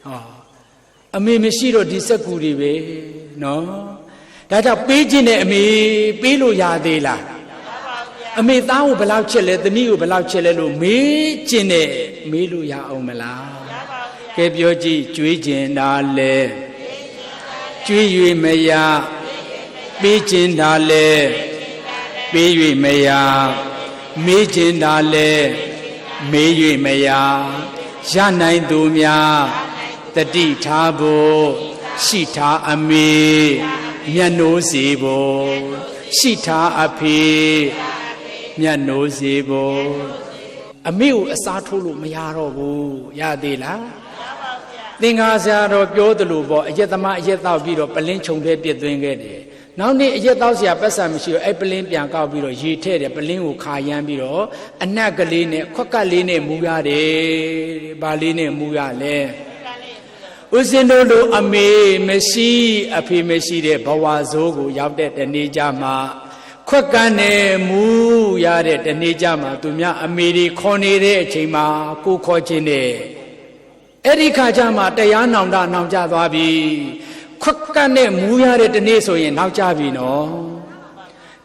ဟောအမေမရှိတော့ဒီစက်ကူတွေပဲနော်ဒါကြောင့်ပေးခြင်းနဲ့အမေပေးလို့ရသေးလားအမေသားကိုဘယ်လောက်ချစ်လဲသမီးကိုဘယ်လောက်ချစ်လဲလို့မေးခြင်းနဲ့မေးလို့ရအောင်မလားကဲပြောကြည့်ကြွေးခြင်းတာလဲကြွေး၍မရပေးခြင်းတာလဲပေး၍မရမေးခြင်းတာလဲမေး၍မရရနိုင်သူများတတိထားဖို့ရှိထားအမေမျက်နှိုးစီဖို့ရှိထားအဖေမျက်နှိုးစီဖို့အမေကိုအစားထိုးလို့မရတော့ဘူးရသေးလားမရပါဘူးဗျာသင်္ဃာဆရာတော်ပြောသလိုပေါ့အရက်သမားအရက်တောက်ပြီးတော့ပလင်းခြုံထဲပြစ်သွင်းခဲ့တယ်နောက်နေ့အရက်တောက်ဆရာပတ်စံမရှိတော့အဲ့ပလင်းပြန်ကောက်ပြီးတော့ရေထည့်တယ်ပလင်းကိုခါရမ်းပြီးတော့အနက်ကလေးနဲ့ခွက်ကလေးနဲ့မူရတယ်ဘာလေးနဲ့မူရလဲဦးဇင်းတို့လိုအမေမရှိအဖေမရှိတဲ့ဘဝဆိုးကိုရောက်တဲ့တနေ့ကြမှာခွက်ကန်းနဲ့မူရတဲ့တနေ့ကြမှာသူများအမေတွေခေါ်နေတဲ့အချိန်မှာကိုခေါ်ခြင်းနဲ့အဲ့ဒီခါကျမှတရားနောင်တနောင်ကြသွားပြီခွက်ကန်းနဲ့မူရတဲ့တနေ့ဆိုရင်နောက်ကြပြီနော်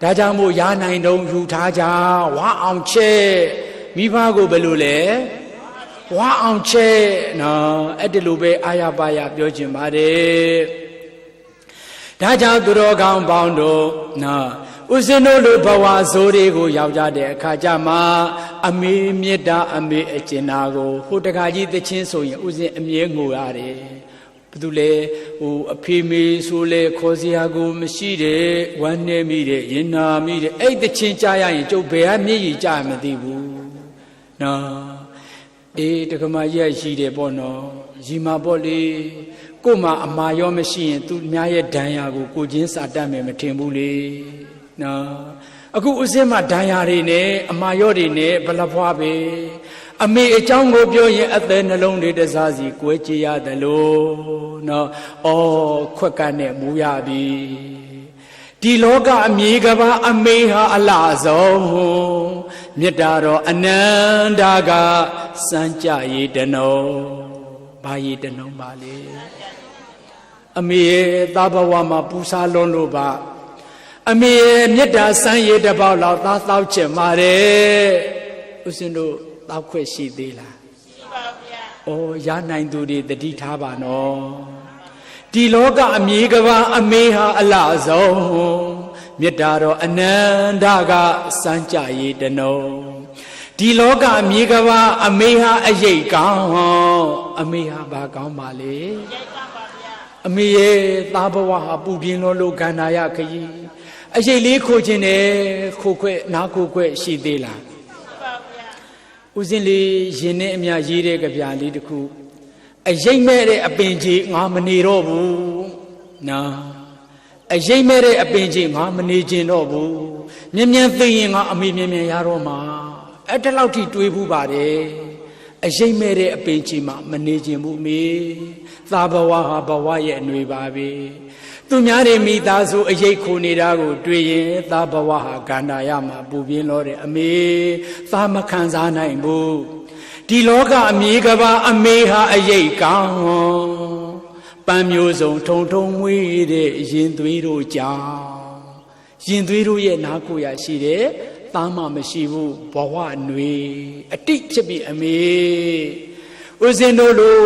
ဒါကြောင့်မို့ရနိုင်တော့ယူထားကြဝါအောင်ချဲမိဘကိုဘယ်လိုလဲဝါအောင်ချဲနော်အဲ့ဒီလိုပဲအာရပါရပြောခြင်းပါတယ်ဒါကြောင့်သူတော်ကောင်းပေါင်းတို့နော်ဦးဇင်းတို့လိုဘဝဆိုးတွေကိုရောက်ကြတဲ့အခါကျမှအမေမေတ္တာအမေအကျဉ်းနာကိုဟိုတခါကြီးသချင်းဆိုရင်ဦးဇင်းအမြဲငိုရတယ်ဘာလို့လဲဟိုအဖေမေဆိုလဲခေါ်စရာကိုမရှိတဲ့ဝမ်းနေမိတဲ့ရင်နာမိတဲ့အဲ့သချင်းကြားရရင်ကျုပ်ဘယ်ကမျက်ရည်ကျမသိဘူးနော်အေးတက္ကမကြီးရှိတယ်ပေါ့နော်ရီမာပေါ့လေကို့မှာအမာရောမရှိရင်သူများရဲ့ဒဏ်ရာကိုကိုချင်းစာတတ်မယ်မထင်ဘူးလေနော်အခုဥစဉ်မှာဒဏ်ရာတွေနဲ့အမာရောတွေနဲ့ဘလဖွားပဲအမေအကြောင်းကိုပြောရင်အသက်နှလုံးတွေတစားစီကွဲကြရတယ်လို့နော်အော်ခွက်ကနဲ့မူရပြီဒီလောကအမြေကဘာအမေဟာအလားဆုံးမေတ္တာတော်အနန္တကစံကြရေတနုံဘာရေတနုံပါလေအမေရဲ့သားဘဝမှာပူစာလွန်လို့ပါအမေရဲ့မေတ္တာစံရေတစ်ပေါက်လောက်သားသောက်ချင်ပါတယ်ဦးဇင်းတို့တောက်ခွက်ရှိသေးလားရှိပါဗျာဩရနိုင်သူတွေတတိထားပါနော်ဒီလောကအမြေကဘာအမေဟာအလားဆုံးမေတ္တာတော်အနန္တကစံကြရေတနုံဒီလောကအမြေကဘာအမေဟာအရေးကောင်းအမေဟာဘာကောင်းပါလေအမေရဲ့သားဘဝဟာပူပြင်းလို့ကန္နာယခကြီးအရေးလေးခိုခြင်းနဲ့ခိုခွဲ့နားခိုခွဲ့ရှိသေးလားဦးဇင်းလေးရင်နဲ့အမြရေးတဲ့ကြပြလေးတစ်ခုအရိပ်မဲ့တဲ့အပင်ကြီးငါမနေတော့ဘူးနော်အရိပ်မဲ့တဲ့အပင်ကြီးငါမနေခြင်းတော့ဘူးမြင်သိရင်ငါအမေမြင်ရတော့မှာအဲ့တလောက်ထိတွေးဘူးပါတယ်အရိပ်မဲ့တဲ့အပင်ကြီးမှမနေခြင်းဘူးမေသာဘဝဟာဘဝရဲ့အနှွေပါပဲသူများတွေမိသားစုအရိပ်ခိုနေတာကိုတွေ့ရင်သာဘဝဟာကန္တာရမှာပူပြင်းလို့တဲ့အမေသာမခံစားနိုင်ဘူးဒီလောကအမြေကဘာအမေဟာအရိပ်ကောင်းပန်းမျိုးစုံထုံထုံမွေးတဲ့ရင်သွေးတို့ကြောင့်ရင်သွေးတို့ရဲ့နာကိုရရှိတယ်သားမှမရှိဘူးဘဝຫນွေအတိတ်ဖြစ်ပြီးအမေဦးဇင်းတို့လို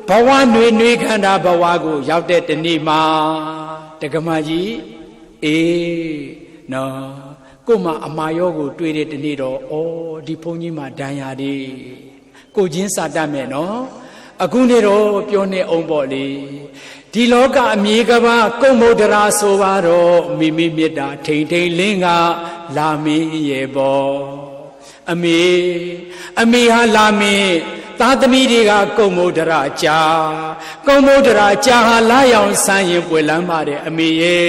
ဘဝຫນွေຫນွေခန္ဓာဘဝကိုရောက်တဲ့တနေ့မှာတက္ကမကြီးအေးနော်ကို့မှာအမာရောကိုတွေ့တဲ့တနေ့တော့ဩဒီဘုန်းကြီးမှာဒဏ်ရာတွေကိုချင်းစာတတ်မယ်နော်အခုနေတော့ပြောနေအောင်ပေါ့လေဒီလောကအမြေကဘာကုမ္မုဒ္ဒရာဆိုပါတော့မိမိမေတ္တာထိန်ထိန်လင်းကလာမင်းရဲ့ပေါ့အမေဟာလာမင်း သာသမီတွေကကုံမုဒ္ဒရာကြာကုံမုဒ္ဒရာကြာဟာလာရောင်ဆန်းရင်ပွေလမ်းပါတဲ့အမေရဲ့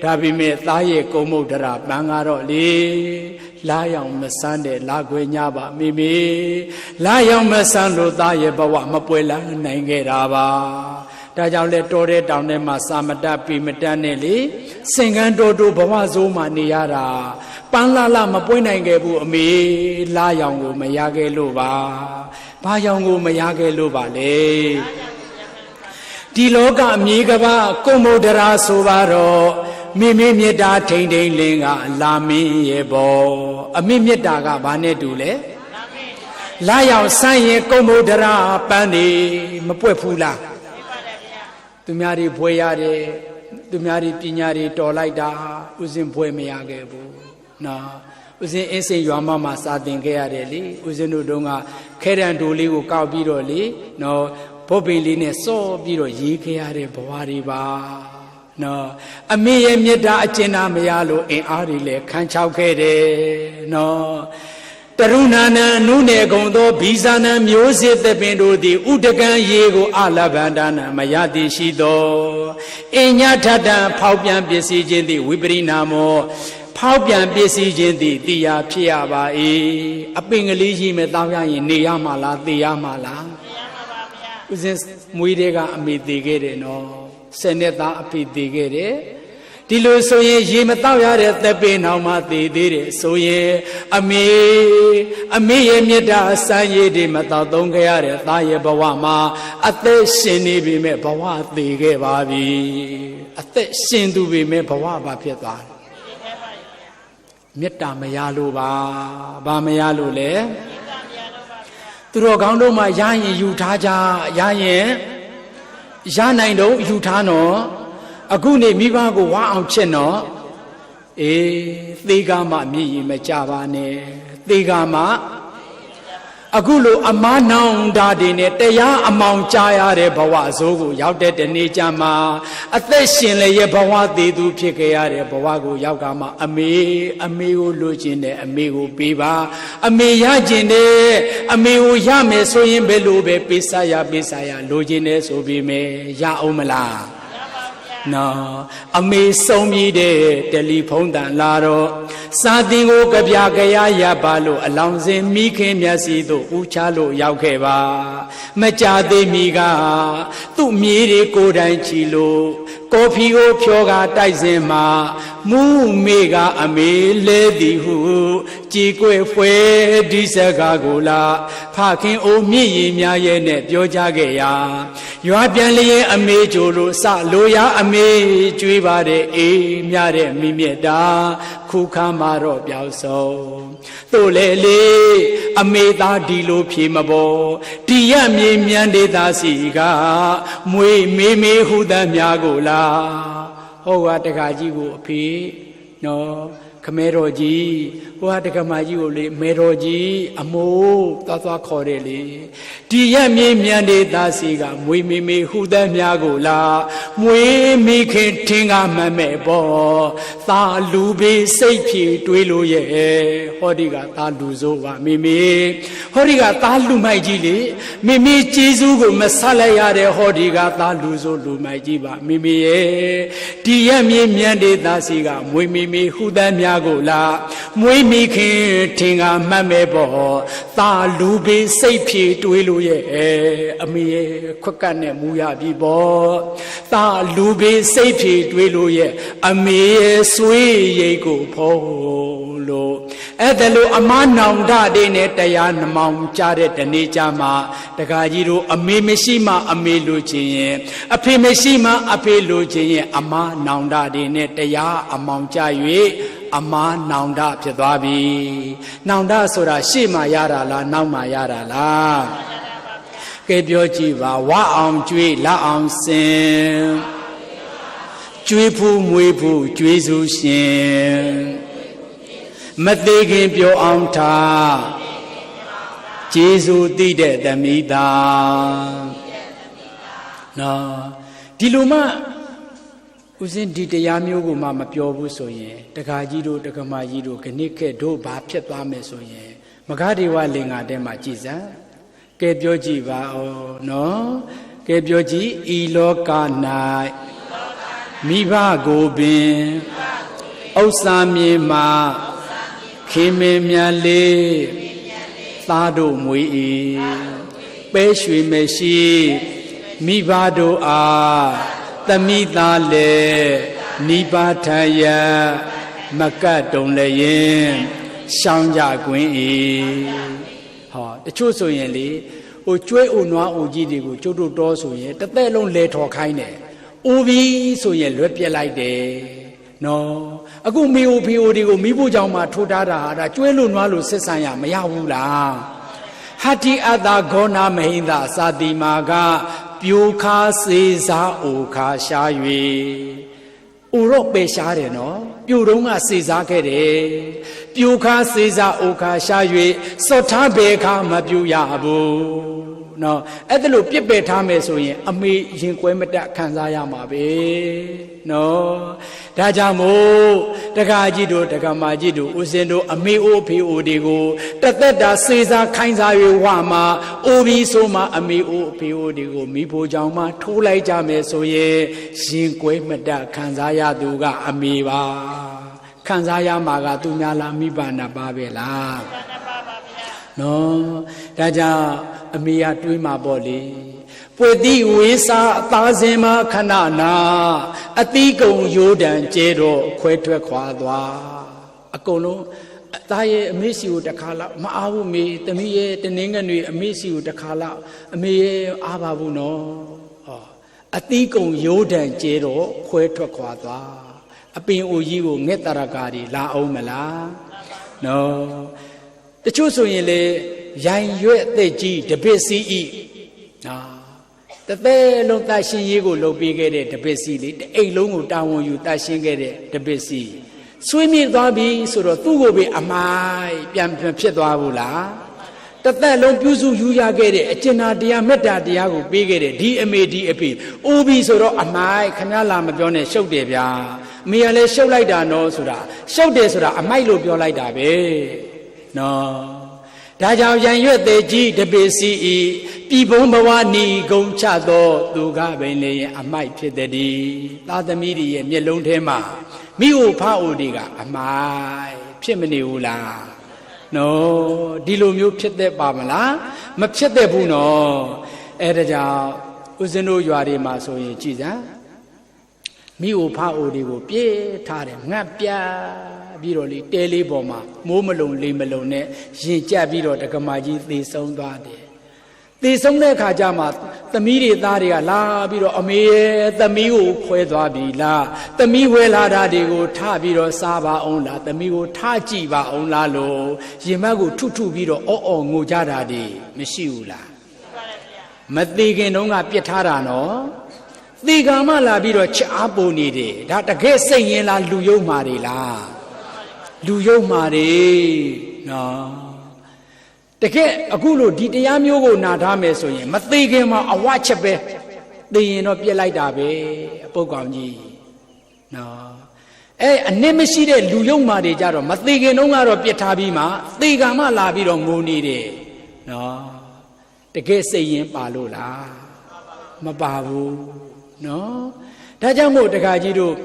ဒါပေမဲ့သားရဲ့ကုံမုဒ္ဒရာပန်းကတော့လေလာရောင်မဆန်းတဲ့လာခွေညပါမိမိလာရောင်မဆန်းလို့သားရဲ့ဘဝမပွေလန်းနိုင်ခဲ့တာပါဒါကြောင့်လဲတော်တဲ့တောင်ထဲမှာစာမတတ်ပြီမတတ်နဲ့လေစင်ကန်းတော်တို့ဘဝစိုးမှနေရတာပန်းလာမပွင့်နိုင်ခဲ့ဘူးအမေလာရောင်ကိုမရခဲ့လို့ပါဘာရောင်ကိုမရခဲ့လို့ပါလေဒီလောကအမြေကဘာကုံမုဒ္ဒရာဆိုပါတော့မိမိမေတ္တာထိန်ထိန်လင်းကလာမင်းရဲ့ဘောအမိမေတ္တာကဘာနဲ့တူလဲလာရောင်ဆန်းရင်ကုံမုဒ္ဒရာပန်းနေမပွက်ဘူးလားသူများတွေဘွယ်ရတယ်သူများတွေပညာတွေတော်လိုက်တာဥစဉ်ဘွယ်မရခဲ့ဘူးနော်ဥစဉ်အင်းစိန်ရွာမှာစာသင်ခဲ့ရတယ်လေဥစဉ်တို့တုန်းကခဲရန်တိုလေးကိုကောက်ပြီးတော့လေနော်ဘုတ်ပင်လေးနဲ့စော့ပြီးတော့ရေးခဲ့ရတဲ့ဘဝတွေပါနော်အမေရဲ့မေတ္တာအကျဉ်းသားမရလို့အင်အားတွေလည်းခန်းချောက်ခဲ့တယ်နော်တရုဏာနံအနုနယ်ကုံသောဘီဇာနံမျိုးစေ့သပင်တို့သည်ဥဒကံရေကိုအလဗန္ဒနာမယတိရှိသောအညထတံဖောက်ပြန်ပစ္စည်းခြင်းသည်ဝိပရိနာမောဖောက်ပြန်ပစ္စည်းခြင်းသည်တရားဖြစ်ရပါ၏အပင်ကလေးရှိမဲ့တောင်းရရင်နေရမှာလားသိရမှာလားသိရမှာပါဗျာဥစဉ်မွေးတဲ့ကအမေသေးခဲ့တယ်နော်ဆယ်နှစ်သားအဖေသေးခဲ့တယ်ဒီလိုဆိုရင်ရေမတောက်ရတဲ့သပင်အောင်မှသေသေးတယ်ဆိုရင်အမေရဲ့မေတ္တာစံရည်တွေမတောက်သုံးခဲ့ရတဲ့သားရဲ့ဘဝမှာအသက်ရှင်နေပြီမဲ့ဘဝသေခဲ့ပါပြီအသက်ရှင်သူပြီမဲ့ဘဝဘာဖြစ်သွားလဲမေတ္တာမရလို့ပါဘာမရလို့လဲသူတော်ကောင်းတို့မှရရင်ယူထားကြရရင်ရနိုင်တော့ယူထားနော်အခုနေမိဘကိုဝါအောင်ချစ်နော်အေးသေကမှမြည်ရင်မကြပါနဲ့သေကမှအခုလိုအမားနောင်ဓာတွေနဲ့တရားအမောင်ကြားရတဲ့ဘဝဆိုးကိုရောက်တဲ့တနေ့ကျမှအသက်ရှင်လည်းရဲ့ဘဝသေးသူဖြစ်ခဲ့ရတဲ့ဘဝကိုရောက်ကမှအမေကိုလိုချင်တယ်အမေကိုပေးပါအမေရချင်တယ်အမေကိုရမယ်ဆိုရင်ဘယ်လိုပဲပေးစားရလိုချင်တယ်ဆိုပြီးမယ်ရအောင်မလားနော်အမေဆုံးပြီးတဲ့တယ်လီဖုန်းတန်လာတော့စာတင်ကိုကြပြကြရရပါလို့အလောင်းစင်မိခင်မျက်စိတို့ဦးချလို့ရောက်ခဲ့ပါမကြသေးမီကသူ့မြေတွေကိုယ်တိုင်ချီလို့ကော်ဖီကိုဖြောကတိုက်စင်မှာမူးမေကအမေလဲသည်ဟုကြည်ကွယ်ဖွယ်ဒီစကားကိုလားဖခင်အိုမြင့်ရင်များရဲ့နဲ့ပြောကြခဲ့ရာရွာပြန်လျင်အမေကြိုလို့စလို့ရအမေကြွေးပါတဲ့အေးမြတဲ့မိမြတ်တာခုခါမှာတော့ပြောက်ဆုံးတို့လေလေအမေသားဒီလိုဖြေမပေါ်ဒီရမြေမြန်ဒေသာစီကမွေမေဟုသမျှကိုလားဟောကတခါကြီးကိုအဖေနော်ခမဲတော်ကြီးဟိုဟာတက္ကမကြီးကိုလေမေတော်ကြီးအမိုးသွားခေါ်တယ်လေဒီရမြေမြန်ဒေသစီကမွေမေဟုသမျှကိုလားမွေမိခင်ထင်ကမှတ်မဲ့ပေါ့သာလူပေစိတ်ဖြေတွေးလို့ရဲ့ဟောဒီကသာလူစိုးပါမေဟောဒီကသာလူမိုက်ကြီးလေမေကျေးဇူးကိုမဆက်လိုက်ရတဲ့ဟောဒီကသာလူစိုးလူမိုက်ကြီးပါမေရဲ့ဒီရမြေမြန်ဒေသစီကမွေမေဟုသမျှကိုလားမွေမိခင်ထင်ကမှတ်မဲ့ပေါ့သာလူပေစိတ်ဖြေတွေးလို့ရဲ့အမေရဲ့ခွက်ကတ်နဲ့မူရပြီပေါ့သာလူပေစိတ်ဖြေတွေးလို့ရဲ့အမေရဲ့ဆွေးရိတ်ကိုဖုံးလို့အဲ့ဒါလို့အမနောင်ဓာတွေနဲ့တရားနှမောင်ကြတဲ့တနေ့ကြမှာတခါကြီးတို့အမေမရှိမှအမေလိုချင်ရင်အဖေမရှိမှအဖေလိုချင်ရင်အမနောင်ဓာတွေနဲ့တရားအမောင်ကြ၍အမားနောင်တဖြစ်သွားပြီနောင်တဆိုတာရှေ့မှာရတာလားနောက်မှာရတာလားကဲပြောကြည့်ပါဝအောင်ကြွေးလက်အောင်စင်ကြွေးဖူးမွေးဖူးကြွေးစုရှင်မသေးခင်ပြောအောင်ထားကျေးဇူးသိတဲ့သမီးသားနော်ဒီလိုမှဦးစင်းဒီတရားမျိုးကိုမှမပြောဘူးဆိုရင်တခါကြီးတို့တက္ကမကြီးတို့ခဏိခက်တို့ဘာဖြစ်သွားမယ်ဆိုရင်မဂ္ဂဒေဝလင်္ကာထဲမှာကြည်စမ်း ကဲပြောကြည့်ပါဦးနော်ကဲပြောကြည့်ဤလောက၌မိဘကိုပင်ဥစ္စာမြေမှာခင်မင်မြတ်လေးသားတို့မွေ၏ပဲရွှေမရှိမိဘတို့အားသမိသားလေနိဗ္ဗာန်ထယမကတ်တုံလည်းရင်ရှောင်းကြကွင်း၏ဟောတချို့ဆိုရင်လေဟိုကျွဲ့အိုနွားအိုကြီးတွေကိုကျုပ်တို့တော်ဆိုရင်တစ်သက်လုံးလဲထော်ခိုင်းတယ်အိုပြီးဆိုရင်လွတ်ပြက်လိုက်တယ်နော်အခုမေအိုဖေအိုတွေကိုမိဖို့ကြောင့်မှထိုးထားတာဟာဒါကျွဲလို့နွားလို့ဆက်ဆံရမရဘူးလားဟတ္တိအတ္တဂောနာမဟိန္ဒသာတိမာကပြိုခါစေစားအိုခါရှား၍အိုတော့ပယ်ရှားတယ်နော်ပြိုတော့ကစေစားခဲ့တယ်ပြိုခါစေစားအိုခါရှား၍စောထားဘယ်ခါမပြိုရဘူးနော်အဲ့ဒါလို့ပြစ်ပယ်ထားမယ်ဆိုရင်အမေရင်ကွဲမတက်ခံစားရမှာပဲနော်ဒါကြောင့်မို့တက္ကကြီးတို့တက္ကမကြီးတို့ဦးစင်တို့အမေအိုဖေအိုတွေကိုတသက်တာစေစားခိုင်းစား၍ဝမှာအိုပြီးဆိုမှအမေအိုဖေအိုတွေကိုမိဖို့ကြောင့်မှထိုးလိုက်ကြမယ်ဆိုရင်ရင်ကွဲမတက်ခံစားရသူကအမေပါခံစားရမှာကသူများလားမိဘနာပါပဲလားနော်ဒါကြောင့်အမေကတွေးမှာပေါ့လေပွေတိဝေစာအသားစင်မခဏနာအတိကုံရိုးတံကျဲတော့ခွဲထွက်ခွာသွားအကုန်လုံးအသားရဲ့အမေစီကိုတစ်ခါလောက်မအားဘူးမေသမီးရဲ့တနင်္ဂနွေအမေစီကိုတစ်ခါလောက်အမေရဲ့အားပါဘူးနော်ဟောအတိကုံရိုးတံကျဲတော့ခွဲထွက်ခွာသွားအပင်အိုကြီးကိုငှက်တရကာတွေလာအောင်မလားနော်တချို့ဆိုရင်လေရိုင်ရွက်အသက်ကြီးတပည့်စီဤတသက်လုံးတရှင်ရေးကိုလုပ်ပေးခဲ့တဲ့တပည့်စီလေအိမ်လုံးကိုတာဝန်ယူတရှင်ခဲ့တဲ့တပည့်စီဆွေးမြေ့သွားပြီဆိုတော့သူ့ကိုပဲအမိုက်ပြန်ဖြစ်သွားဘူးလားတသက်လုံးပြုစုယူရခဲ့တဲ့အကျဉ်းတရားမေတ္တာတရားကိုပေးခဲ့တဲ့ဒီအမေဒီအဖေအိုးပြီဆိုတော့အမိုက်ခမလာမပြောနဲ့ရှုပ်တယ်ဗျာအမေကလည်းရှုပ်လိုက်တာနော်ဆိုတာရှုပ်တယ်ဆိုတာအမိုက်လို့ပြောလိုက်တာပဲနော်ဒါကြောင့်ရန်ရွက်သေးကြီးတပေစီဤပြည်ဘုံဘဝနီကုံချသောသူကပင်လေအမိုက်ဖြစ်သည်သာသမီရဲ့မျက်လုံးထဲမှာမိအိုဖအိုတွေကအမိုက်ဖြစ်မနေဘူးလားနော်ဒီလိုမျိုးဖြစ်တတ်ပါမလားမဖြစ်တတ်ဘူးနော်အဲဒါကြောင့်ဦးဇင်းတို့ရွာတွေမှာဆိုရင်ကြည်စမ်းမိအိုဖအိုတွေကိုပြေးထားတယ်ငတ်ပြပြီးတော့လေတဲလေးပေါ်မှာမိုးမလုံလေမလုံနဲ့ရင်ကြက်ပြီးတော့တက္ကမကြီးသေဆုံးသွားတယ်သေဆုံးတဲ့အခါကျမှသမီးတွေသားတွေကလာပြီးတော့အမေရဲ့သမီးကိုခွဲသွားပြီလားသမီးဝဲလာတာတွေကိုထပြီးတော့စားပါအောင်လားသမီးကိုထကြည့်ပါအောင်လားလို့ရင်မက်ကိုထုပြီးတော့အော်ငိုကြတာတွေမရှိဘူးလားမသေးခင်တုန်းကပြစ်ထားတာနော်သေကံမှလာပြီးတော့ချအားပုံနေတယ်ဒါတကယ်စိတ်ရင်လားလူယုံမာတွေလားလူယုံမာတွေနော်တကယ်အခုလို့ဒီတရားမျိုးကိုနာထားမယ်ဆိုရင်မသေးခင်မှာအဝချက်ပဲသိရင်တော့ပြက်လိုက်တာပဲအပုတ်ကောင်ကြီးနော်အနစ်မရှိတဲ့လူယုံမာတွေကြတော့မသေးခင်တုန်းကတော့ပြက်ထားပြီးမှသေကံမှလာပြီးတော့ငိုနေတယ်နော်တကယ်စိတ်ရင်ပါလို့လားမပါဘူးနော်ဒါကြောင့်မို့တခါကြီးတို့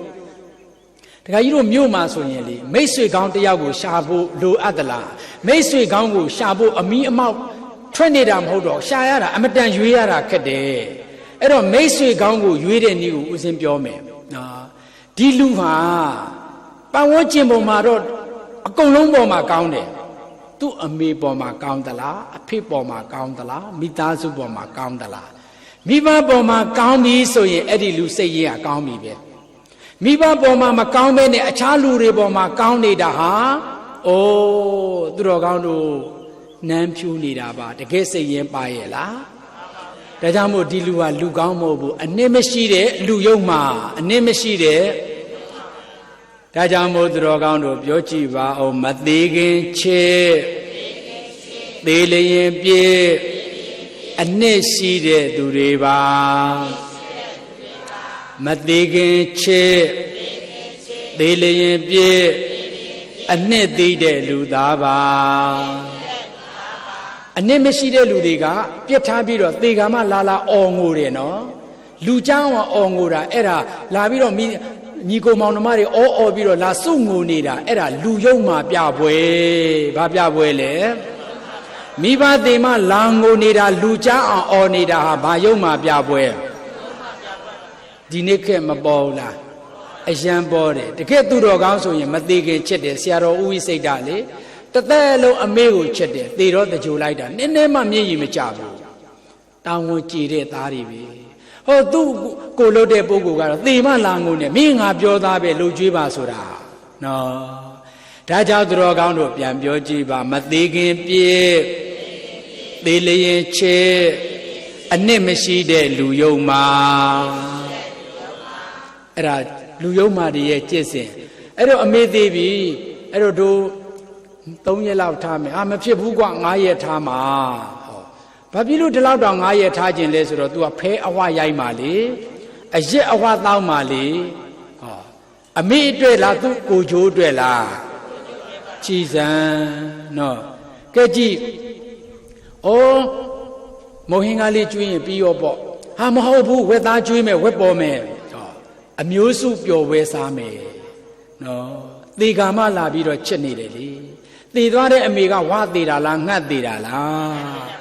မြို့မှာဆိုရင်လေမိတ်ဆွေကောင်းတယောက်ကိုရှာဖို့လိုအပ်သလားမိတ်ဆွေကောင်းကိုရှာဖို့အမီးအမောက်ထွက်နေတာမဟုတ်တော့ရှာရတာအမတန်ရွေးရတာခက်တယ်အဲ့တော့မိတ်ဆွေကောင်းကိုရွေးတဲ့နည်းကိုဦးစင်းပြောမယ်နော်ဒီလူဟာပတ်ဝန်းကျင်ပေါ်မှာတော့အကုန်လုံးပေါ်မှာကောင်းတယ်သူ့အမေပေါ်မှာကောင်းသလားအဖေပေါ်မှာကောင်းသလားမိသားစုပေါ်မှာကောင်းသလားမိဘပေါ်မှာကောင်းပြီဆိုရင်အဲ့ဒီလူစိတ်ရင်းကကောင်းပြီပဲမိဘပေါ်မှာမကောင်းပဲနဲ့အခြားလူတွေပေါ်မှာကောင်းနေတာဟာအိုးသူတော်ကောင်းတို့နမ်းဖြူနေတာပါတကယ်စိတ်ရင်းပါရဲ့လားဒါကြောင့်မို့ဒီလူကလူကောင်းမဟုတ်ဘူးအနစ်မရှိတဲ့လူယုံမှာအနစ်မရှိတဲ့ဒါကြောင့်မို့သူတော်ကောင်းတို့ပြောကြည့်ပါအောင်မသေးခင်ချစ်သေးလျင်ပြည့်အနှစ်ရှိတဲ့သူတွေပါမသေးခင်ချစ်သေးလျင်ပြည့်အနှစ်သိတဲ့လူသားပါ အနစ်မရှိတဲ့လူတွေကပြစ်ထားပြီးတော့သေကမှလာအော်ငိုတယ်နော်လူเจ้าကအော်ငိုတာအဲ့ဒါလာပြီးတော့ညီကိုမောင်နှမတွေအော်ပြီးတော့လာစုငိုနေတာအဲ့ဒါလူယုံမှာပြပွဲဘာပြပွဲလဲမိဘသေမလာငိုနေတာလူเจ้าအောင်အော်နေတာဟာဘာယုံမှာပြပွဲဒီနေ့ခေတ်မပေါ်လားအရန်ပေါ်တယ်တကယ်သူတော်ကောင်းဆိုရင်မသေးခင်ချစ်တယ်ဆရာတော်ဦးဝိစိတ်တာလေတသက်လုံးအမေကိုချစ်တယ်သေတော့တကြိုလိုက်တာနည်းနည်းမှမျက်ရည်မကျဘူးတောင်းဝန်ကြည်တဲ့သားတွေပဲဟောသူ့ကိုလို့တဲ့ပုဂ္ဂိုလ်ကတော့သေမလာငုံနဲ့မင်းငါပြောသားပဲလှုပ်ကြွေးပါဆိုတာနော်ဒါကြောင့်သူတော်ကောင်းတို့ပြန်ပြောကြည့်ပါမသေးခင်ပြည့်သေလျင်ချစ်အနစ်မရှိတဲ့လူယုံမှာအဲ့ဒါလူယုံမာတွေရဲ့ကြစ်စင်အဲ့တော့အမေသေးပြီအဲ့တော့တို့3ရက်လောက်ထားမယ်မဖြစ်ဘူးကွာ9ရက်ထားမှာဟောဘာဖြစ်လို့ဒီလောက်တော့9ရက်ထားခြင်းလဲဆိုတော့ तू ကဖဲအဝရိုက်မှလေအရက်အဝတောင်းမှလေဟောအမေအတွက်လားသူ့ကိုချိုးအတွက်လားကြည်စံနော်ကဲကြည့်ဩမောဟင်္ဂါလေးကျွေးရင်ပြီးရောပေါ့ဟာမဟုတ်ဘူးဝက်သားကျွေးမယ်ဝက်ပေါ်မယ်အမျိုးစုပျော်ပွဲစားမယ်နော်သေကာမလာပြီးတော့ချစ်နေတယ်လေသေသွားတဲ့အမေကဝါသေးတာလားငှက်သေးတာလား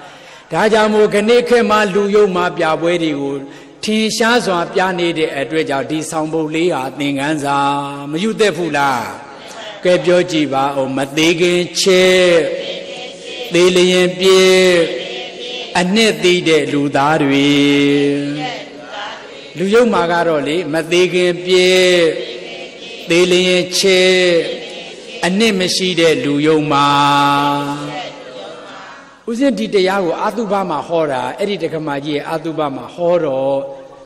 ဒါကြောင့်မို့ခဏခေတ်မှာလူယုံမှာပြပွဲတွေကိုထင်ရှားစွာပြနေတဲ့အတွက်ကြောင့်ဒီဆောင်ပုဒ်လေးဟာသင်္ကန်းစာမယူသက်ဘူးလားကဲပြောကြည့်ပါဦးမသေးခင်ချစ်သေလျင်ပြေအနှစ်သိတဲ့လူသားတွေလူယုံမှာကတော့လေမသေးခင်ပြေသေလျင်ချစ်အနှစ်မရှိတဲ့လူယုံမှာဦးဇင်းဒီတရားကိုအာသုဘမှာဟောတာအဲ့ဒီတက္ကမကြီးရဲ့အာသုဘမှာဟောတော့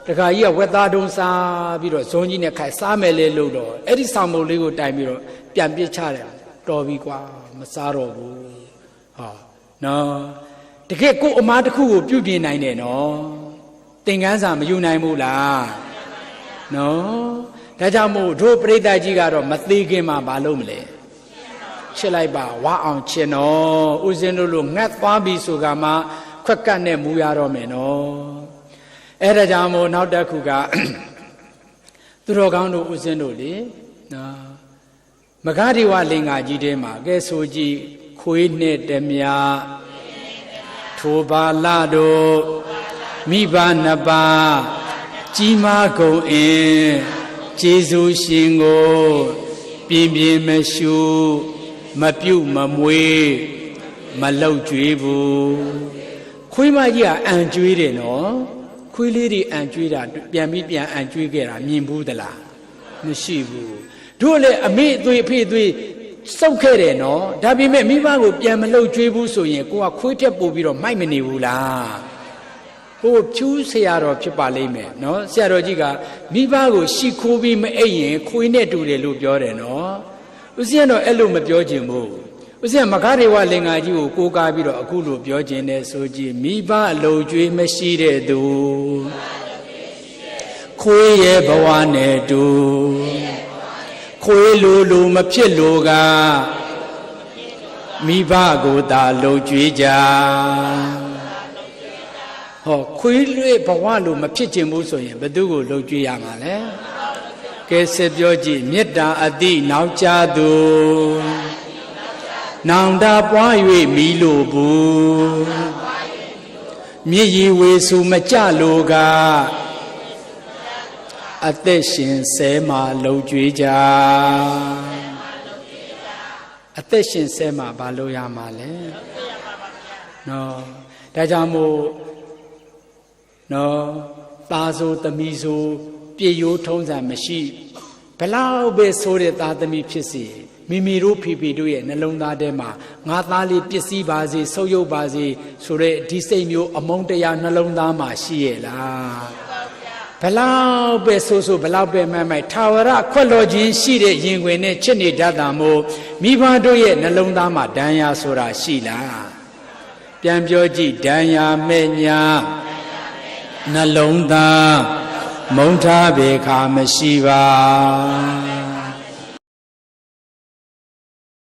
တခါကြီးကဝက်သားတုံးစားပြီးတော့ဇုံကြီးနဲ့ခိုင်စားမယ်လေလို့တော့အဲ့ဒီဆောင်မုတ်လေးကိုတိုင်ပြီးတော့ပြန်ပစ်ချတယ်တော်ပြီကွာမစားတော့ဘူးဟောနော်တကယ်ကိုအမားတစ်ခုကိုပြုပြင်နိုင်တယ်နော်သင်္ကန်းစာမယူနိုင်ဘူးလားနော်ဒါကြောင့်မို့တို့ပြိဿကြီးကတော့မသေးခင်မှာမလုပ်မလဲချစ်လိုက်ပါဝါအောင်ချင်နော်ဦးဇင်းတို့လိုငတ်သွားပြီဆိုကမှခွက်ကတ်နဲ့မူရတော့မယ်နော်အဲ့ဒါကြောင့်မို့နောက်တစ်ခုကသူတော်ကောင်းတို့ဦးဇင်းတို့လေနော်မဂ္ဂဒီဝလင်္ကာကြီးတဲမှာကဲဆိုကြည့်ခွေးနဲ့တမြထိုပါလာတို့မိဘနှစ်ပါးကြီးမားကုန်အင်းကျေးဇူးရှင်ကိုပြင်းပြင်းမရှုမပြုတ်မမွေးမလောက်ကြွေးဘူးခွေးမကြီးကအံကြွေးတယ်နော်ခွေးလေးတွေအံကြွေးတာပြန်ပြီးပြန်အံကြွေးခဲ့တာမြင်ဘူးသလားမရှိဘူးတို့လည်းအမေအသွေးအဖေအသွေးစောက်ခဲ့တယ်နော်ဒါပေမဲ့မိဘကိုပြန်မလောက်ကြွေးဘူးဆိုရင်ကိုကခွေးထက်ပို့ပြီးတော့မိုက်မနေဘူးလားဟိုဖြူးဆရာတော်ဖြစ်ပါလိမ့်မယ်နော်ဆရာတော်ကြီးကမိဘကိုရှီခိုးပြီးမအိပ်ရင်ခွေးနဲ့တူတယ်လို့ပြောတယ်နော်ဦးဇင်းတော့အဲ့လိုမပြောခြင်းဘူးဦးဇင်းမဂ္ဂဒေဝလင်္ကာကြီးကိုကိုးကားပြီးတော့အခုလိုပြောခြင်းနဲ့ဆိုကြည့်မိဘအလုံးကျွေးမရှိတဲ့သူခွေးရဲ့ဘဝနဲ့တူခွေးလိုမဖြစ်လို့ကမိဘကိုသာလုံးကျွေးကြဟောခွေးလွေဘဝလိုမဖြစ်ခြင်းဘူးဆိုရင်ဘယ်သူကိုလုံးကျွေးရမှာလဲကဲဆက်ပြောကြည့်မေတ္တာအတိနောက်ကြသူနောင်တပွား၍မီလို့ဘူးမြည်ရည်ဝေစုမကြလို့ကအသက်ရှင်ဆဲမှာလုံးကျွေးကြအသက်ရှင်ဆဲမှာဘာလို့ရမှာလဲနော်ဒါကြောင့်မို့နော်သားဆိုသမီးဆိုပြေရိုးထုံးစံမရှိဘလောက်ပဲဆိုတဲ့သားသမီးဖြစ်စီမိမိတို့ဖေဖေတို့ရဲ့နှလုံးသားထဲမှာငါသားလေးပစ္စည်းပါစေဆုပ်ယုပ်ပါစေဆိုတဲ့ဒီစိတ်မျိုးအမုန်းတရားနှလုံးသားမှာရှိရဲ့လားဘလောက်ပဲဆိုဘလောက်ပဲမိုက်ထာဝရခွက်တော်ခြင်းရှိတဲ့ရင်ခွင်နဲ့ချစ်နေတတ်တာမို့မိဘတို့ရဲ့နှလုံးသားမှာဒဏ်ရာဆိုတာရှိလားပြန်ပြောကြည့်ဒဏ်ရာမဲ့ညာနှလုံးသားမုံထားပေခါမရှိပါ